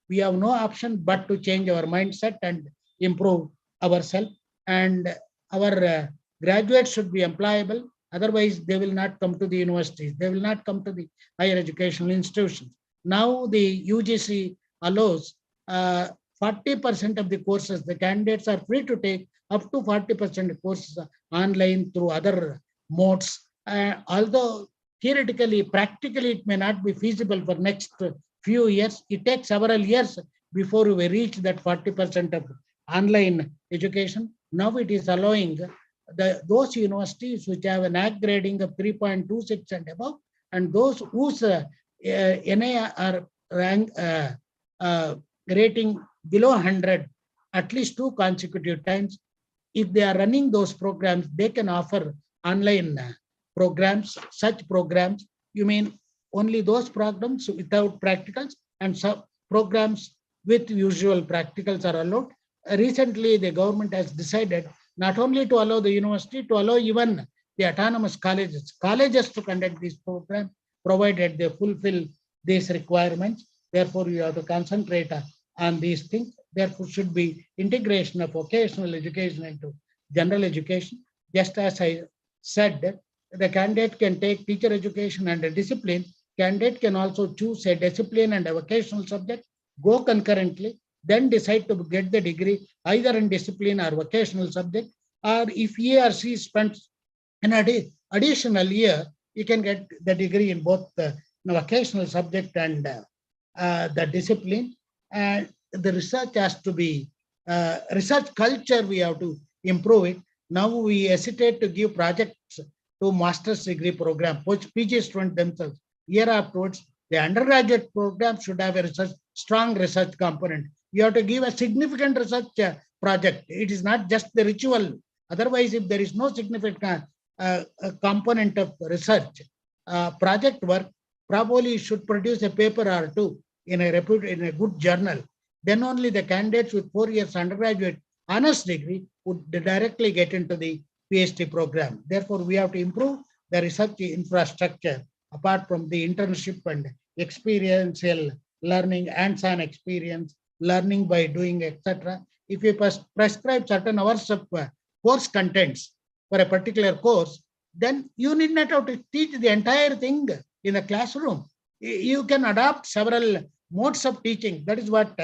we have no option but to change our mindset and improve ourselves. And our graduates should be employable. Otherwise, they will not come to the universities. They will not come to the higher educational institutions. Now, the UGC allows 40% of the courses. The candidates are free to take up to 40% of courses online through other modes. Although theoretically, practically, it may not be feasible for next few years. It takes several years before we reach that 40% of online education. Now it is allowing those universities which have an NAAC grading of 3.26 and above, and those whose NA are rating below 100 at least 2 consecutive times. If they are running those programs, they can offer online programs. Such programs, you mean only those programs without practicals, and some programs with usual practicals are allowed. Recently, the government has decided not only to allow the university, to allow even the autonomous colleges to conduct these programs, provided they fulfill these requirements. Therefore, you have to concentrate on these things. Therefore, should be integration of vocational education into general education. Just as I said, the candidate can take teacher education and a discipline. Candidate can also choose a discipline and a vocational subject, go concurrently, then decide to get the degree either in discipline or vocational subject, or if he or she spends an additional year, you can get the degree in both the vocational subject and the discipline. And the research has to be, research culture, we have to improve it. Now we hesitate to give projects to master's degree program, which PG students themselves. Year afterwards, the undergraduate program should have a strong research component. You have to give a significant research project. It is not just the ritual. Otherwise, if there is no significant component of research, project work, probably should produce a paper or two in a good journal. Then only the candidates with 4 years undergraduate honors degree would directly get into the PhD program. Therefore, we have to improve the research infrastructure apart from the internship and experiential learning, hands-on experience, learning by doing, etc. If you prescribe certain hours of course contents for a particular course, then you need not have to teach the entire thing in the classroom. You can adopt several modes of teaching. That is what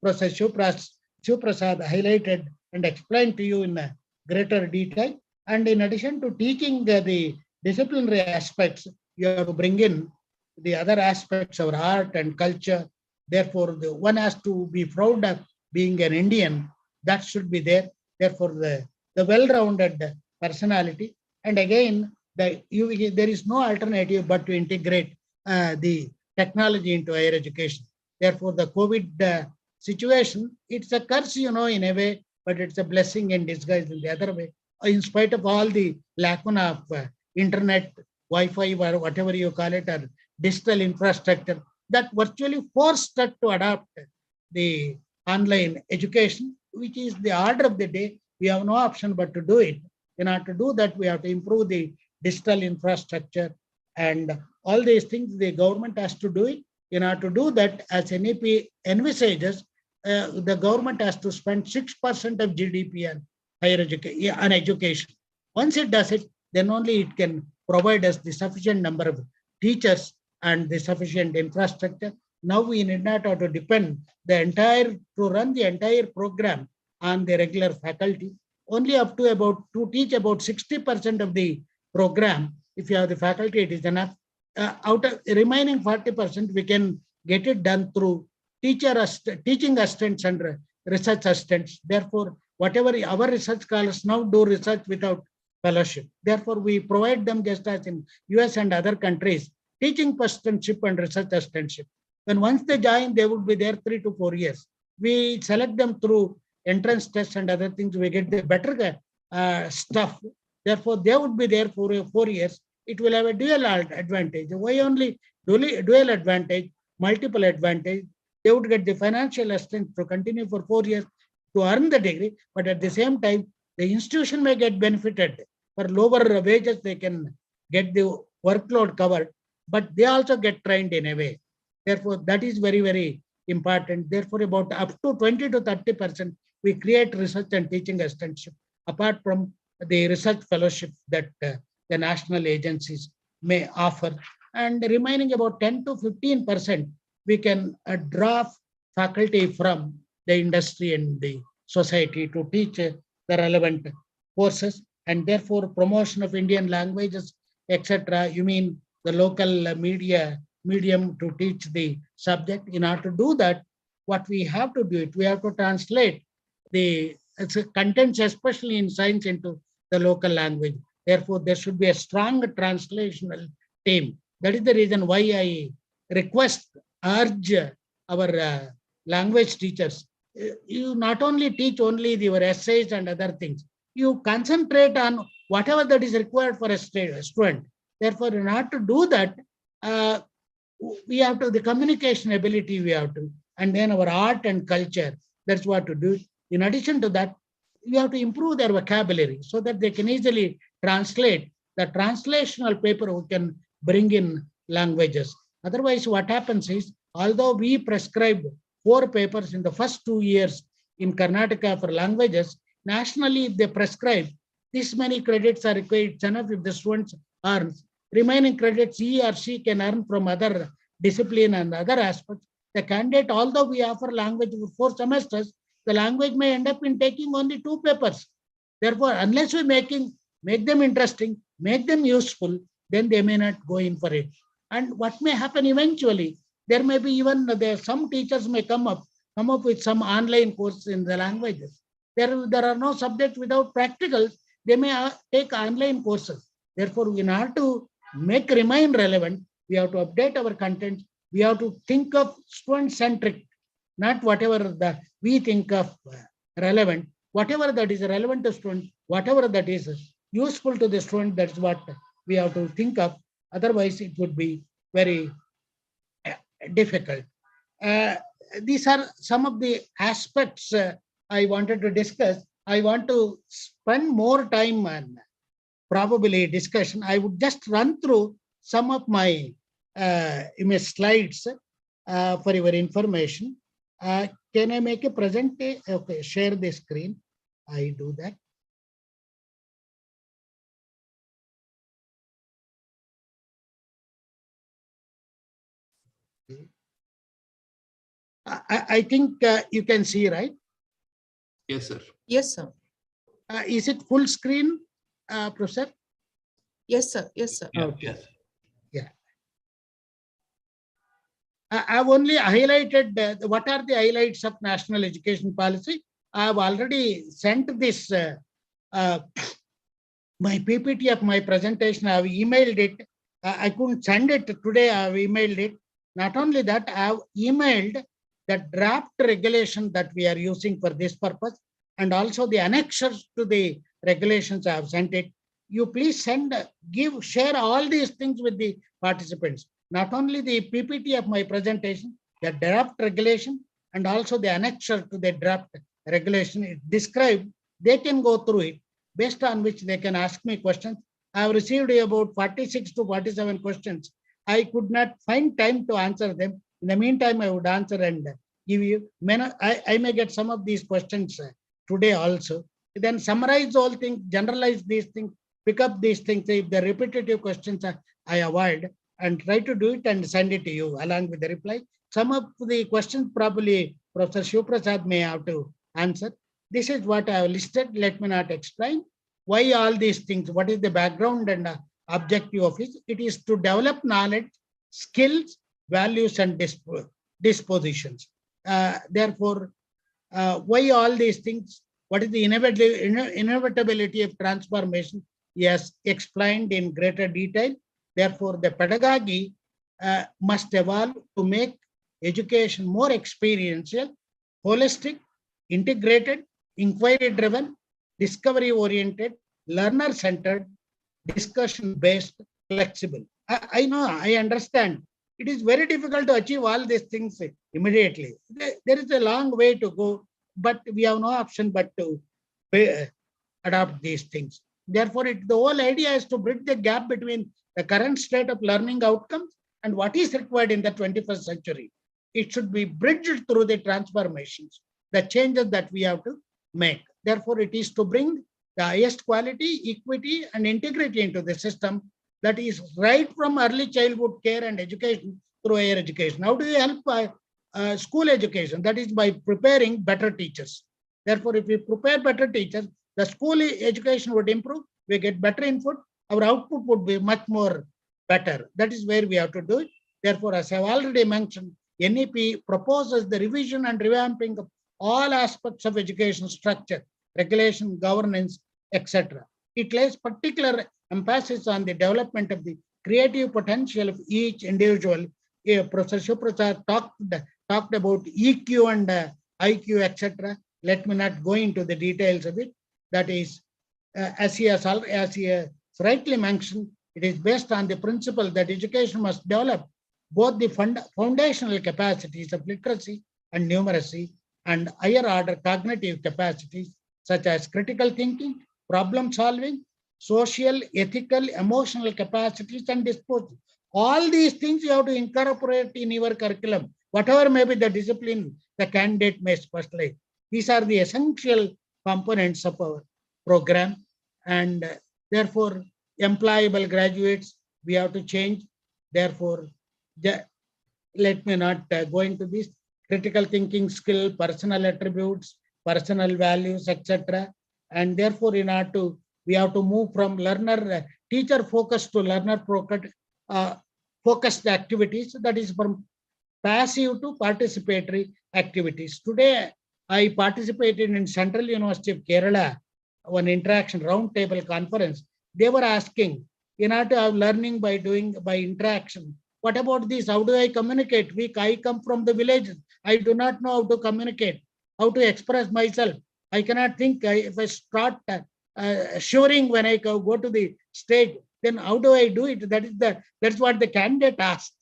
Professor Shivprasad highlighted and explained to you in greater detail. And in addition to teaching the disciplinary aspects, you have to bring in the other aspects of art and culture. Therefore, one has to be proud of being an Indian. That should be there. Therefore, the well-rounded personality. And again, there is no alternative but to integrate the technology into higher education. Therefore, the COVID situation, it's a curse, in a way, but it's a blessing in disguise in the other way. In spite of all the lacuna of internet, Wi-Fi, or whatever you call it, or digital infrastructure, that virtually forced us to adopt the online education, which is the order of the day. We have no option but to do it. In order to do that, we have to improve the digital infrastructure and all these things the government has to do it. In order to do that, as NEP envisages, the government has to spend 6% of GDP on higher education, on education. Once it does it, then only it can provide us the sufficient number of teachers and the sufficient infrastructure. Now we need not have to depend to run the entire program on the regular faculty. Only up to teach about 60% of the program. If you have the faculty, it is enough. Out of the remaining 40%, we can get it done through teaching assistants and research assistants. Therefore, whatever our research scholars now do research without fellowship. Therefore, we provide them just as in US and other countries, teaching assistantship and research assistantship. When once they join, they would be there 3 to 4 years. We select them through entrance tests and other things. We get the better stuff. Therefore, they would be there for 4 years. It will have a dual advantage. Why only dual advantage? Multiple advantage. They would get the financial assistance to continue for 4 years to earn the degree, but at the same time, the institution may get benefited. For lower wages, they can get the workload covered, but they also get trained in a way. Therefore, that is very, very important. Therefore, about up to 20 to 30%, we create research and teaching assistantship, apart from the research fellowship that the national agencies may offer. And the remaining about 10 to 15%, we can draw faculty from the industry and the society to teach the relevant courses. And therefore, promotion of Indian languages, etc. You mean the local medium to teach the subject. In order to do that, what we have to do it, we have to translate the contents, especially in science, into the local language. Therefore, there should be a strong translational team. That is the reason why I urge our language teachers, you not only teach only your essays and other things, you concentrate on whatever that is required for a student. Therefore, in order to do that, we have to, the communication ability we have to, and then our art and culture, that's what to do. In addition to that, you have to improve their vocabulary so that they can easily translate the translational paper we can bring in languages. Otherwise, what happens is, although we prescribe 4 papers in the first 2 years in Karnataka for languages, nationally they prescribe this many credits are required. It's enough if the students earn. Remaining credits he or she can earn from other discipline and other aspects. The candidate, although we offer language for 4 semesters, the language may end up in taking only 2 papers. Therefore, unless we make them interesting, make them useful, then they may not go in for it. And what may happen eventually, there may be even some teachers may come up with some online course in the languages. There are no subjects without practicals. They may take online courses. Therefore, in order to remain relevant, we have to update our content. We have to think of student-centric, not whatever that we think of relevant. Whatever that is relevant to student, whatever that is useful to the student, that's what we have to think of. Otherwise, it would be very difficult. These are some of the aspects I wanted to discuss. I want to spend more time on probably discussion. I would just run through some of my slides for your information. Can I make a presentation? Okay, share the screen. I do that. I think you can see, right? Yes, sir. Yes, sir. Is it full screen, Professor? Yes, sir. Yes, sir. Yeah, Okay. yes. Yeah. I've only highlighted what are the highlights of national education policy. I've already sent this, my PPT of my presentation. I've emailed it. I couldn't send it today. I've emailed it. Not only that, I've emailed the draft regulation that we are using for this purpose, and also the annexures to the regulations. I have sent it. You please share all these things with the participants. Not only the PPT of my presentation, the draft regulation, and also the annexure to the draft regulation is described. They can go through it, based on which they can ask me questions. I have received about 46 to 47 questions. I could not find time to answer them. In the meantime, I would answer and give you. I may get some of these questions today also. Then summarize all things, generalize these things, pick up these things. If the repetitive questions I avoid, and try to do it and send it to you along with the reply. Some of the questions probably Professor Shivprasad may have to answer. This is what I have listed. Let me not explain why all these things. What is the background and objective of it? It is to develop knowledge, skills, values, and dispositions. Therefore, why all these things? What is the inevitability of transformation? Yes, explained in greater detail. Therefore, the pedagogy must evolve to make education more experiential, holistic, integrated, inquiry-driven, discovery-oriented, learner-centered, discussion-based, flexible. I know, I understand. It is very difficult to achieve all these things immediately. There is a long way to go, but we have no option but to adopt these things. Therefore, the whole idea is to bridge the gap between the current state of learning outcomes and what is required in the 21st century. It should be bridged through the transformations, the changes that we have to make. Therefore, it is to bring the highest quality, equity, and integrity into the system, that is right from early childhood care and education through higher education. How do you help school education? That is by preparing better teachers. Therefore, if we prepare better teachers, the school education would improve, we get better input, our output would be much more better. That is where we have to do it. Therefore, as I have already mentioned, NEP proposes the revision and revamping of all aspects of education structure, regulation, governance, etc. It lays particular emphasis on the development of the creative potential of each individual. Professor Shivprasad talked talked about EQ and IQ, etc. Let me not go into the details of it. That is, as he has rightly mentioned, it is based on the principle that education must develop both the foundational capacities of literacy and numeracy and higher order cognitive capacities such as critical thinking, problem solving, social, ethical, emotional capacities, and disposal. All these things you have to incorporate in your curriculum, whatever may be the discipline the candidate may specialize. These are the essential components of our program, and therefore employable graduates we have to change. Therefore, let me not go into this. Critical thinking skill, personal attributes, personal values, etc. And therefore, in order to, we have to move from learner teacher focused to learner focused activities. That is from passive to participatory activities. Today, I participated in Central University of Kerala, one interaction roundtable conference. They were asking, in order to have learning by interaction, what about this? How do I communicate? I come from the village. I do not know how to communicate, how to express myself. I cannot think if I start shivering when I go to the stage, then how do I do it? That's what the candidate asked.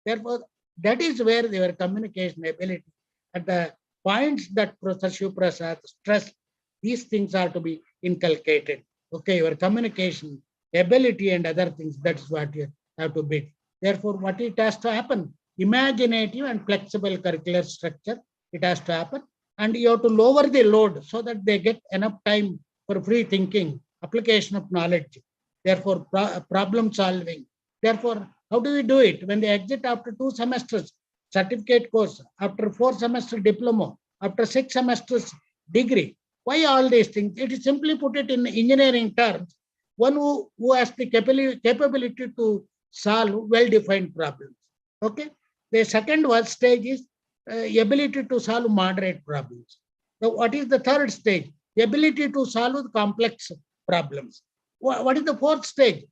Therefore, that is where their communication ability at the points that Professor Shiv-Prasad stressed, these things are to be inculcated. Okay, your communication ability and other things, that's what you have to build. Therefore, what it has to happen? Imaginative and flexible curricular structure, it has to happen. And you have to lower the load so that they get enough time for free thinking, application of knowledge, therefore problem solving. Therefore, how do we do it? When they exit after 2 semesters, certificate course, after 4 semester diploma, after 6 semesters degree. Why all these things? It is simply put it in engineering terms. One who has the capability to solve well-defined problems. Okay. The second stage is ability to solve moderate problems. Now, what is the third stage? The ability to solve complex problems. What is the fourth stage?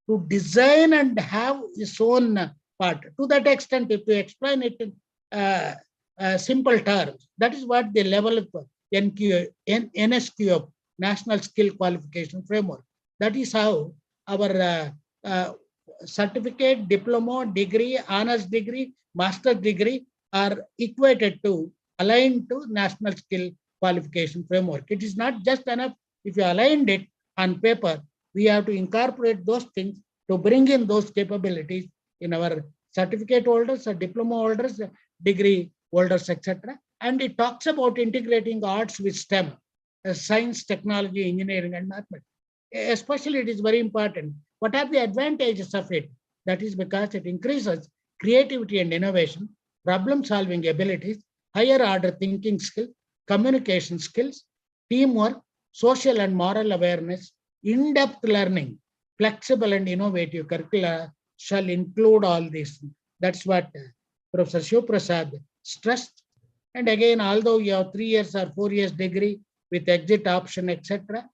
To design and have its own part. To that extent, if you explain it in simple terms, that is what the level of NSQ, National Skill Qualification Framework. That is how our certificate, diploma, degree, honors degree, master's degree are equated to, aligned to National Skill Qualification Framework. It is not just enough if you aligned it on paper. We have to incorporate those things to bring in those capabilities in our certificate holders, diploma holders, degree holders, etc. And it talks about integrating arts with STEM, science, technology, engineering, and mathematics. Especially, it is very important. What are the advantages of it? That is because it increases creativity and innovation, problem-solving abilities, higher order thinking skills, communication skills, teamwork, social and moral awareness, in-depth learning, flexible and innovative curricula shall include all these. That's what Professor Shiv-Prasad stressed. And again, although you have 3 years or 4 years degree with exit option, etc.,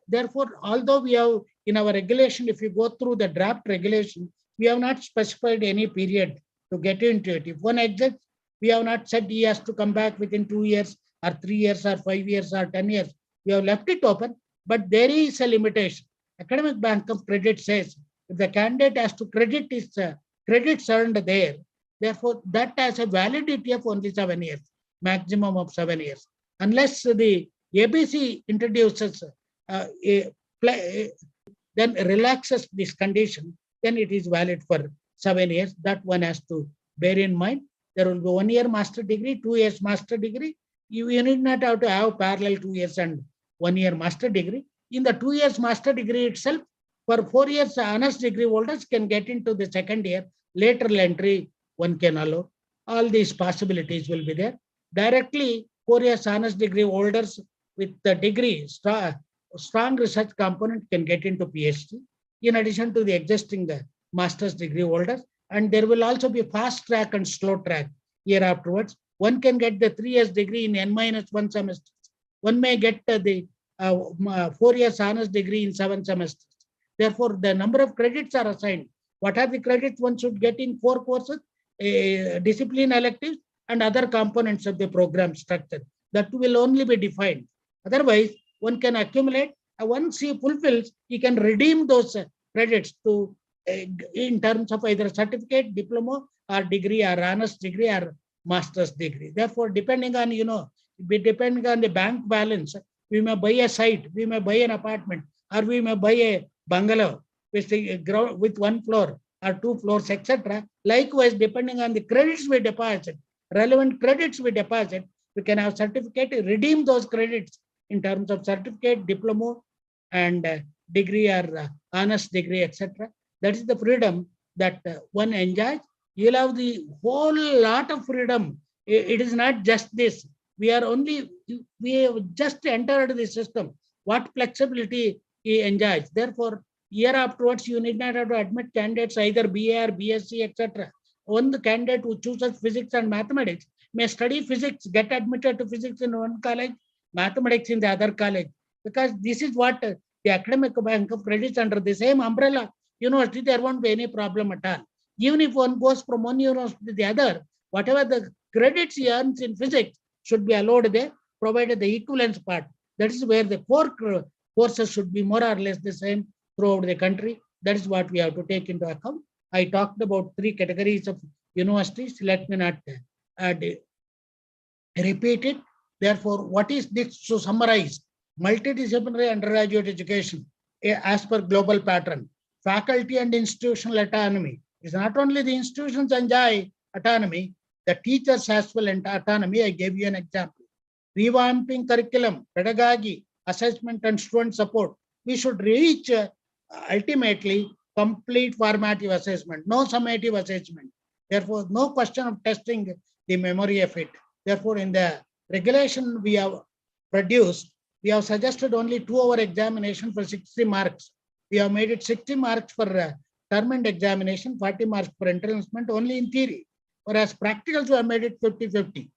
therefore, although we have in our regulation, if you go through the draft regulation, we have not specified any period to get into it. If one exits, we have not said he has to come back within 2 years or 3 years or 5 years or 10 years. We have left it open, but there is a limitation. Academic Bank of Credit says if the candidate has to credit his credits earned there, therefore that has a validity of only 7 years, maximum of 7 years. Unless the ABC introduces then relaxes this condition, then it is valid for 7 years. That one has to bear in mind. There will be 1 year master degree, 2 years master degree. You need not have to have parallel 2 years and 1 year master degree. In the 2 years master degree itself, for 4 years honors degree holders can get into the second year. Lateral entry one can allow. All these possibilities will be there. Directly 4 years honors degree holders with the degree, strong research component can get into PhD, in addition to the existing master's degree holders. And there will also be fast track and slow track year afterwards. One can get the 3 years degree in N-1 semester. One may get the 4 years honors degree in 7 semesters. Therefore, the number of credits are assigned. What are the credits one should get in 4 courses? Discipline electives, and other components of the program structure. That will only be defined. Otherwise, one can accumulate. Once he fulfills, he can redeem those credits to in terms of either certificate, diploma, or degree, or honors degree, or master's degree. Therefore, depending on depending on the bank balance, we may buy a site, we may buy an apartment, or we may buy a bungalow with 1 floor or 2 floors, etc. Likewise, depending on the credits we deposit, relevant credits we deposit, we can have certificate, redeem those credits in terms of certificate, diploma, and degree, or honors degree, etc. That is the freedom that one enjoys. You'll have the whole lot of freedom. It is not just this. We have just entered the system. What flexibility he enjoys. Therefore, year afterwards, you need not have to admit candidates either BA or BSc, etc. One candidate who chooses physics and mathematics may study physics, get admitted to physics in one college, mathematics in the other college, because this is what the academic bank of credits under the same umbrella university, there won't be any problem at all. Even if one goes from one university to the other, whatever the credits he earns in physics should be allowed there, provided the equivalence part. That is where the core courses should be more or less the same throughout the country. That is what we have to take into account. I talked about 3 categories of universities. Let me not repeat it. Therefore, what is this to summarize? Multidisciplinary undergraduate education as per global pattern. Faculty and institutional autonomy is not only the institutions enjoy autonomy, the teachers as well and autonomy. I gave you an example. Revamping curriculum, pedagogy, assessment, and student support. We should reach ultimately complete formative assessment, no summative assessment. Therefore, no question of testing the memory of it. Therefore, in the regulation we have produced, we have suggested only 2-hour examination for 60 marks. We have made it 60 marks for term and examination, 40 marks for entrance only in theory. Whereas practicals we have made it 50-50.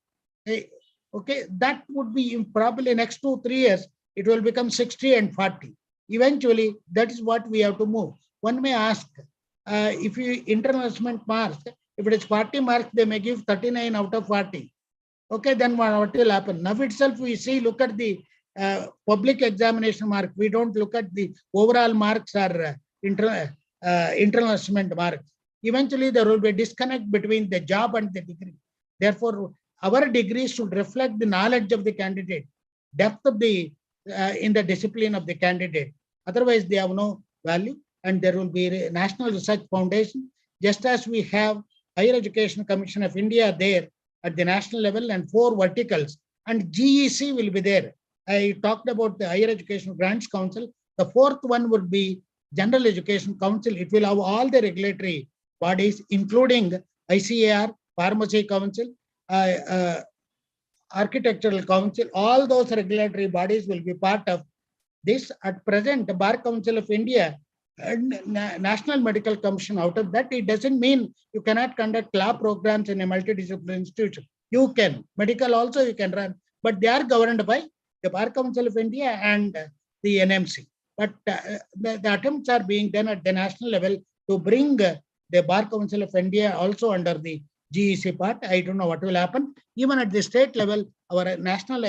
Okay, that would be probably next 2-3 years, it will become 60 and 40. Eventually, that is what we have to move. One may ask, if you internal assessment marks, if it is 40 marks, they may give 39 out of 40. Okay, then what will happen? Now itself, we see, look at the public examination mark. We don't look at the overall marks or internal assessment marks. Eventually, there will be a disconnect between the job and the degree. Therefore, our degrees should reflect the knowledge of the candidate, depth of the in the discipline of the candidate. Otherwise, they have no value. And there will be a National Research Foundation, just as we have Higher Education Commission of India there at the national level and 4 verticals, and GEC will be there. I talked about the Higher Education Grants Council. The 4th one would be General Education Council. It will have all the regulatory bodies, including ICAR, Pharmacy Council, Architectural Council. All those regulatory bodies will be part of this. At present, the Bar Council of India and National Medical Commission, out of that, it doesn't mean you cannot conduct law programs in a multidisciplinary institution. You can. Medical also you can run, but they are governed by the Bar Council of India and the NMC. But the attempts are being done at the national level to bring the Bar Council of India also under the GEC part. I don't know what will happen. Even at the state level, our national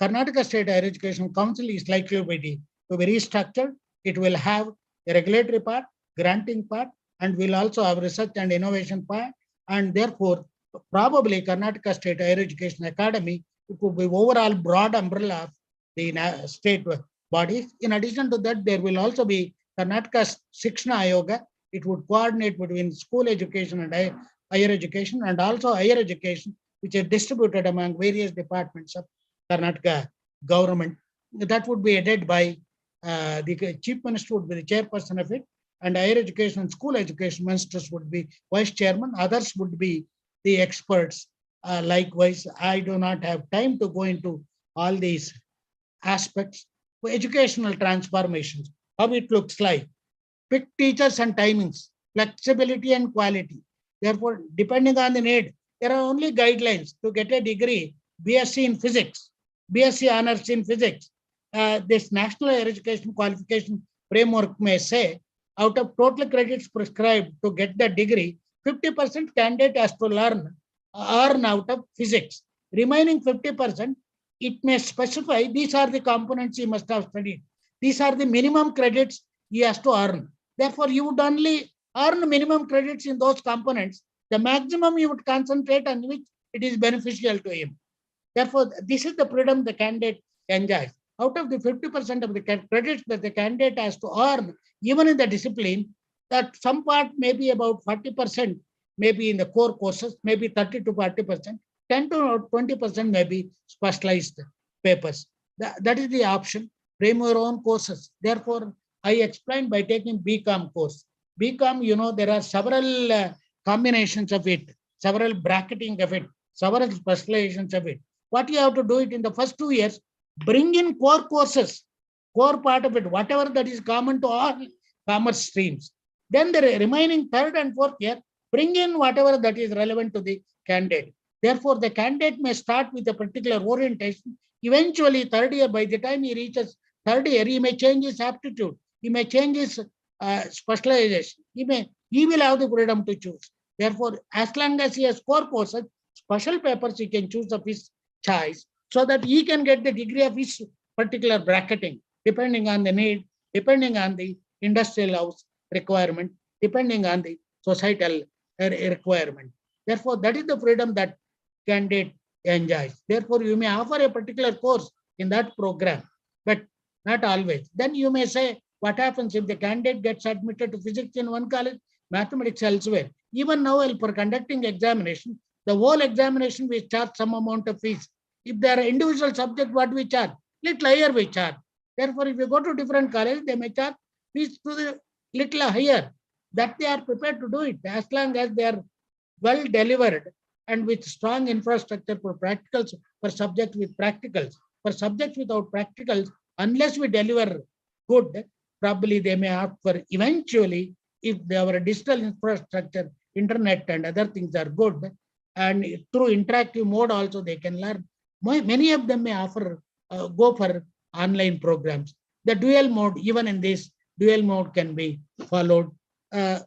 Karnataka State Higher Education Council is likely to be restructured. It will have a regulatory part, granting part, and will also have research and innovation part. And therefore, probably Karnataka State Higher Education Academy, it could be overall broad umbrella of the state bodies. In addition to that, there will also be Karnataka Shikshana Ayoga. It would coordinate between school education and higher education, and also higher education, which is distributed among various departments of Karnataka government. That would be headed by the chief minister would be the chairperson of it, and higher education and school education ministers would be vice chairman. Others would be the experts. Likewise, I do not have time to go into all these aspects. For educational transformations, how it looks like, pick teachers and timings, flexibility and quality. Therefore, depending on the need, there are only guidelines to get a degree, BSc in physics, BSc honors in physics. This National Higher Education Qualification Framework may say, out of total credits prescribed to get the degree, 50% candidate has to learn earn out of physics. Remaining 50%, it may specify these are the components he must have studied. These are the minimum credits he has to earn. Therefore, you would only earn minimum credits in those components. The maximum you would concentrate on which it is beneficial to him. Therefore, this is the freedom the candidate enjoys. Out of the 50% of the credits that the candidate has to earn, even in the discipline, that some part may be about 40%, maybe in the core courses, maybe 30 to 40%, 10 to 20% may be specialized papers. That is the option. Frame your own courses. Therefore, I explained by taking BCom course. BCom, you know, there are several combinations of it, several bracketing of it, several specializations of it. What you have to do it in the first 2 years, bring in core courses, core part of it, whatever that is common to all commerce streams. Then the remaining third and fourth year, bring in whatever that is relevant to the candidate. Therefore, the candidate may start with a particular orientation. Eventually, third year, by the time he reaches third year, he may change his aptitude. He may change his specialization. He will have the freedom to choose. Therefore, as long as he has core courses, special papers he can choose of his choice, so that he can get the degree of his particular bracketing, depending on the need, depending on the industrial house requirement, depending on the societal requirement. Therefore, that is the freedom that candidate enjoys. Therefore, you may offer a particular course in that program, but not always. Then you may say, what happens if the candidate gets admitted to physics in one college, mathematics elsewhere? Even now, for conducting examination, the whole examination we charge some amount of fees. If there are individual subject, what we charge? Little higher we charge. Therefore, if you go to different college, they may charge fees to the little higher. That they are prepared to do it as long as they are well delivered and with strong infrastructure for practicals, for subject with practicals. For subjects without practicals, unless we deliver good, probably they may opt for eventually, if our digital infrastructure, internet and other things are good, and through interactive mode also they can learn. Many of them may offer, go for online programs. The dual mode, even in this, dual mode can be followed. The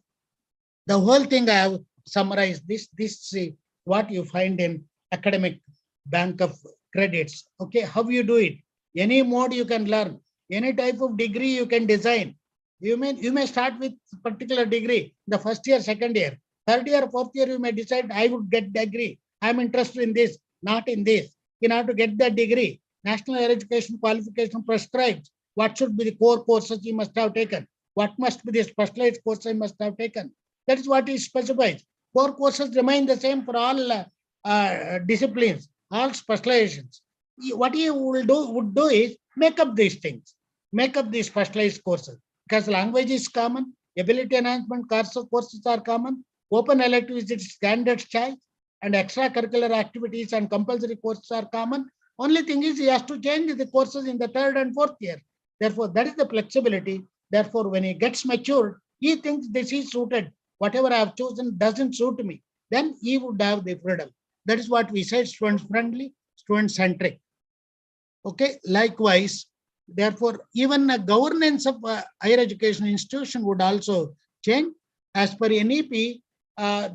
whole thing I have summarized this is what you find in academic bank of credits. Okay, how you do it? Any mode you can learn, any type of degree you can design. You may start with particular degree, the first year, second year, third year, fourth year, you may decide I would get degree. I'm interested in this, not in this. In order to get that degree, National Higher Education Qualification prescribes what should be the core courses you must have taken, what must be the specialized courses you must have taken. That is what is specified. Core courses remain the same for all disciplines, all specializations. What you would do is make up these things, make up these specialized courses, because language is common, ability enhancement courses are common, open electives is standard choice, and extracurricular activities and compulsory courses are common. Only thing is he has to change the courses in the third and fourth year. Therefore, that is the flexibility. Therefore, when he gets matured, he thinks this is suited. Whatever I have chosen doesn't suit me. Then he would have the freedom. That is what we said, student friendly, student centric. Okay, likewise, therefore, even the governance of higher education institution would also change. As per NEP,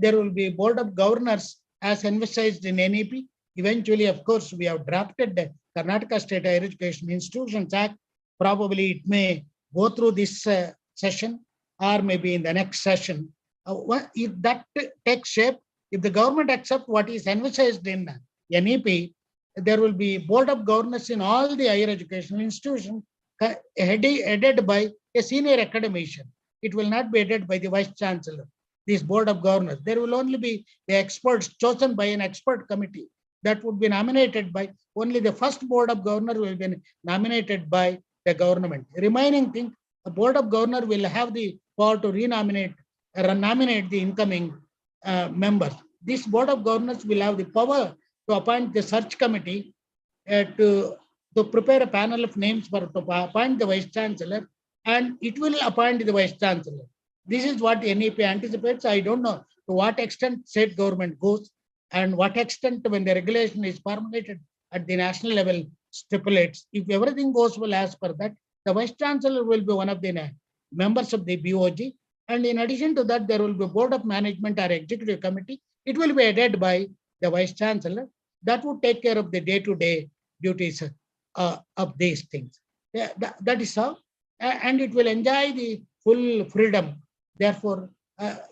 there will be board of governors as emphasized in NEP. Eventually, of course, we have drafted the Karnataka State Higher Education Institutions Act. Probably it may go through this session or maybe in the next session. If that takes shape, if the government accepts what is emphasized in NEP, there will be board of governors in all the higher educational institutions headed by a senior academician. It will not be headed by the vice chancellor, this board of governors. There will only be the experts chosen by an expert committee that would be nominated by only the first board of governor will be nominated by the government. Remaining thing, the board of governor will have the power to nominate the incoming members. This board of governors will have the power to appoint the search committee to prepare a panel of names to appoint the vice chancellor, and it will appoint the vice chancellor. This is what NEP anticipates. I don't know to what extent state government goes and what extent when the regulation is formulated at the national level stipulates. If everything goes well as per that, the vice chancellor will be one of the members of the BOG. And in addition to that, there will be board of management or executive committee. It will be headed by the Vice Chancellor, that would take care of the day-to-day duties of these things. That is how, and it will enjoy the full freedom. Therefore,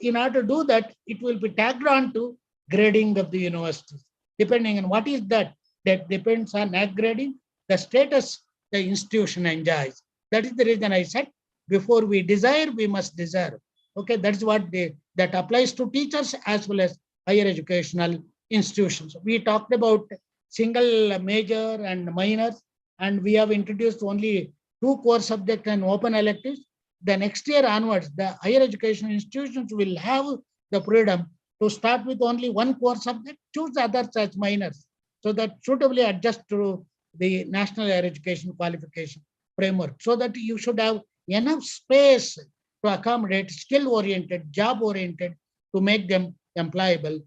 in order to do that, it will be tagged on to grading of the universities. Depending on what is that depends on NAAC grading, the status the institution enjoys. That is the reason I said, before we desire, we must deserve. Okay, that's what that applies to teachers as well as higher educational institutions. We talked about single major and minors, and we have introduced only 2 core subjects and open electives. The next year onwards, the higher education institutions will have the freedom to start with only 1 core subject, choose others as minors, so that suitably adjust to the national higher education qualification framework, so that you should have enough space to accommodate skill-oriented, job-oriented, to make them employable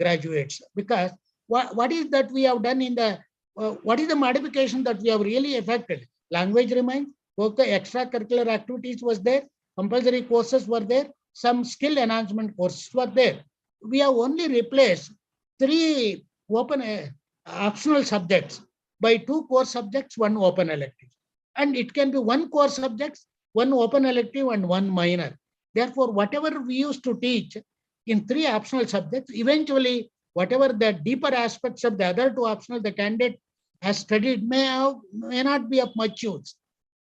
graduates. Because what is that we have done in the, what is the modification that we have really affected? Language remains, okay, extracurricular activities was there, compulsory courses were there, some skill enhancement courses were there. We have only replaced 3 open optional subjects by 2 core subjects, 1 open elective. And it can be 1 core subjects, 1 open elective and 1 minor. Therefore, whatever we used to teach in 3 optional subjects, eventually, whatever the deeper aspects of the other 2 optional the candidate has studied may not be of much use.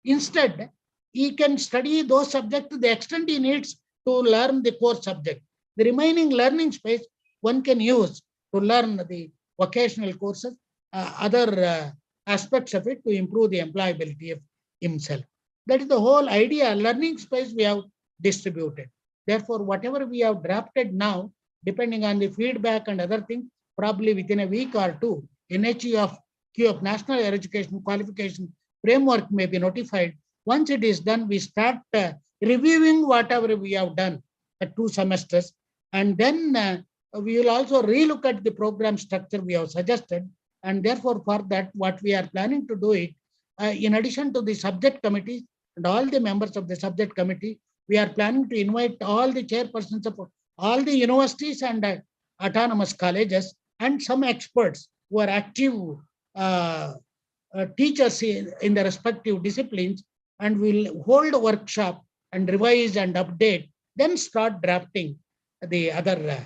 Instead, he can study those subjects to the extent he needs to learn the core subject. The remaining learning space one can use to learn the vocational courses, other aspects of it to improve the employability of himself. That is the whole idea. Learning space we have distributed. Therefore, whatever we have drafted now, depending on the feedback and other things, probably within a week or 2, NHE of National Higher Education Qualification Framework may be notified. Once it is done, we start reviewing whatever we have done at 2 semesters. And then we will also relook at the program structure we have suggested. And therefore, for that, what we are planning to do it, in addition to the subject committees and all the members of the subject committee, we are planning to invite all the chairpersons of all the universities and autonomous colleges and some experts who are active teachers in the respective disciplines, and we'll hold a workshop and revise and update, then start drafting the other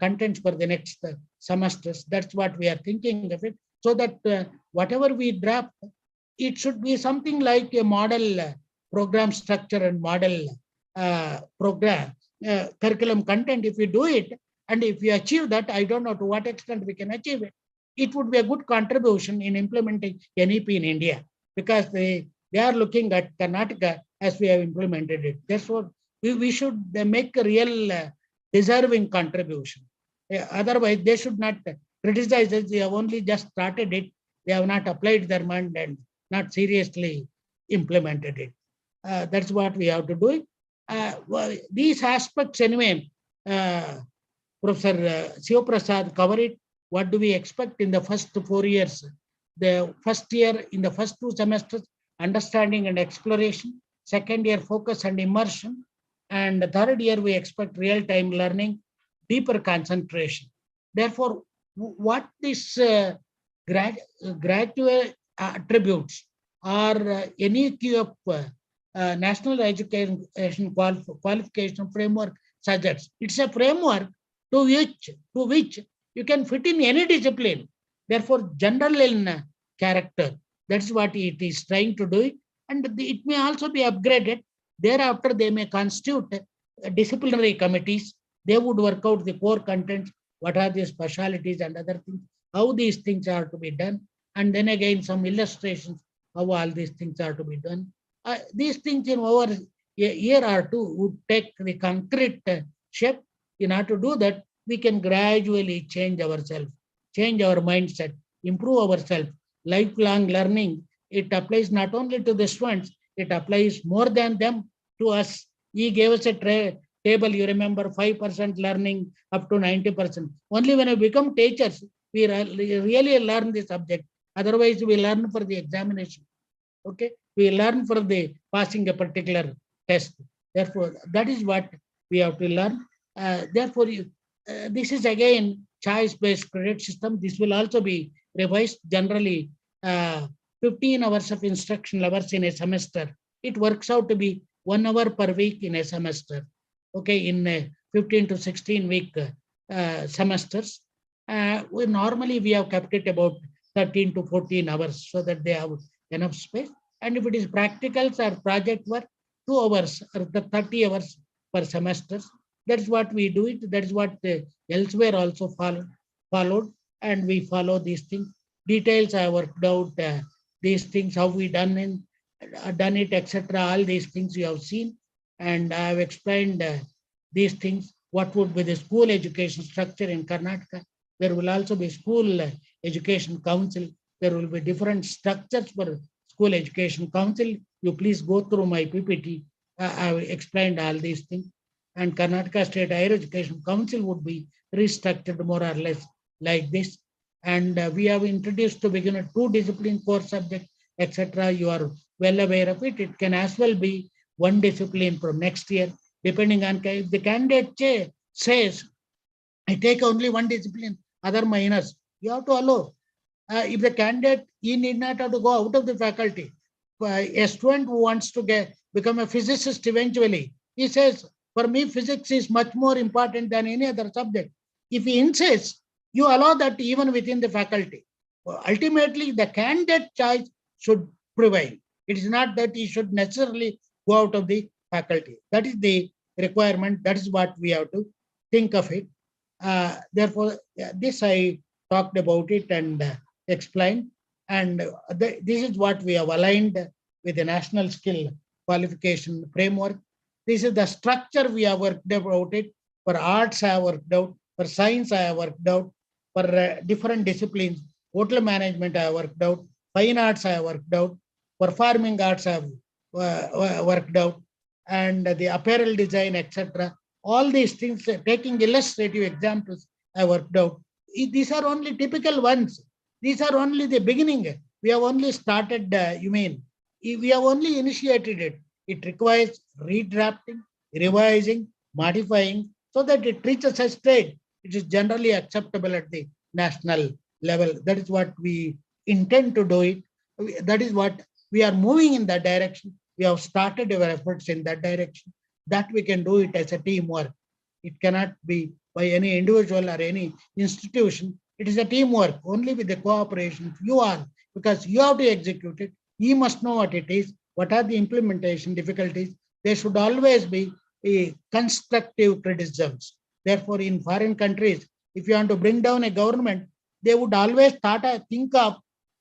contents for the next semesters. That's what we are thinking of it, so that whatever we draft, it should be something like a model program structure and model program curriculum content. If we do it, and if we achieve that, I don't know to what extent we can achieve it, it would be a good contribution in implementing NEP in India, because they are looking at Karnataka as we have implemented it. Therefore, we should make a real deserving contribution. Otherwise, they should not criticize us. They have only just started it. They have not applied their mind and not seriously implemented it. That's what we have to do. Well, these aspects anyway, Professor Shiv Prasad covered it. What do we expect in the first 4 years? The first year, in the first 2 semesters, understanding and exploration. Second year, focus and immersion. And the third year, we expect real-time learning, deeper concentration. Therefore, what this graduate attributes or any of National Education Qualification Framework suggests, it's a framework to which you can fit in any discipline. Therefore, general in character. That's what it is trying to do. And it may also be upgraded. Thereafter, they may constitute disciplinary committees. They would work out the core contents, what are the specialities and other things, how these things are to be done. And then again, some illustrations how all these things are to be done. These things in over a year or 2 would take the concrete shape. In order to do that, we can gradually change ourselves, change our mindset, improve ourselves. Lifelong learning, it applies not only to the students, it applies more than them to us. He gave us a table, you remember, 5% learning up to 90%. Only when we become teachers, we really learn the subject. Otherwise, we learn for the examination. Okay, we learn for the passing a particular test. Therefore, that is what we have to learn. Therefore, this is again choice-based credit system. This will also be revised. Generally 15 hours of instructional hours in a semester. It works out to be 1 hour per week in a semester. Okay, in 15 to 16 week semesters. Normally we have kept it about 13 to 14 hours so that they have enough space. And if it is practicals or project work, 2 hours or the 30 hours per semester. That's what we do it. That is what elsewhere also followed, and we follow these things. Details I worked out these things, how we done it, etc. All these things you have seen, and I have explained these things. What would be the school education structure in Karnataka? There will also be school education council. There will be different structures for school education council. You please go through my PPT. I have explained all these things. And Karnataka State Higher Education Council would be restructured more or less like this. And we have introduced to begin with 2 discipline core subjects, etc. You are well aware of it. It can as well be 1 discipline from next year, depending on if the candidate says, I take only 1 discipline, other minors, you have to allow. If the candidate, he need not have to go out of the faculty. A student who wants to become a physicist eventually, he says, for me, physics is much more important than any other subject. If he insists, you allow that even within the faculty. Ultimately, the candidate choice should prevail. It is not that he should necessarily go out of the faculty. That is the requirement. That is what we have to think of it. Therefore, this I talked about it and explained. And this is what we have aligned with the National Skill Qualification Framework. This is the structure we have worked about it. For arts, I have worked out. For science, I have worked out. For different disciplines, hotel management, I have worked out. Fine arts, I have worked out. Performing arts, I have worked out. And the apparel design, etc. All these things, taking illustrative examples, I worked out. These are only typical ones. These are only the beginning. We have only started, we have only initiated it. It requires redrafting, revising, modifying, so that it reaches a stage it is generally acceptable at the national level. That is what we intend to do it. That is what we are moving in that direction. We have started our efforts in that direction. That we can do it as a teamwork. It cannot be by any individual or any institution. It is a teamwork only with the cooperation of you all, because you have to execute it. You must know what it is. What are the implementation difficulties? There should always be a constructive criticisms. Therefore, in foreign countries, if you want to bring down a government, they would always think of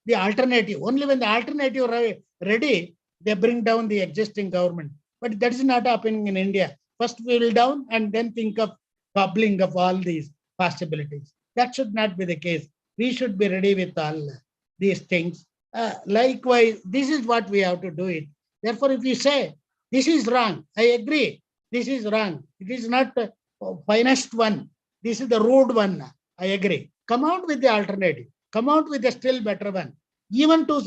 the alternative. Only when the alternative ready, they bring down the existing government. But that is not happening in India. First we will down and then think of coupling of all these possibilities. That should not be the case. We should be ready with all these things. Likewise, this is what we have to do it. Therefore, if you say, this is wrong, I agree, this is wrong. It is not the finest one. This is the rude one. I agree. Come out with the alternative. Come out with a still better one. Even to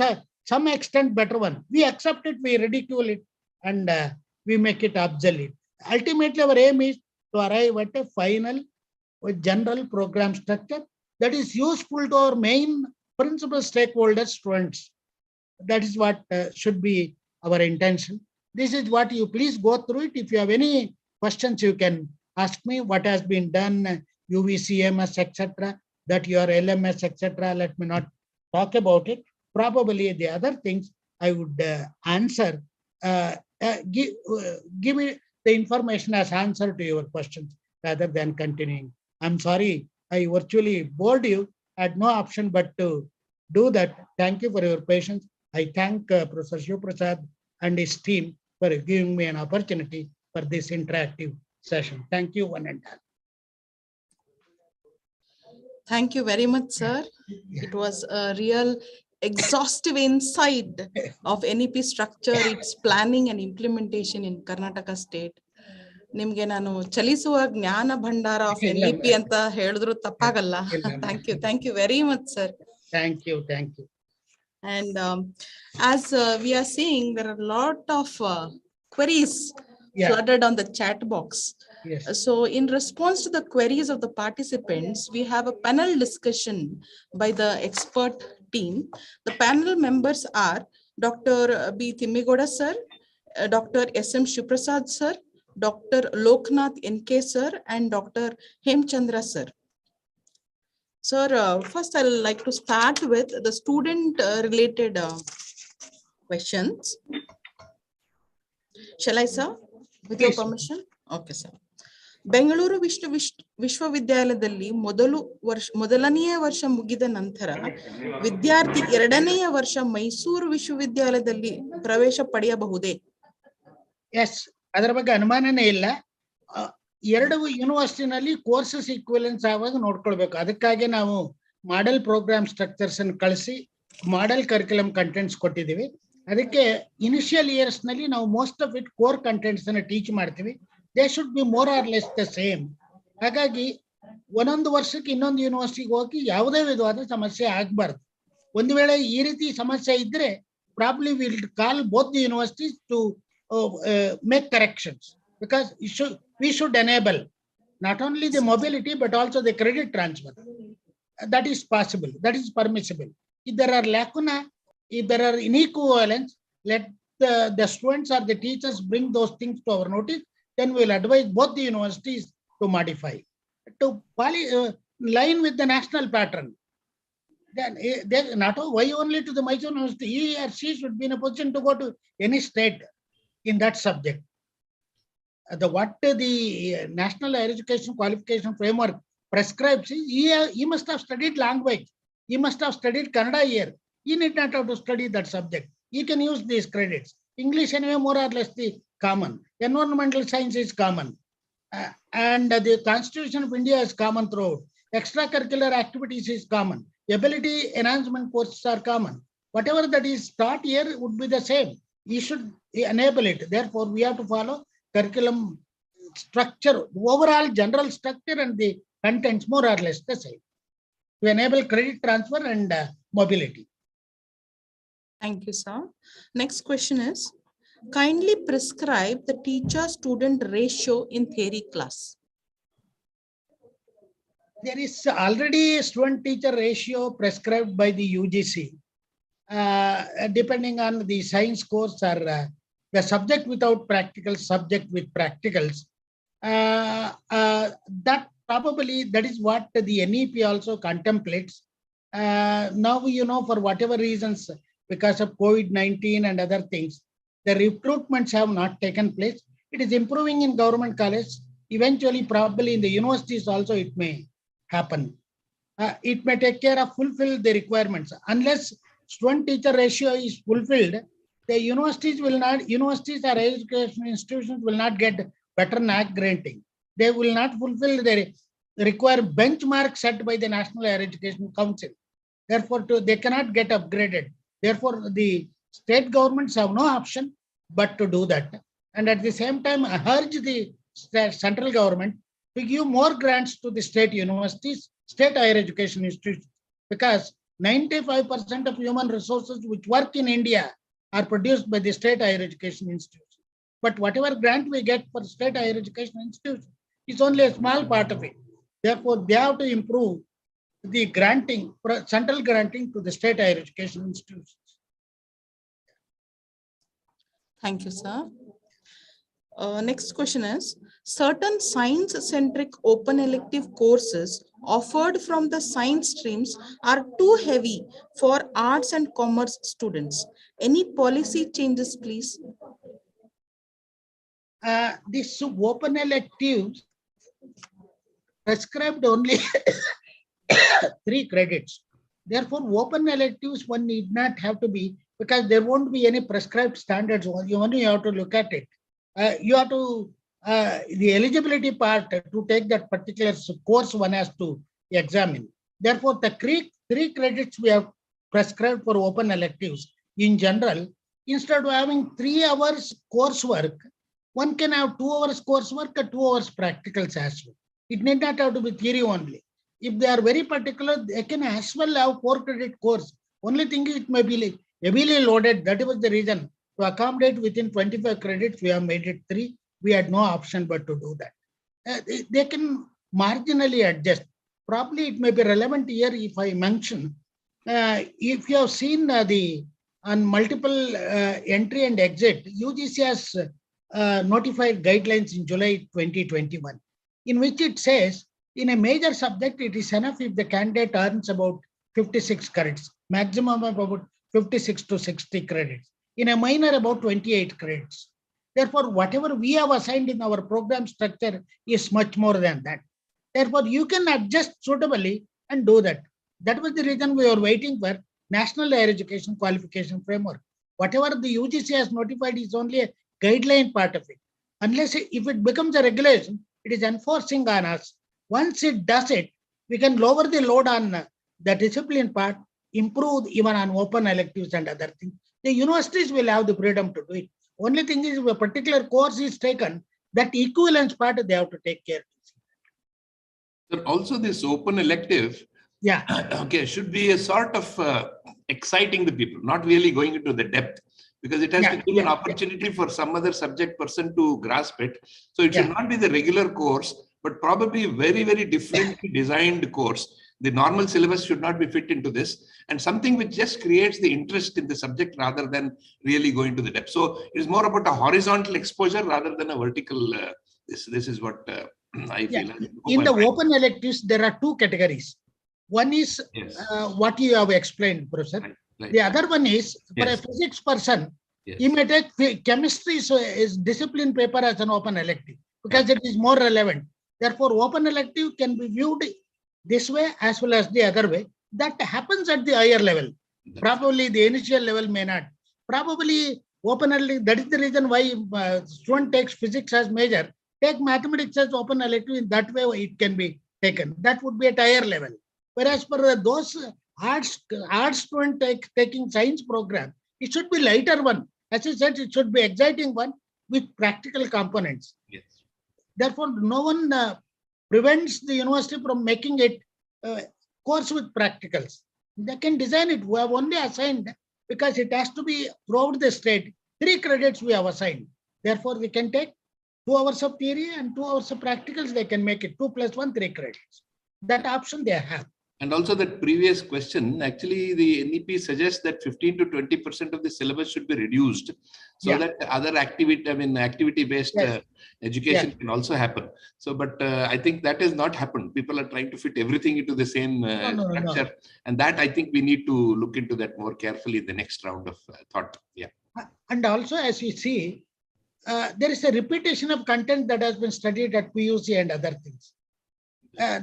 some extent better one. We accept it, we ridicule it, and we make it obsolete. Ultimately, our aim is to arrive at a final general program structure that is useful to our main principal stakeholders, students. That is what should be our intention. This is what you please go through it. If you have any questions, you can ask me what has been done, UVCMS, etc., that your LMS, etc. Let me not talk about it. Probably the other things I would answer. Give me the information as answer to your questions rather than continuing. I'm sorry, I virtually bored you. I had no option but to do that. Thank you for your patience. I thank Professor Shiv Prasad and his team for giving me an opportunity for this interactive session. Thank you, one and all. Thank you very much, sir. It was a real exhaustive insight of NEP structure, its planning and implementation in Karnataka state. ನಿಮ್ಗೆ ನಾನು ಚಲಿಸುವ ಜ್ಞಾನ ಭಂಡಾರ of NEP ಅಂತ ಹೇಳಿದ್ರು ತಪ್ಪಾಗಲ್ಲ. Thank you very much, sir. Thank you. And as we are seeing, there are a lot of queries flooded on the chat box. Yes. So in response to the queries of the participants, we have a panel discussion by the expert team. The panel members are Dr. B. Thimmigoda sir, Dr. S.M. Shiprasad sir, Dr. Loknath N.K. sir, and Dr. Hemchandra sir. Sir, first I'll like to start with the student related questions. Shall I, sir? With your Please. permission? Okay, sir. Bengaluru ವಿಶ್ವವಿದ್ಯಾಲಯದಲ್ಲಿ ಮೊದಲನೆಯ ವರ್ಷ ಮುಗಿದ ನಂತರ ವಿದ್ಯಾರ್ಥಿ ಎರಡನೆಯ ವರ್ಷ ಮೈಸೂರು ವಿಶ್ವವಿದ್ಯಾಲಯದಲ್ಲಿ ಪ್ರವೇಶ ಪಡೆಯಬಹುದೇ? ಎಸ್, ಅದರ ಬಗ್ಗೆ ಅನುಮಾನನೇ ಇಲ್ಲ. ಎರಡು ಯೂನಿವರ್ಸಿಟಿನಲ್ಲಿ ಕೋರ್ಸಸ್ ಈಕ್ವಲೆನ್ಸ್ ಆವಾಗ ನೋಡ್ಕೊಳ್ಬೇಕು. ಅದಕ್ಕಾಗಿ ನಾವು ಮಾಡೆಲ್ ಪ್ರೋಗ್ರಾಮ್ ಸ್ಟ್ರಕ್ಚರ್ಸ್ ಅನ್ನು ಕಳಿಸಿ ಮಾಡೆಲ್ ಕರಿಕ್ಯುಲಮ್ ಕಂಟೆಂಟ್ಸ್ ಕೊಟ್ಟಿದ್ದೀವಿ. ಅದಕ್ಕೆ ಇನಿಷಿಯಲ್ ಇಯರ್ಸ್ ನಲ್ಲಿ ನಾವು most of it core contents ಅನ್ನು ಟೀಚ್ ಮಾಡ್ತೀವಿ. They should be more or less the same. ಹಾಗಾಗಿ ಒಂದೊಂದು ವರ್ಷಕ್ಕೆ ಇನ್ನೊಂದು ಯೂನಿವರ್ಸಿಟಿಗೆ ಹೋಗಿ ಯಾವುದೇ ವಿಧವಾದ ಸಮಸ್ಯೆ ಆಗಬಾರ್ದು. ಒಂದು ವೇಳೆ ಈ ರೀತಿ ಸಮಸ್ಯೆ ಇದ್ರೆ probably will call both the universities to make corrections, because we should enable not only the mobility but also the credit transfer. That is possible, that is permissible. If there are lacuna, if there are inequivalence, let the students or the teachers bring those things to our notice. Then we will advise both the universities to modify to line with the national pattern. Then not why only to the Mysore University, he or she should be in a position to go to any state in that subject. What the National Higher Education Qualification Framework prescribes is he must have studied language, he must have studied Kannada here. He need not have to study that subject. He can use these credits. English anyway more or less the common. Environmental science is common. And the Constitution of India is common throughout. Extracurricular activities is common. Ability enhancement courses are common. Whatever that is taught here would be the same. We should enable it. Therefore, we have to follow curriculum structure, overall general structure and the contents more or less the same to enable credit transfer and mobility. Thank you, sir. Next question is, kindly prescribe the teacher-student ratio in theory class. There is already student-teacher ratio prescribed by the UGC. Depending on the science course or the subject without practical, subject with practicals, that probably that is what the NEP also contemplates. Now, for whatever reasons, because of COVID-19 and other things, the recruitments have not taken place. It is improving in government college. Eventually, probably in the universities also it may happen. It may take care of fulfill the requirements. Unless student-teacher ratio is fulfilled, the universities or education institutions will not get better NAAC granting. They will not fulfill the required benchmark set by the National Higher Education Council. Therefore, they cannot get upgraded. Therefore, the state governments have no option but to do that. And at the same time, I urge the central government to give more grants to the state universities, state higher education institutions, because 95% of human resources which work in India are produced by the state higher education institutions. But whatever grant we get for state higher education institutions is only a small part of it. Therefore, they have to improve the granting, central granting to the state higher education institutions. Thank you, sir. Next question is, certain science-centric open elective courses offered from the science streams are too heavy for arts and commerce students. Any policy changes, please? This open electives prescribed only 3 credits. Therefore, open electives one need not have to be, because there won't be any prescribed standards. You only have to look at it. You have to, the eligibility part to take that particular course one has to examine. Therefore, the 3 credits we have prescribed for open electives in general. Instead of having 3 hours coursework, one can have 2 hours coursework and 2 hours practicals as well. It need not have to be theory only. If they are very particular, they can as well have 4 credit course. Only thing is it may be heavily loaded. That was the reason. To accommodate within 25 credits, we have made it 3. We had no option but to do that. they can marginally adjust. Probably it may be relevant here if I mention, if you have seen the on multiple entry and exit, UGC has notified guidelines in July 2021, in which it says in a major subject, it is enough if the candidate earns about 56 credits, maximum of about 56 to 60 credits. In a minor, about 28 credits. Therefore, whatever we have assigned in our program structure is much more than that. Therefore, you can adjust suitably and do that. That was the reason we were waiting for National Higher Education Qualification Framework. Whatever the UGC has notified is only a guideline part of it. Unless if it becomes a regulation, it is enforcing on us. Once it does it, we can lower the load on the discipline part, improve even on open electives and other things. The universities will have the freedom to do it. Only thing is, if a particular course is taken, that equivalence part they have to take care. Sir, also this open elective, Yeah, okay, should be a sort of exciting the people, not really going into the depth, because it has to give an opportunity for some other subject person to grasp it. So it should not be the regular course, but probably very, very differently designed course. The normal syllabus should not be fit into this, and something which just creates the interest in the subject rather than really going to the depth. So it is more about a horizontal exposure rather than a vertical. This is what I feel. In the open electives, there are two categories. One is what you have explained, Professor. Right. The other one is for a physics person, he may take chemistry is discipline paper as an open elective because it is more relevant. Therefore, open elective can be viewed this way as well as the other way. That happens at the higher level. Probably the initial level may not. Probably open elective, that is the reason why student takes physics as major, take mathematics as open elective. In that way, it can be taken. That would be at higher level. Whereas for those arts student taking science program, it should be lighter one. As I said, it should be exciting one with practical components. Yes. Therefore, no one prevents the university from making it course with practicals. They can design it. We have only assigned, because it has to be throughout the state, 3 credits we have assigned. Therefore, we can take 2 hours of theory and 2 hours of practicals. They can make it 2 + 1, 3 credits. That option they have. And also that previous question, actually the NEP suggests that 15 to 20% of the syllabus should be reduced so that other activity-based education can also happen. So, but I think that has not happened. People are trying to fit everything into the same structure. No. And that I think we need to look into that more carefully in the next round of thought. Yeah. And also, as we see, there is a repetition of content that has been studied at PUC and other things.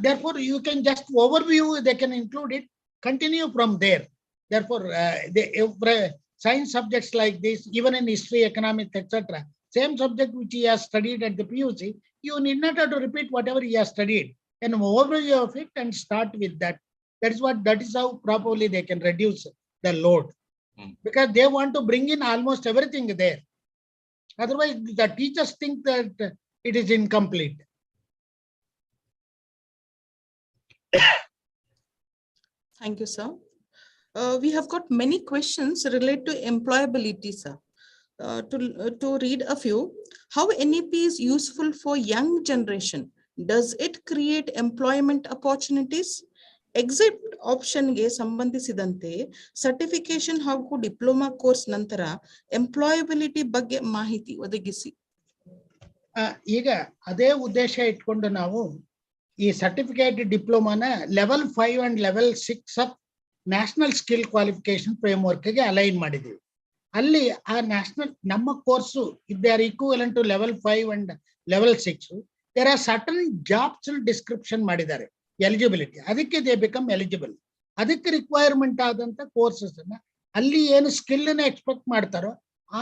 Therefore, you can just overview, they can include it, continue from there. Therefore, science subjects like this, even in history, economics, etc., same subject which he has studied at the PUC, you need not have to repeat whatever he has studied. An overview of it and start with that. That is how probably they can reduce the load. Because they want to bring in almost everything there. Otherwise, the teachers think that it is incomplete. Thank you, sir. We have got many questions related to employability, sir. To read a few, how NEP is useful for young generation? Does it create employment opportunities? Exit option ಗೆ ಸಂಬಂಧಿಸಿದಂತೆ certification ಹಾಗೂ diploma course ನಂತರ employability ಬಗ್ಗೆ ಮಾಹಿತಿ ಒದಗಿಸಿ. ಈಗ ಅದೇ ಉದ್ದೇಶ ಇಟ್ಕೊಂಡು ನಾವು ಈ ಸರ್ಟಿಫಿಕೇಟ್ ಡಿಪ್ಲೊಮಾನ level 5 and level 6 of national skill qualification ಫ್ರೇಮ್ವರ್ಕ್ಗೆ ಅಲೈನ್ ಮಾಡಿದ್ದೀವಿ. ಅಲ್ಲಿ ಆ ನ್ಯಾಷನಲ್ ನಮ್ಮ course they are equivalent to level 5 and level 6. There are certain jobs description ಮಾಡಿದ್ದಾರೆ, ಎಲಿಜಿಬಿಲಿಟಿ, ಅದಕ್ಕೆ ದೇ ಬಿಕಮ್ ಎಲಿಜಿಬಲ್. ಅದಕ್ಕೆ ರಿಕ್ವೈರ್ಮೆಂಟ್ ಆದಂತ ಕೋರ್ಸಸ್ ಅನ್ನ ಅಲ್ಲಿ ಏನು ಸ್ಕಿಲ್ ನ ಎಕ್ಸ್ಪೆಕ್ಟ್ ಮಾಡ್ತಾರೋ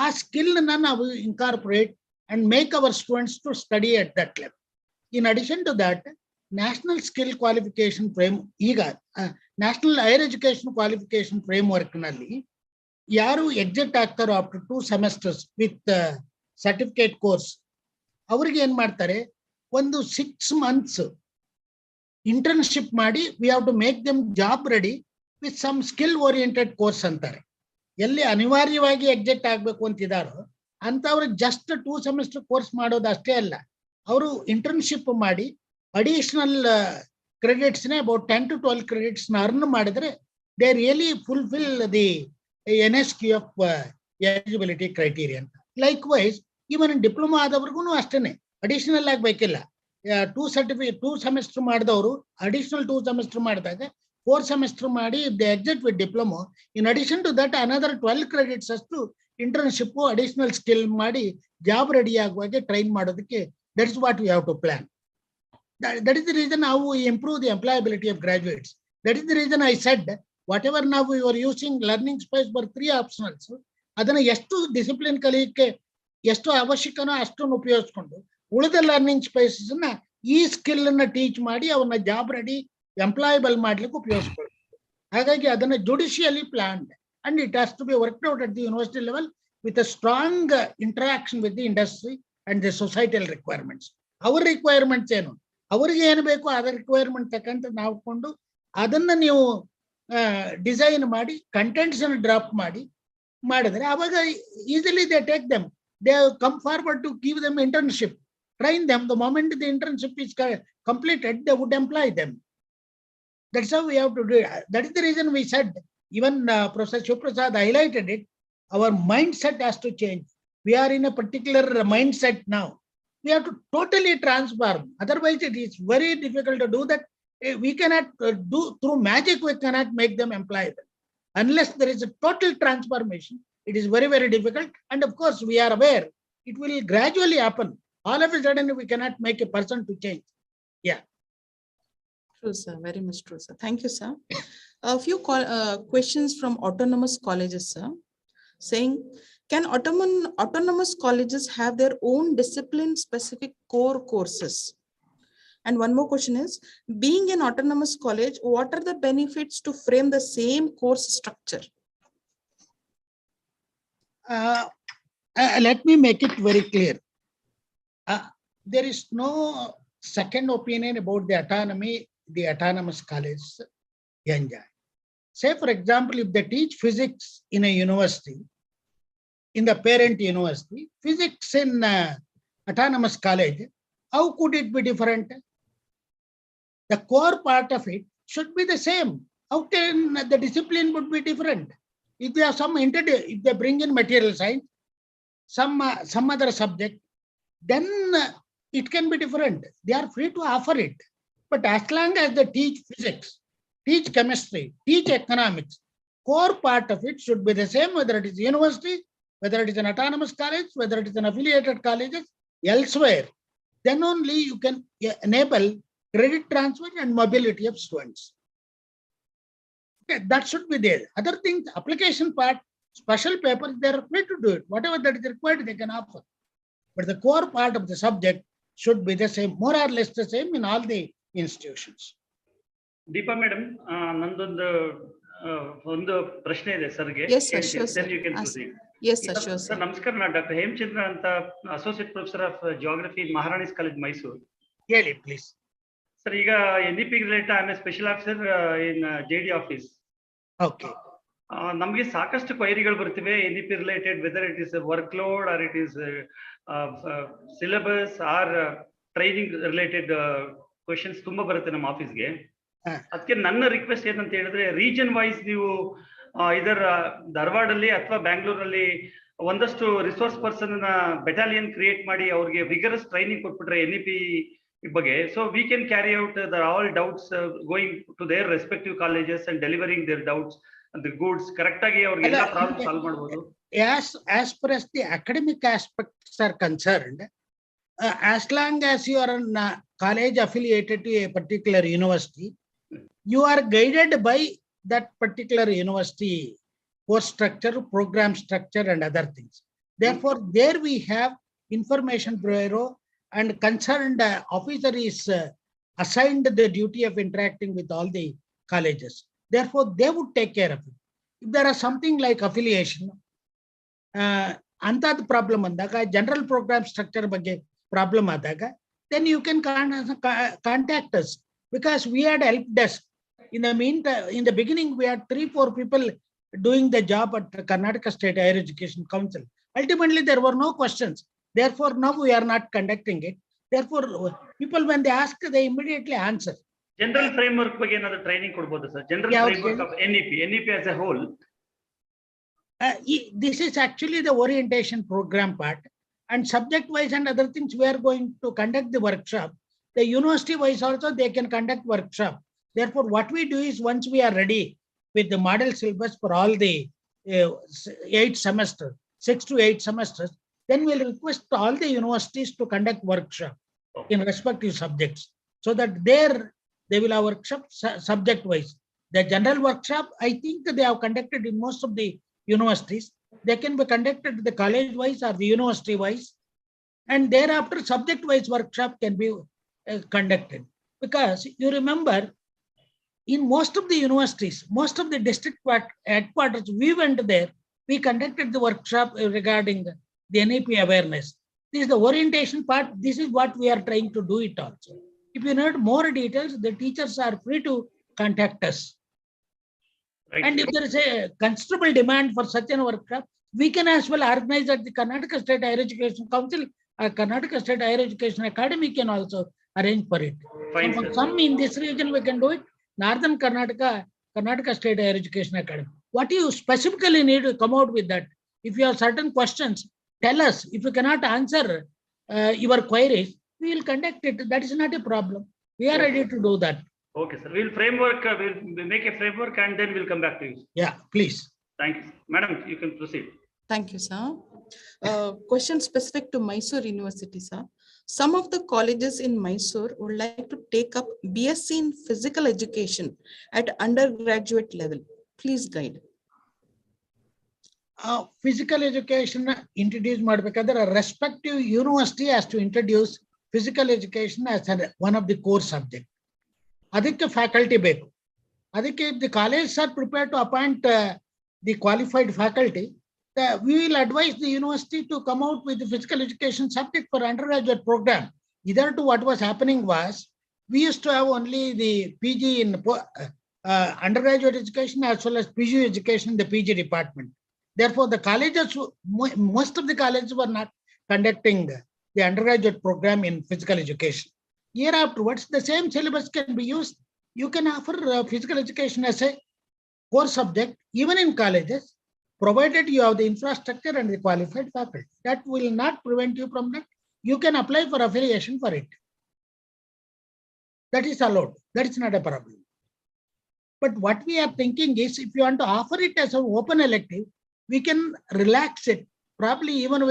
ಆ ಸ್ಕಿಲ್ ನ ನಾವು incorporate and make our students to study at that level. In addition to that, national skill qualification ಈಗ national higher education qualification framework ನಲ್ಲಿ ಯಾರು ಎಕ್ಸಿಟ್ ಆಗ್ತಾರೋ after 2 semesters with certificate course, ಅವ್ರಿಗೆ ಏನ್ ಮಾಡ್ತಾರೆ, ಒಂದು 6 months ಇಂಟರ್ನ್ಶಿಪ್ ಮಾಡಿ we have to make them job ready with some skill oriented course ಅಂತಾರೆ. ಎಲ್ಲಿ ಅನಿವಾರ್ಯವಾಗಿ ಎಕ್ಸಿಟ್ ಆಗ್ಬೇಕು ಅಂತಿದಾರೋ ಅಂತವ್ರಿಗೆ ಜಸ್ಟ್ 2 semester ಕೋರ್ಸ್ ಮಾಡೋದು ಅಷ್ಟೇ ಅಲ್ಲ, ಅವರು ಇಂಟರ್ನ್ಶಿಪ್ ಮಾಡಿ ಅಡಿಷನಲ್ ಕ್ರೆಡಿಟ್ಸ್ನೇ ಅಬೌಟ್ 10 to 12 ಕ್ರೆಡಿಟ್ಸ್ ಅರ್ನ್ ಮಾಡಿದ್ರೆ they really fulfil the NSQ of eligibility criterion. Likewise even diploma ಆದವ್ರಿಗೂ ಅಷ್ಟೇನೆ ಅಡಿಷನಲ್ ಆಗಬೇಕಿಲ್ಲ. 2 ಸೆಮಿಸ್ಟರ್ ಮಾಡಿದವರು ಅಡಿಷನಲ್ 2 ಸೆಮಿಸ್ಟರ್ ಮಾಡಿದಾಗ 4 ಸೆಮಿಸ್ಟರ್ ಮಾಡಿ they exit with diploma. In addition to that another 12 credits ಅಷ್ಟು internship additional skill ಮಾಡಿ job ready ಆಗುವಾಗೆ train ಮಾಡೋದಕ್ಕೆ that is what we have to plan. That is the reason how we improve the employability of graduates. That is the reason I said whatever now we were using learning space for 3 optionals, ಅದನ್ನ ಎಷ್ಟು discipline ಕಲಿಯಕ್ಕೆ ಎಷ್ಟು ಅವಶ್ಯಕನೋ ಅಷ್ಟನ್ನು ಉಪಯೋಗಿಸ್ಕೊಂಡು ಉಳಿದ learning spaces ನ ಈ skill ಅನ್ನ ಟೀಚ್ ಮಾಡಿ ಅವನ್ನ ಜಾಬ್ ರೆಡಿ ಎಂಪ್ಲಾಯಬಲ್ ಮಾಡ್ಲಿಕ್ಕೆ ಉಪಯೋಗಿಸ್ಕೊಳ್ಬೇಕು. ಹಾಗಾಗಿ ಅದನ್ನ judicially planned and it has to be worked out at the university level with a strong interaction with the industry and the societal requirements. ಅವ್ರ ರಿಕ್ವೈರ್ಮೆಂಟ್ಸ್ ಏನು, ಅವ್ರಿಗೆ ಏನು ಬೇಕು ಅದರ ರಿಕ್ವೈರ್ಮೆಂಟ್ ತಕ್ಕಂತ ನಾವು ಕೊಂಡು ಅದನ್ನ ನೀವು ಡಿಸೈನ್ ಮಾಡಿ ಕಂಟೆಂಟ್ಸ್ ಅನ್ನು ಡ್ರಾಪ್ ಮಾಡಿದ್ರೆ ಅವಾಗ easily they take them, they come forward to give them internship, train them. The moment the internship is completed, they would employ them. That's how we have to do it. That is the reason we said, even Professor Shivaprasad highlighted it, our mindset has to change. We are in a particular mindset now. We have to totally transform. Otherwise, it is very difficult to do that. We cannot do through magic. We cannot make them employable unless there is a total transformation. It is very, very difficult. And of course, we are aware it will gradually happen. All of a sudden, we cannot make a person to change. Yeah. True, sir. Very much true, sir. Thank you, sir. A few questions from autonomous colleges, sir, saying, can autonomous colleges have their own discipline-specific core courses? And one more question is, being an autonomous college, what are the benefits to frame the same course structure? Let me make it very clear. There is no second opinion about the autonomy the autonomous colleges enjoy. Say, for example, if they teach physics in a university, in the parent university, physics in autonomous college, how could it be different? The core part of it should be the same. How can the discipline would be different? If they have if they bring in material science, some other subject, then it can be different. They are free to offer it. But as long as they teach physics, teach chemistry, teach economics, core part of it should be the same, whether it is university, whether it is an autonomous college, whether it is an affiliated colleges, elsewhere. Then only you can enable credit transfer and mobility of students. Okay, that should be there. Other things, application part, special papers, they are free to do it. Whatever that is required, they can offer. But the core part of the subject should be the same, more or less the same in all the institutions. Deepa madam, ಒಂದು ಪ್ರಶ್ನೆ ಇದೆ ಸರ್ಗೆ. Yes, sir, sure, sir. Then you can proceed. Yes, sir, sure, sir. ನಮಸ್ಕಾರ, ನಾನು doctor Hemachandra ಅಂತ, associate professor of geography, Maharani's college, Mysuru. Really, please. Sir, ಈಗ NEP related I am a special officer in JD office. Okay. ನಮಗೆ ಸಾಕಷ್ಟು ಕ್ವೈರಿಗಳು ಬರ್ತಿವೆ NEP related, whether it is work load or it is syllabus or training related questions ತುಂಬಾ ಬರುತ್ತೆ ನಮ್ಮ ಆಫೀಸ್ಗೆ. ಅದಕ್ಕೆ ನನ್ನ ರಿಕ್ವೆಸ್ಟ್ ಏನಂತ ಹೇಳಿದ್ರೆ, ರೀಜನ್ ವೈಸ್ ನೀವು ಇದರ ಧಾರವಾಡಲ್ಲಿ ಅಥವಾ ಬ್ಯಾಂಗ್ಳೂರಲ್ಲಿ ಒಂದಷ್ಟು ರಿಸೋರ್ಸ್ ಪರ್ಸನ್ ಬೆಟಾಲಿಯನ್ ಕ್ರಿಯೇಟ್ ಮಾಡಿ ಅವ್ರಿಗೆ ವಿಗರಸ್ ಟ್ರೈನಿಂಗ್ ಕೊಟ್ಬಿಟ್ರೆ NEP ಬಗ್ಗೆ, so we can carry out all doubts going to their respective colleges and delivering their doubts and the goods correct ಆಗಿ ಅವ್ರಿಗೆ ಎಲ್ಲ ಪ್ರಾಬ್ಲಮ್ ಸಾಲ್ವ್ ಮಾಡಬಹುದು. As far as the academic aspects are concerned, as long as you are a college affiliated to a particular university, you are guided by that particular university course structure, program structure, and other things. Therefore, there we have information bureau and concerned officer is assigned the duty of interacting with all the colleges. Therefore, they would take care of it. If there is something like affiliation, antad problem andaga, general program structure ಬಗ್ಗೆ problem adaga, then you can contact us, because we had help desk. In the meantime, in the beginning, we had 3-4 people doing the job at the Karnataka State Higher Education Council. Ultimately, there were no questions. Therefore, now we are not conducting it. Therefore, people when they ask, they immediately answer. General framework ಬಗ್ಗೆ ಏನಾದ್ರು training ಕೊಡ್ಬೋದು sir? General framework of NEP as a whole. This is actually the orientation program part, and subject wise and other things we are going to conduct the workshop. The university wise also they can conduct workshop. Therefore, what we do is once we are ready with the model syllabus for all the 8 semesters, 6 to 8 semesters, then we'll request all the universities to conduct workshop in respective subjects, so that there they will have workshop subject wise. The general workshop, I think they have conducted in most of the universities. They can be conducted the college wise or the university wise, and thereafter subject wise workshop can be conducted. Because you remember, in most of the universities, most of the district headquarters, we went there, we conducted the workshop regarding the NEP awareness. This is the orientation part. This is what we are trying to do it also. If you need more details, the teachers are free to contact us. Right. And if there is a considerable demand for such a workshop, we can as well organize at the Karnataka State Higher Education Council or Karnataka State Higher Education Academy can also arrange for it. Fine, So for sir. some in this region, we can do it. Northern Karnataka State Higher Education Academy. What you specifically need to come out with that? If you have certain questions, tell us. If you cannot answer your queries, we will conduct it. That is not a problem. We are ready to do that. Okay, sir. We'll make a framework and then we'll come back to you. Yeah, please. Thank you. Madam, you can proceed. Thank you, sir. Question specific to Mysore University, sir. Some of the colleges in Mysore would like to take up BSc in physical education at undergraduate level. Please guide. Physical education introduce ಮಾಡಬೇಕಾದ್ರೆ respective university has to introduce physical education as one of the core subject. ಅದಕ್ಕೆ faculty ಬೇಕು. ಅದಕ್ಕೆ if the colleges are prepared to appoint the qualified faculty, we will advise the university to come out with the physical education subject for undergraduate program. Either to what was happening was, we used to have only the PG in undergraduate education as well as PG education in the PG department. Therefore, the colleges, most of the colleges were not conducting the undergraduate program in physical education. Year afterwards, the same syllabus can be used. You can offer physical education as a core subject, even in colleges, provided you have the infrastructure and the qualified faculty. That will not prevent you from that. You can apply for affiliation for it. That is allowed. That is not a problem. But what we are thinking is, if you want to offer it as an open elective, we can relax it. Probably even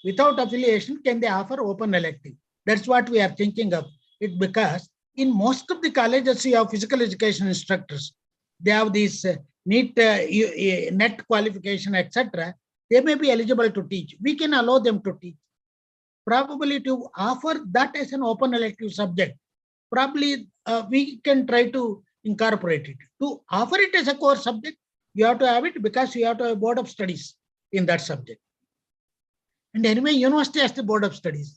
without affiliation, can they offer open elective? That's what we are thinking of it, because in most of the colleges, you have physical education instructors. They have these NET qualification, etc. They may be eligible to teach. We can allow them to teach. Probably to offer that as an open elective subject, probably we can try to incorporate it. To offer it as a core subject, you have to have it because you have to have a board of studies in that subject. And anyway, university has the board of studies.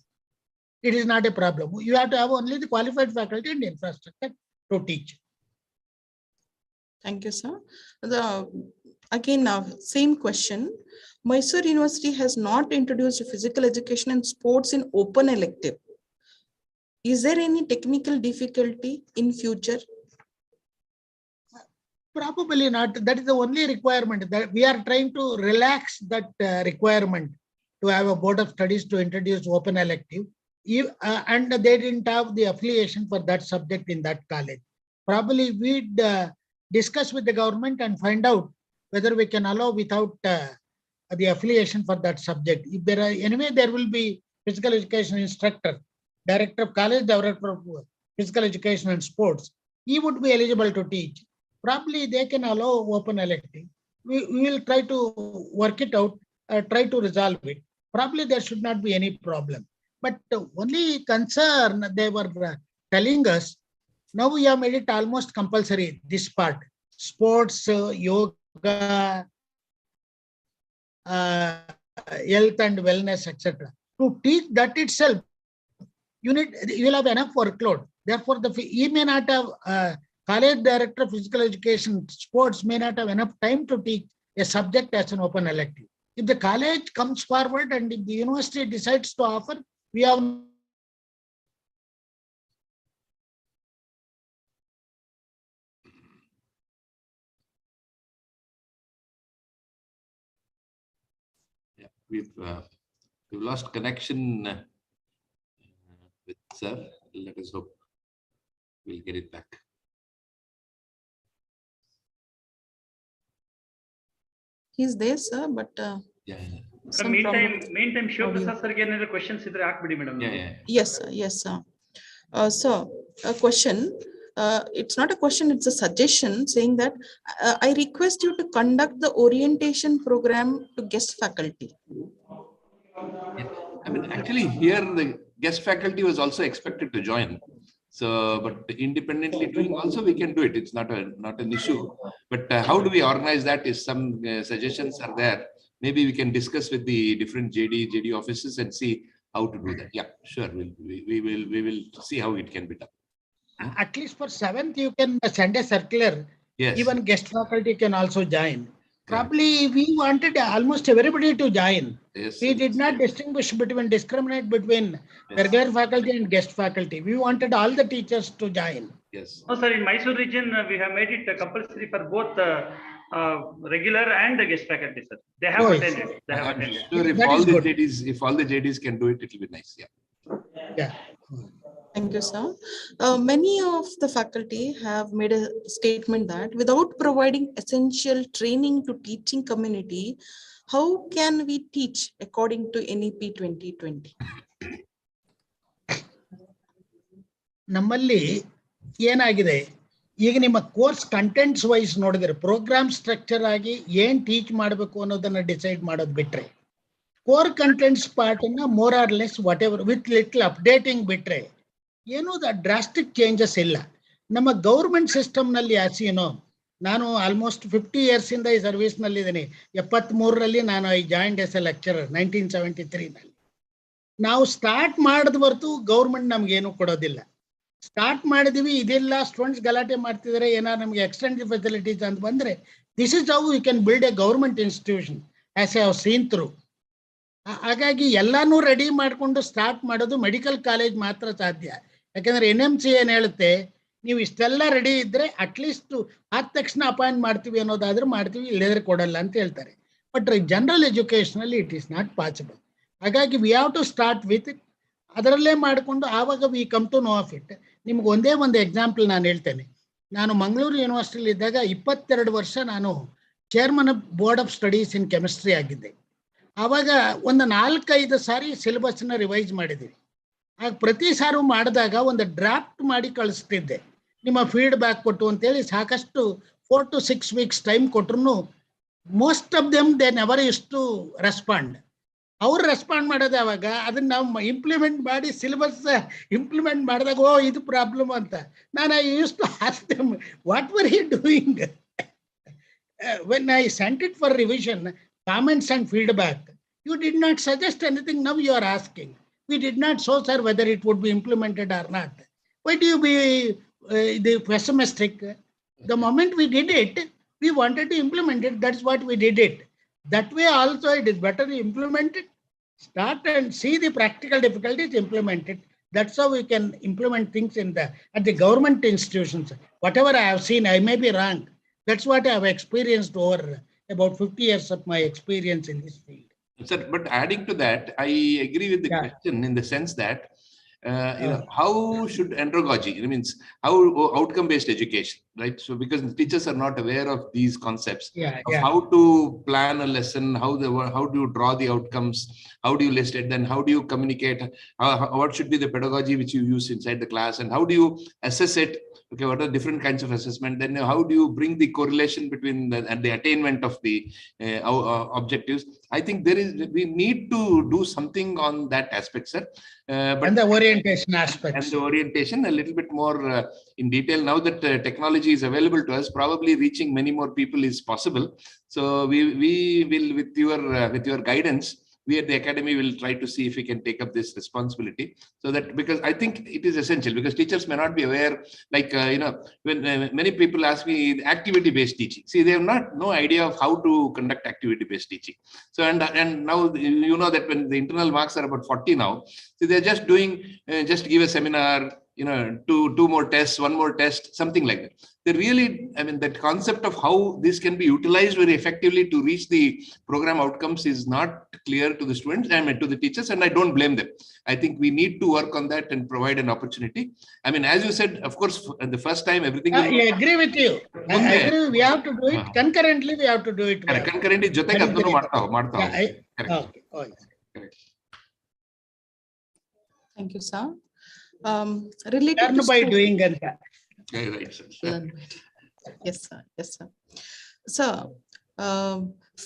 It is not a problem. You have to have only the qualified faculty and infrastructure to teach. Thank you, sir. Again, same question. Mysore University has not introduced physical education and sports in open elective. Is there any technical difficulty in future? Probably not. That is the only requirement. That we are trying to relax that requirement to have a board of studies to introduce open elective. And they didn't have the affiliation for that subject in that college. Probably we'd discuss with the government and find out whether we can allow without the affiliation for that subject. If there are, anyway, there will be physical education instructor, director of college, director of physical education and sports. He would be eligible to teach. Probably they can allow open elective. We will try to work it out, try to resolve it. Probably there should not be any problem. But only concern they were telling us, now we have made it almost compulsory, this part, sports, yoga, health and wellness, etc. To teach that itself, you will have enough workload. Therefore, he may not have, college director of physical education, sports may not have enough time to teach a subject as an open elective. If the college comes forward and if the university decides to offer, we have we've lost connection with sir. Let us hope we'll get it back. He's there, sir, but Yeah. some problem. meantime, Shiva Audio. Prasad sir ಗೆ ಏನಾದ್ರು questions ಇದ್ರೆ ಹಾಕ್ಬಿಡಿ madam. Yeah. Yes, sir. Yes, sir. So a question. It's not a question, it's a suggestion saying that I request you to conduct the orientation program to guest faculty. I mean, actually, here the guest faculty was also expected to join. So, but independently doing also we can do it. It's not an issue. But how do we organize that? If some suggestions are there, maybe we can discuss with the different JD offices and see how to do that. Yeah, sure. We will see how it can be done. At least for 7th, you can send a circular. Yes. Even guest faculty can also join. Probably we wanted almost everybody to join. Yes, We did not discriminate between regular faculty and guest faculty. We wanted all the teachers to join. Yes. No, sir, in Mysore region, we have made it compulsory for both regular and the guest faculty, sir. They have attended. They have I'm attended. sure if all the JDs can do it, it will be nice. Yeah. Yeah. Thank you, sir. Many of the faculty have made a statement that without providing essential training to teaching community, how can we teach according to NEP 2020? ನಮ್ಮಲ್ಲಿ ಏನಾಗಿದೆ, ಈಗ ನಿಮ್ಮ course contents wise ನೋಡಿದ್ರೆ program structure ಆಗಿ ಏನ್ teach ಮಾಡಬೇಕು ಅನ್ನೋದನ್ನ decide ಮಾಡೋದು ಬಿಟ್ರೆ, ಕೋರ್ ಕಂಟೆಂಟ್ಸ್ ಪಾರ್ಟ್ ಅನ್ನ more or less what ever with little updating ಬಿಟ್ರೆ ಏನೂ ಡ್ರಾಸ್ಟಿಕ್ ಚೇಂಜಸ್ ಇಲ್ಲ. ನಮ್ಮ ಗೌರ್ಮೆಂಟ್ ಸಿಸ್ಟಮ್ ನಲ್ಲಿ ಆಸಿನೋ, ನಾನು ಆಲ್ಮೋಸ್ಟ್ 50 years ಇಂದ ಈ ಸರ್ವಿಸ್ ನಲ್ಲಿ ಇದ್ದೀನಿ. 73ರಲ್ಲಿ ನಾನು I joined as a lecturer 1973ನಲ್ಲಿ. ನಾವು ಸ್ಟಾರ್ಟ್ ಮಾಡಿದ ಹೊರತು ಗೌರ್ಮೆಂಟ್ ನಮ್ಗೇನು ಕೊಡೋದಿಲ್ಲ. ಸ್ಟಾರ್ಟ್ ಮಾಡಿದೀವಿ, ಇದೆಲ್ಲ ಸ್ಟೂಡೆಂಟ್ಸ್ ಗಲಾಟೆ ಮಾಡ್ತಿದ್ದಾರೆ, ಏನಾದ್ರು ನಮಗೆ ಎಕ್ಸ್ಟೆಂಡೆಡ್ ಫೆಸಿಲಿಟೀಸ್ ಅಂತ ಬಂದ್ರೆ, this is how you can build a government institution as I have seen through. ಹಾಗಾಗಿ ಎಲ್ಲಾನು ರೆಡಿ ಮಾಡಿಕೊಂಡು ಸ್ಟಾರ್ಟ್ ಮಾಡೋದು ಮೆಡಿಕಲ್ ಕಾಲೇಜ್ ಮಾತ್ರ ಸಾಧ್ಯ. ಯಾಕಂದ್ರೆ NMC ಏನ್ ಹೇಳುತ್ತೆ, ನೀವು ಇಷ್ಟೆಲ್ಲ ರೆಡಿ ಇದ್ರೆ ಅಟ್ಲೀಸ್ಟ್ ಆದ ತಕ್ಷಣ ಅಪಾಯಿಂಟ್ ಮಾಡ್ತೀವಿ ಅನ್ನೋದಾದ್ರೂ ಮಾಡ್ತೀವಿ, ಇಲ್ಲದ್ರೆ ಕೊಡಲ್ಲ ಅಂತ ಹೇಳ್ತಾರೆ. ಬಟ್ ಜನರಲ್ ಎಜುಕೇಶನ್ ಅಲ್ಲಿ ಇಟ್ ಈಸ್ ನಾಟ್ ಪಾಸಿಬಲ್. ಹಾಗಾಗಿ we have to start with it. ಅದರಲ್ಲೇ ಮಾಡಿಕೊಂಡು ಆವಾಗ we come to know of it. ನಿಮ್ಗೆ ಒಂದೇ ಒಂದು ಎಕ್ಸಾಂಪಲ್ ನಾನು ಹೇಳ್ತೇನೆ. ನಾನು ಮಂಗಳೂರು ಯೂನಿವರ್ಸಿಟಿಲಿ ಇದ್ದಾಗ 22 ವರ್ಷ ನಾನು chairman of board of studies in chemistry ಆಗಿದ್ದೆ. ಆವಾಗ ಒಂದು 4-5 ಸಾರಿ ಸಿಲೆಬಸ್ನ ರಿವೈಸ್ ಮಾಡಿದ್ದೀವಿ. ಆಗ ಪ್ರತಿ ಸಾರು ಮಾಡಿದಾಗ ಒಂದು ಡ್ರಾಫ್ಟ್ ಮಾಡಿ ಕಳಿಸ್ತಿದ್ದೆ, ನಿಮ್ಮ ಫೀಡ್ಬ್ಯಾಕ್ ಕೊಟ್ಟು ಅಂತೇಳಿ. ಸಾಕಷ್ಟು 4 to 6 weeks ಟೈಮ್ ಕೊಟ್ರು most of them they never used to respond. ಅವ್ರು ರೆಸ್ಪಾಂಡ್ ಮಾಡೋದು ಯಾವಾಗ, ಅದನ್ನ ನಾವು ಇಂಪ್ಲಿಮೆಂಟ್ ಮಾಡಿ ಸಿಲೆಬಸ್ ಇಂಪ್ಲಿಮೆಂಟ್ ಮಾಡಿದಾಗ ಓ ಇದು ಪ್ರಾಬ್ಲಮ್ ಅಂತ. ನಾನು I used to ask them what were you doing when I sent it for revision, comments and feedback. You did not suggest anything, now you are asking. We did not show, sir, whether it would be implemented or not. Why do you be the pessimistic? The moment we did it, we wanted to implement it, that's what we did it. That way also it is better to implement it, start and see the practical difficulties, implement it. That's how we can implement things at the government institutions. Whatever I have seen, I may be wrong. That's what I have experienced over about 50 years of my experience in this field. Sir, but adding to that, I agree with the question in the sense that how should andragogy, it means how outcome-based education, right? So because the teachers are not aware of these concepts, how to plan a lesson, how do you draw the outcomes, how do you list it, then how do you communicate, what should be the pedagogy which you use inside the class, and how do you assess it? Okay, what are different kinds of assessment? Then how do you bring the correlation between the attainment of the objectives? I think we need to do something on that aspect, sir. But and the orientation aspect. And the orientation a little bit more in detail. Now that technology is available to us, probably reaching many more people is possible. So we will, with your guidance, we at the academy will try to see if we can take up this responsibility, so that, because I think it is essential, because teachers may not be aware, like when many people ask me activity based teaching, see, they have no idea of how to conduct activity based teaching. So and now you know that when the internal marks are about 40 now, so they're just doing just give a seminar, two more tests, one more test, something like that. They really, I mean, that concept of how this can be utilized very effectively to reach the program outcomes is not clear to the students, I mean, to the teachers, and I don't blame them. I think we need to work on that and provide an opportunity. I mean, as you said, of course, the first time everything. I agree with you. I agree. We have to do it concurrently. We have to do it. Concurrently, ಜೊತೆಗೆ ಅದನ್ನು ಮಾಡ್ತಾ Okay. Oh, yes. Thank you, sir. Related Learn by doing. Right, sir. Yes, sir. Yes, sir. Sir,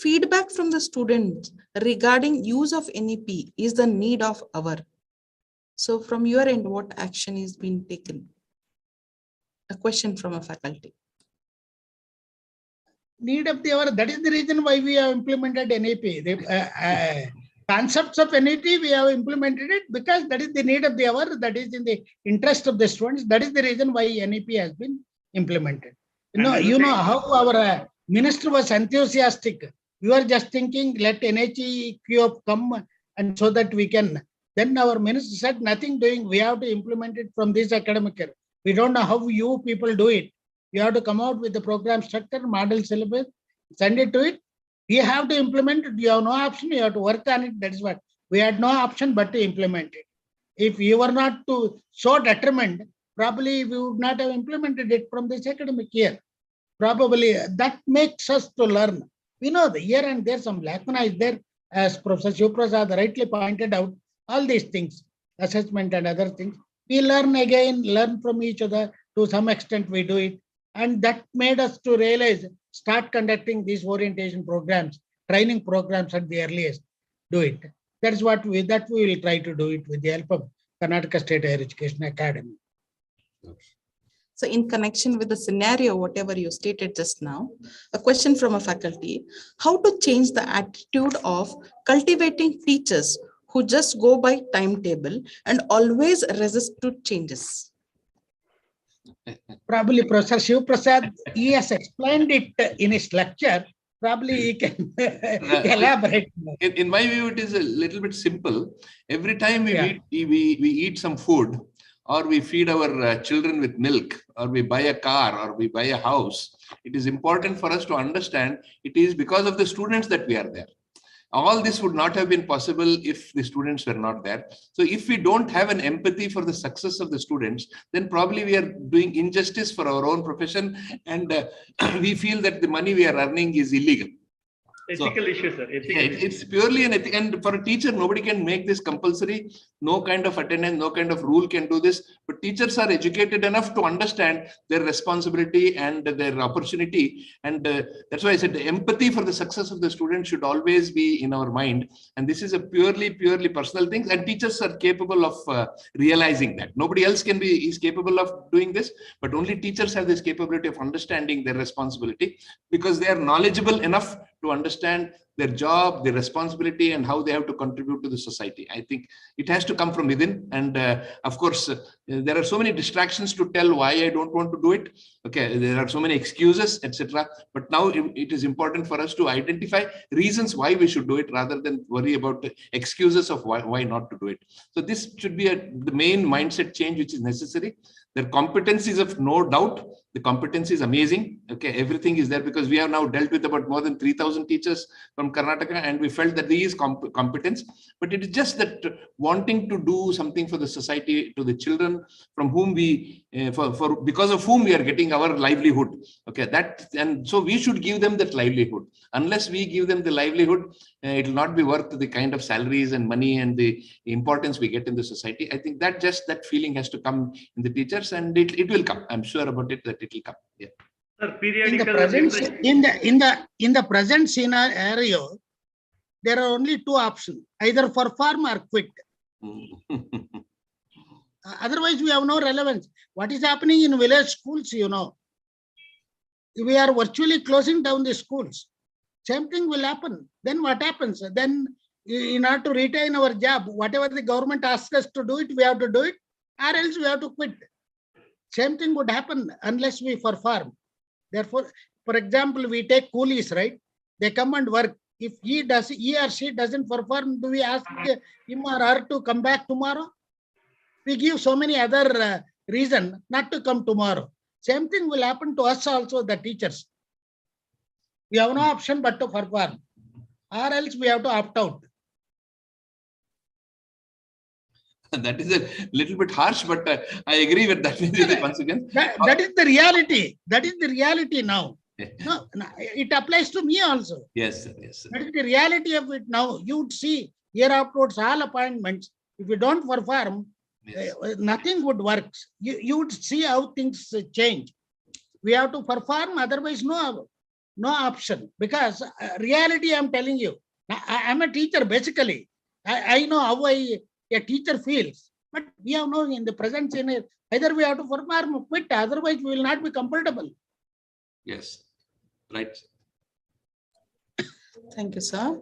feedback from the students regarding use of NEP is the need of hour. So from your end, what action is being taken? A question from a faculty. Need of the hour. That is the reason why we have implemented NEP. The concepts of NEP, we have implemented it because that is the need of the hour. That is in the interest of the students. That is the reason why NEP has been implemented. You know how our minister was enthusiastic. We were just thinking, let NHEQ come and so that we can. Then our minister said, nothing doing. We have to implement it from this academic year. We don't know how you people do it. You have to come out with the program structure, model syllabus, send it to it. We have to implement it. You have no option. You have to work on it. That is what we had no option but to implement it. If you were not so determined, probably we would not have implemented it from this academic year. Probably that makes us to learn. We know the here and there some lacuna is there, as Professor Shivprasad rightly pointed out. All these things, assessment and other things, we learn again, learn from each other. To some extent, we do it, and that made us to realize. Start conducting these orientation programs, training programs at the earliest. Do it. That is what we will try to do it with the help of Karnataka State Higher Education Academy. So in connection with the scenario, whatever you stated just now, a question from a faculty, how to change the attitude of cultivating teachers who just go by timetable and always resist to changes? Probably Professor Shivprasad, he has explained it in his lecture. Probably he can elaborate more. In my view, it is a little bit simple. Every time we eat some food, or we feed our children with milk, or we buy a car, or we buy a house, it is important for us to understand it is because of the students that we are there. All this would not have been possible if the students were not there. So if we don't have an empathy for the success of the students, then probably we are doing injustice for our own profession, and we feel that the money we are earning is illegal. Ethical issue, sir. It's purely an ethic, and for a teacher, nobody can make this compulsory. No kind of attendance, no kind of rule can do this. But teachers are educated enough to understand their responsibility and their opportunity. And that's why I said the empathy for the success of the student should always be in our mind. And this is a purely personal thing. And teachers are capable of realizing that. Nobody else is capable of doing this, but only teachers have this capability of understanding their responsibility, because they are knowledgeable enough to understand their job, their responsibility, and how they have to contribute to the society. I think it has to come from within. And of course, there are so many distractions to tell why I don't want to do it. Okay, there are so many excuses, etc. But now it is important for us to identify reasons why we should do it, rather than worry about the excuses of why not to do it. So this should be the main mindset change which is necessary. Their competence is of no doubt. The competence is amazing. Okay, everything is there, because we have now dealt with about more than 3,000 teachers from Karnataka, and we felt that there is competence. But it is just that wanting to do something for the society, to the children from whom we, because of whom we are getting our livelihood. Okay, and so we should give them that livelihood. Unless we give them the livelihood, it will not be worth the kind of salaries and money and the importance we get in the society. I think that feeling has to come in the teachers, and it will come. I'm sure about it that it will come. Yeah. Sir, in the present scenario, there are only two options: either perform or quit. Otherwise, we have no relevance. What is happening in village schools, we are virtually closing down the schools. Same thing will happen. Then what happens? Then in order to retain our job, whatever the government asks us to do it, we have to do it, or else we have to quit. Same thing would happen unless we perform. Therefore, for example, we take coolies, right? They come and work. If he or she doesn't perform, do we ask him or her to come back tomorrow? We give so many other reason not to come tomorrow. Same thing will happen to us also, the teachers. We have no option but to perform, or else we have to opt out. That is a little bit harsh, but I agree with that once again. That is the reality. That is the reality now. No, it applies to me also. Yes, sir. Yes, sir. That is the reality of it now. You would see year afterwards all appointments. If you don't perform, Yes. nothing would work. You would see how things change. We have to perform, otherwise no option. Because reality, I'm telling you, I'm a teacher basically. I know how a teacher feels. But we have no in the present scenario, either we have to perform or quit, otherwise we will not be comfortable. Yes. Right. Thank you, sir.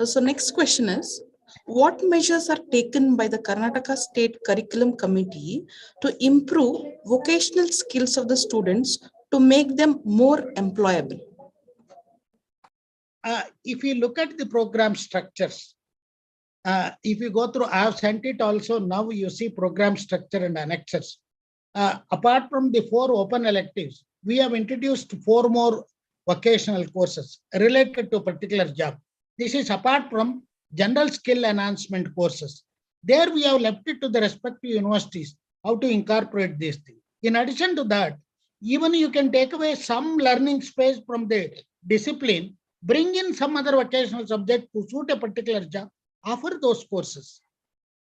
So next question is, what measures are taken by the Karnataka State Curriculum Committee to improve vocational skills of the students to make them more employable? If you look at the program structures, if you go through, I have sent it also, now you see program structure and annexes. Apart from the 4 open electives, we have introduced 4 more vocational courses related to a particular job. This is apart from general skill enhancement courses. There we have left it to the respective universities how to incorporate these things. In addition to that, even you can take away some learning space from the discipline, bring in some other vocational subject to suit a particular job, offer those courses.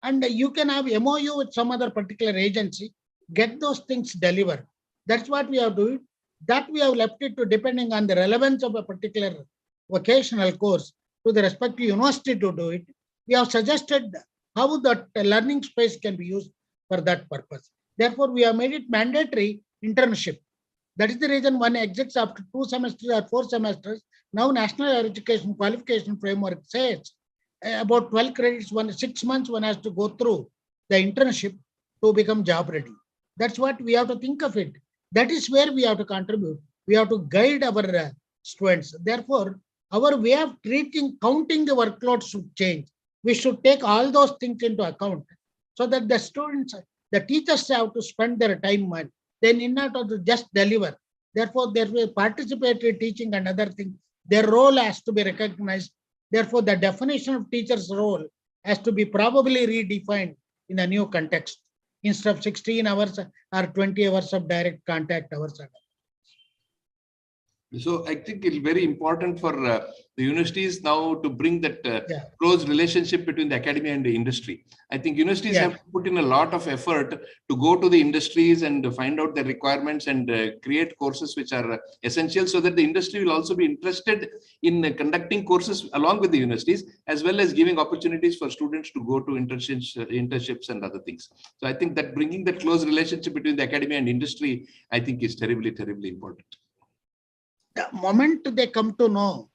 And you can have MOU with some other particular agency, get those things delivered. That's what we have done. That we have left it to depending on the relevance of a particular vocational course to the respective university to do it. We have suggested how that learning space can be used for that purpose. Therefore, we have made it mandatory internship. That is the reason one exits after 2 semesters or 4 semesters. Now, National Education Qualification Framework says about 12 credits, 6 months one has to go through the internship to become job ready. That's what we have to think of it. That is where we have to contribute. We have to guide our students. Therefore, our way of counting the workload should change. We should take all those things into account so that the students, the teachers have to spend their time on. They need not to just deliver. Therefore, there will be participatory teaching and other things. Their role has to be recognized. Therefore, the definition of teacher's role has to be probably redefined in a new context. Instead of 16 hours or 20 hours of direct contact hours. So I think it's very important for the universities now to bring that close relationship between the academy and the industry. I think universities have put in a lot of effort to go to the industries and find out their requirements and create courses which are essential so that the industry will also be interested in conducting courses along with the universities, as well as giving opportunities for students to go to internships and other things. So I think that bringing that close relationship between the academy and industry, I think is terribly, terribly important. The moment they come to know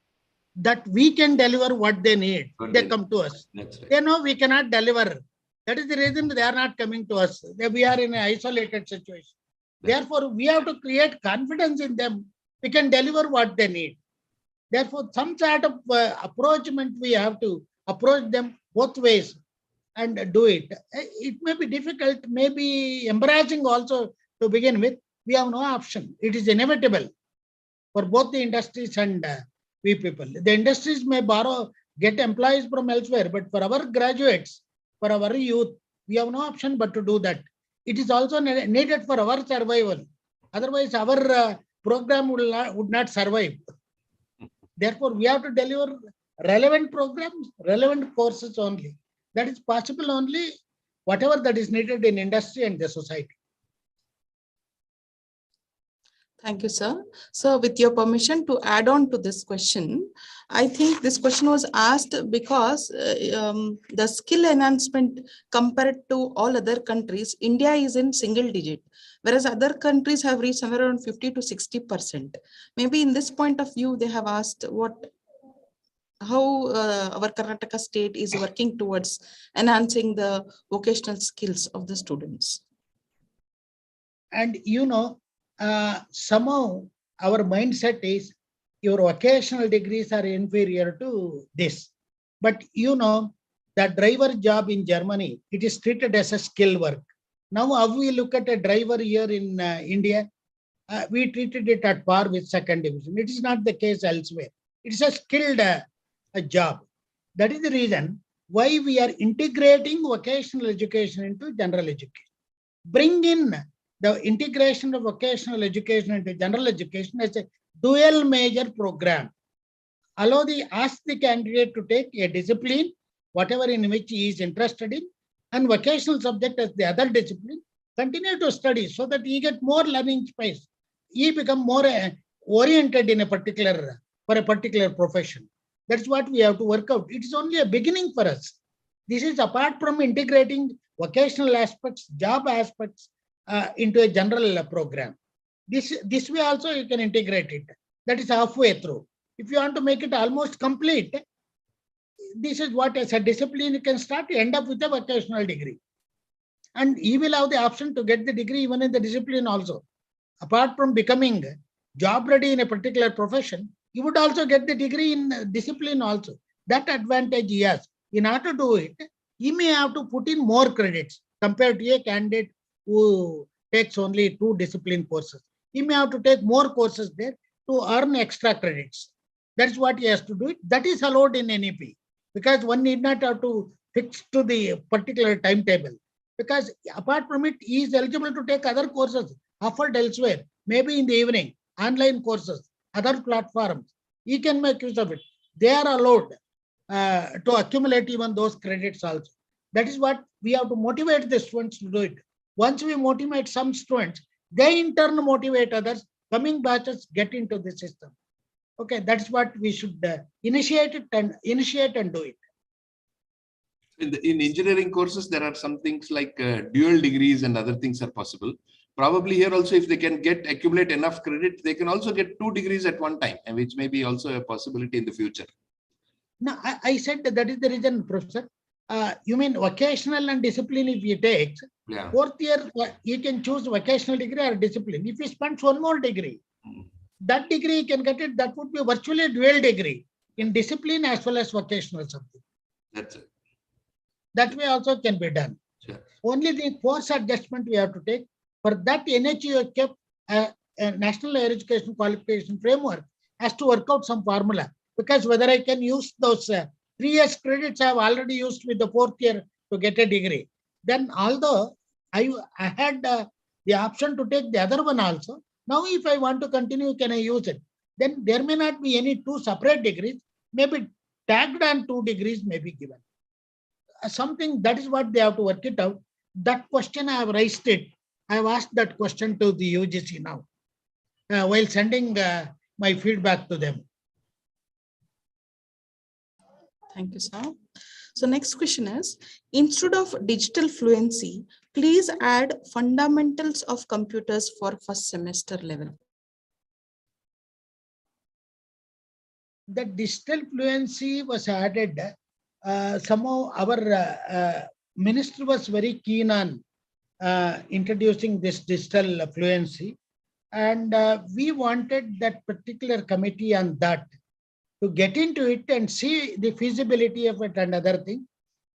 that we can deliver what they need, they come to us. That's right. They know we cannot deliver. That is the reason they are not coming to us. We are in an isolated situation. Therefore, we have to create confidence in them. We can deliver what they need. Therefore, some sort of approachment, we have to approach them both ways and do it. It may be difficult, may be embarrassing also to begin with. We have no option. It is inevitable for both the industries and we people. The industries may get employees from elsewhere, but for our graduates, for our youth, we have no option but to do that. It is also needed for our survival. Otherwise, our program would not survive. Therefore, we have to deliver relevant programs, relevant courses only. That is possible only whatever that is needed in industry and the society. Thank you, sir. So with your permission to add on to this question, I think this question was asked because the skill enhancement compared to all other countries, India is in single digit, whereas other countries have reached somewhere around 50 to 60%. Maybe in this point of view, they have asked how our Karnataka state is working towards enhancing the vocational skills of the students. And somehow our mindset is your vocational degrees are inferior to this. But that driver job in Germany, it is treated as a skill work. Now, how we look at a driver here in India, we treated it at par with second division. It is not the case elsewhere. It is a skilled a job. That is the reason why we are integrating vocational education into general education. Bring in the integration of vocational education into general education as a dual major program. Ask the candidate to take a discipline, whatever in which he is interested in, and vocational subject as the other discipline. Continue to study so that he get more learning space. He become more oriented in a particular for a particular profession. That's what we have to work out. It is only a beginning for us. This is apart from integrating vocational aspects, job aspects into a general program. This way also you can integrate it. That is halfway through. If you want to make it almost complete, this is what as a discipline you can start, you end up with a vocational degree. And you will have the option to get the degree even in the discipline also. Apart from becoming job ready in a particular profession, you would also get the degree in discipline also. That advantage he has. In order to do it, he may have to put in more credits compared to a candidate who takes only 2 discipline courses. He may have to take more courses there to earn extra credits. That's what he has to do it. That is allowed in NEP because one need not have to fix to the particular timetable. Because apart from it, he is eligible to take other courses offered elsewhere, maybe in the evening, online courses, other platforms. He can make use of it. They are allowed to accumulate even those credits also. That is what we have to motivate the students to do it. Once we motivate some students, they in turn motivate others. Coming batches get into the system. Okay, that's what we should initiate and do it. In engineering courses, there are some things like dual degrees and other things are possible. Probably here also, if they can accumulate enough credit, they can also get 2 degrees at one time, and which may be also a possibility in the future. No, I said that is the reason, Professor. You mean vocational and discipline if you take, yeah. 4th year, you can choose vocational degree or discipline. If he spends 1 more degree, that degree he can get it, that would be virtually a dual degree in discipline as well as vocational subject. That's it. That way also can be done. Sure. Only the course adjustment we have to take. For that, NHU has kept a National Higher Education Qualification Framework has to work out some formula. Because whether I can use those 3 years credits I have already used with the 4th year to get a degree. Then although I had the option to take the other one also, now if I want to continue, can I use it? Then there may not be any 2 separate degrees, maybe tagged on 2 degrees may be given. Something that is what they have to work it out. That question I have raised it. I have asked that question to the UGC now while sending my feedback to them. Thank you, sir. So next question is, instead of digital fluency, please add fundamentals of computers for first semester level. The digital fluency was added. Somehow our minister was very keen on introducing this digital fluency, and we wanted that particular committee on that to get into it and see the feasibility of it and other thing.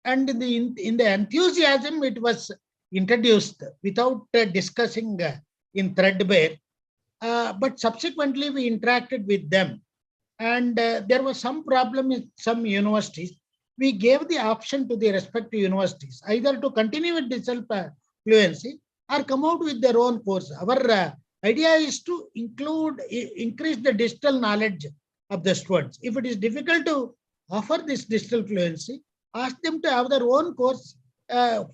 And in the enthusiasm, it was introduced without discussing in threadbare. But subsequently, we interacted with them. And there was some problem in some universities. We gave the option to the respective universities, either to continue with digital fluency or come out with their own course. Our idea is to increase the digital knowledge of the students. If it is difficult to offer this digital fluency, ask them to have their own course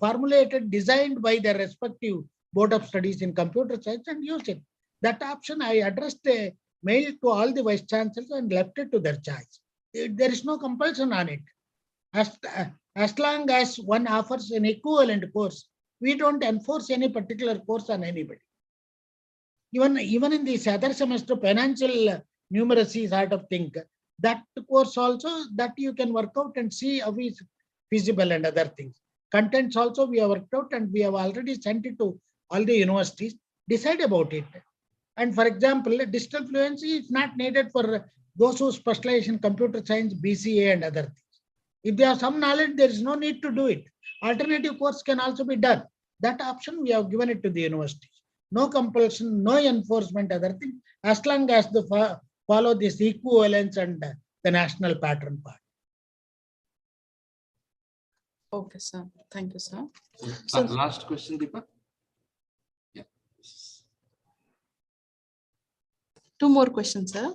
formulated, designed by their respective board of studies in computer science and use it. That option, I addressed a mail to all the vice chancellors and left it to their choice. There is no compulsion on it. As long as one offers an equivalent course, we don't enforce any particular course on anybody. Even in this other semester, financial numeracy sort of thing, that course also that you can work out and see how is feasible and other things. Contents also we have worked out and we have already sent it to all the universities, decide about it. And for example, digital fluency is not needed for those who specialize in computer science, BCA and other things. If they have some knowledge, there is no need to do it. Alternative course can also be done. That option we have given it to the university. No compulsion, no enforcement, other thing, as long as they follow this equivalence and the national pattern part. Okay, sir. Thank you, sir. So, last question, Deepa. Yeah. Two more questions, sir.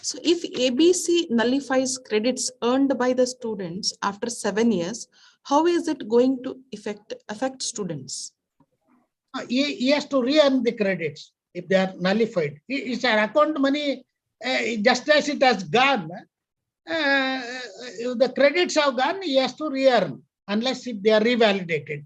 So if ABC nullifies credits earned by the students after 7 years, how is it going to affect students? He has to re-earn the credits if they are nullified. It's an account money, just as it has gone. If the credits have gone, he has to re-earn unless if they are revalidated.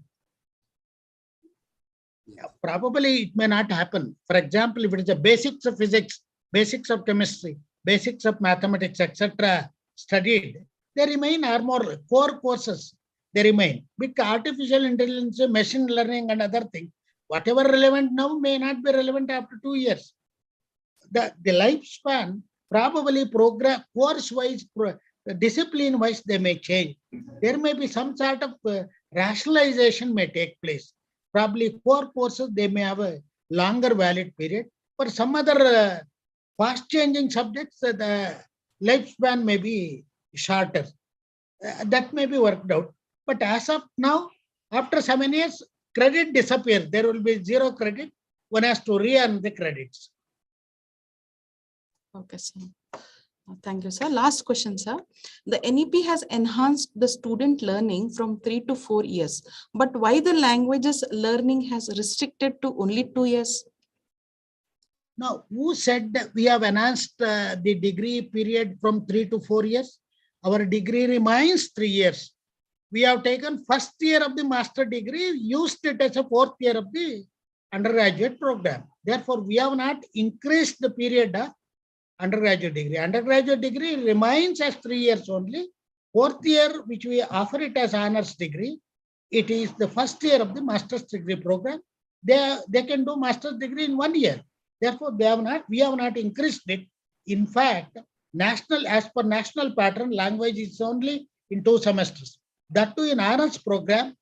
Probably it may not happen. For example, if it is the basics of physics, basics of chemistry, basics of mathematics, etc. studied, they remain, or more core courses, they remain. With artificial intelligence, machine learning and other things, whatever relevant now may not be relevant after 2 years. The lifespan, probably program, course-wise, discipline-wise, they may change. There may be some sort of rationalization may take place. Probably core courses, they may have a longer valid period. For some other fast-changing subjects, the lifespan may be shorter. That may be worked out. But as of now, after 7 years, credit disappears. There will be zero credit. One has to re-earn the credits. Okay, sir. Thank you, sir. Last question, sir. The NEP has enhanced the student learning from 3 to 4 years, but why the languages learning has restricted to only 2 years? Now, who said that we have enhanced the degree period from 3 to 4 years? Our degree remains 3 years. We have taken first year of the master degree, used it as a 4th year of the undergraduate program. Therefore, we have not increased the period of undergraduate degree. Undergraduate degree remains as 3 years only. 4th year, which we offer it as honors degree, it is the first year of the master's degree program. They can do master's degree in 1 year. Therefore, we have not increased it. In fact, as per national pattern, language is only in 2 semesters. That too in honors program,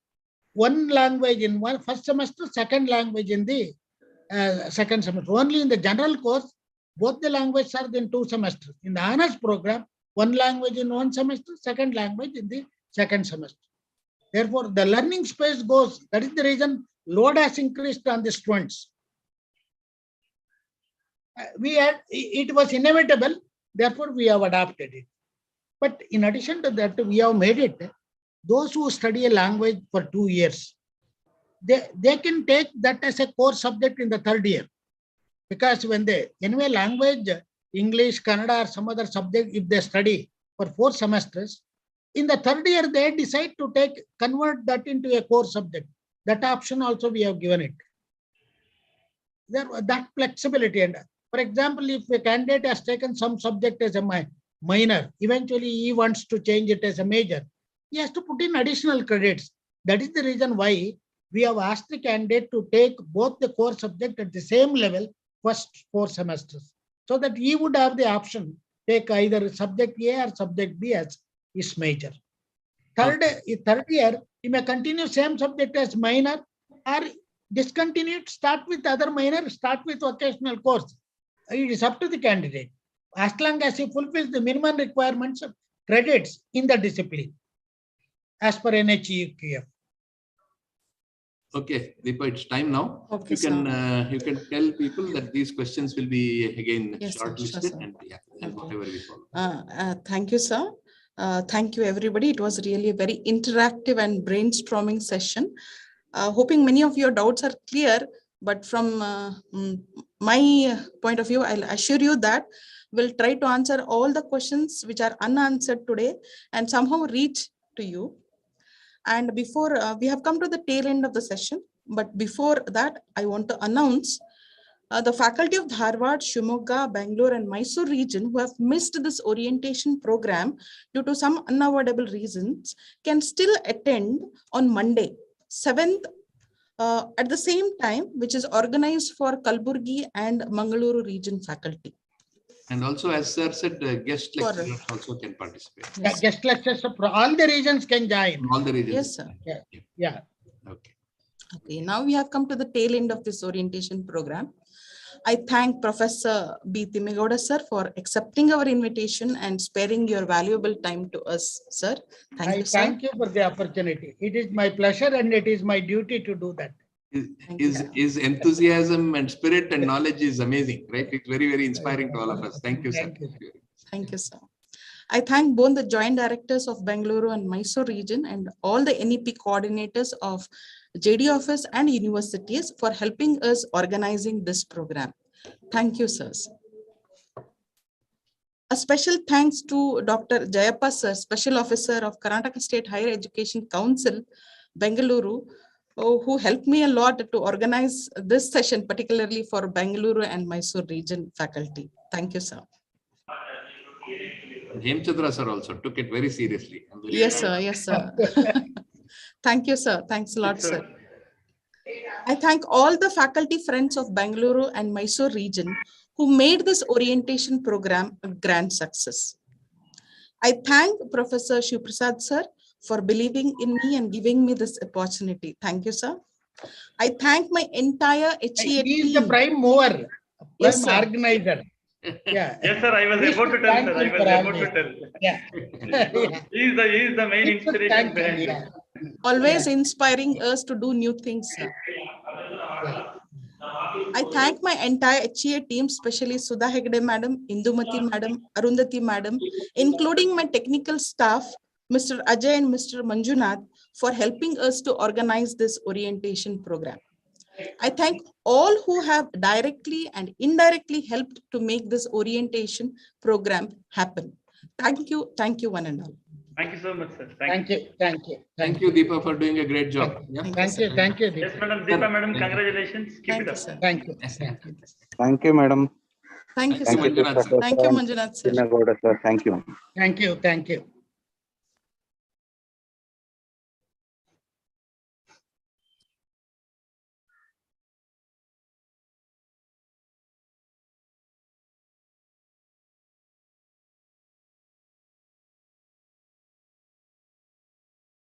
1 language in first semester, 2nd language in the 2nd semester. Only in the general course, both the languages are in 2 semesters. In the honors program, 1 language in 1 semester, 2nd language in the 2nd semester. Therefore, the learning space goes. That is the reason load has increased on the students. It was inevitable. Therefore, we have adopted it. But in addition to that, we have made it. Those who study a language for 2 years, they can take that as a core subject in the 3rd year. Because when anyway language, English, Kannada or some other subject, if they study for 4 semesters, in the 3rd year, they decide to convert that into a core subject. That option also we have given it. That flexibility. And for example, if a candidate has taken some subject as a minor, eventually he wants to change it as a major, he has to put in additional credits. That is the reason why we have asked the candidate to take both the core subject at the same level, first 4 semesters, so that he would have the option, take either subject A or subject B as his major. Third year, he may continue same subject as minor or discontinue, start with other minor, start with vocational course. It is up to the candidate, as long as he fulfills the minimum requirements of credits in the discipline, as per NHEQF. Okay, Deepa, it's time now. Okay, you can tell people that these questions will be again shortlisted, sir. and Okay. whatever we follow. Thank you, sir. Thank you, everybody. It was really a very interactive and brainstorming session. Hoping many of your doubts are clear, but from my point of view, I'll assure you that we'll try to answer all the questions which are unanswered today and somehow reach to you. And before we have come to the tail end of the session, but before that, I want to announce the faculty of Dharwad, Shimoga, Bangalore, and Mysore region who have missed this orientation program due to some unavoidable reasons can still attend on Monday, 7th, at the same time, which is organized for Kalburgi and Mangaluru region faculty. And also, as sir said, guest lecturers also can participate. Yes. Guest lecturers, all the regions can join. All the regions. Yes, sir. Yeah. Okay. Okay, now we have come to the tail end of this orientation program. I thank Professor B. Timigowda sir for accepting our invitation and sparing your valuable time to us, sir. Thank I you, sir. thank you for the opportunity. It is my pleasure and it is my duty to do that. His enthusiasm and spirit and knowledge is amazing, right? It's very, very inspiring to all of us. Thank you, sir. Thank you. Thank you, sir. I thank both the joint directors of Bengaluru and Mysore region and all the NEP coordinators of JD office and universities for helping us organizing this program. Thank you, sirs. A special thanks to Dr. Jayappa sir, Special Officer of Karnataka State Higher Education Council, Bengaluru, who helped me a lot to organize this session, particularly for Bengaluru and Mysore region faculty. Thank you, sir. Hemchandra sir also took it very seriously. Yes, sir. Yes, sir. Thank you, sir. Thanks a lot, Yes, sir. sir. I thank all the faculty friends of Bengaluru and Mysore region who made this orientation program a grand success. I thank Professor Shivprasad sir for believing in me and giving me this opportunity. Thank you, sir. I thank my entire HEA He is the team. prime mover, Yes, prime sir. organizer. Yeah. Yes, sir. I was We about to should tell, thank sir. I him was for all about to this. tell. Yeah. Yeah. He is the main We should inspiration thank him, behind it. yeah. Always inspiring us to do new things, sir. I thank my entire HEA team, especially Sudha Hegde madam, Indumati madam, Arundhati madam, including my technical staff, Mr. Ajay and Mr. Manjunath, for helping us to organize this orientation program. I thank all who have directly and indirectly helped to make this orientation program happen. Thank you one and all. Thank you so much, sir. Thank you. Thank you. Thank you, Deepa, for doing a great job. Yeah. Thank you. Thank you. Yes, Deepa. madam. Deepa, madam, congratulations. Keep Thank it you, up. sir. Thank you. Thank you, madam. Thank you, Thank sir. you, Manjunath, sir. Thank you, Manjunath, sir. Thank you. Thank you. Thank you.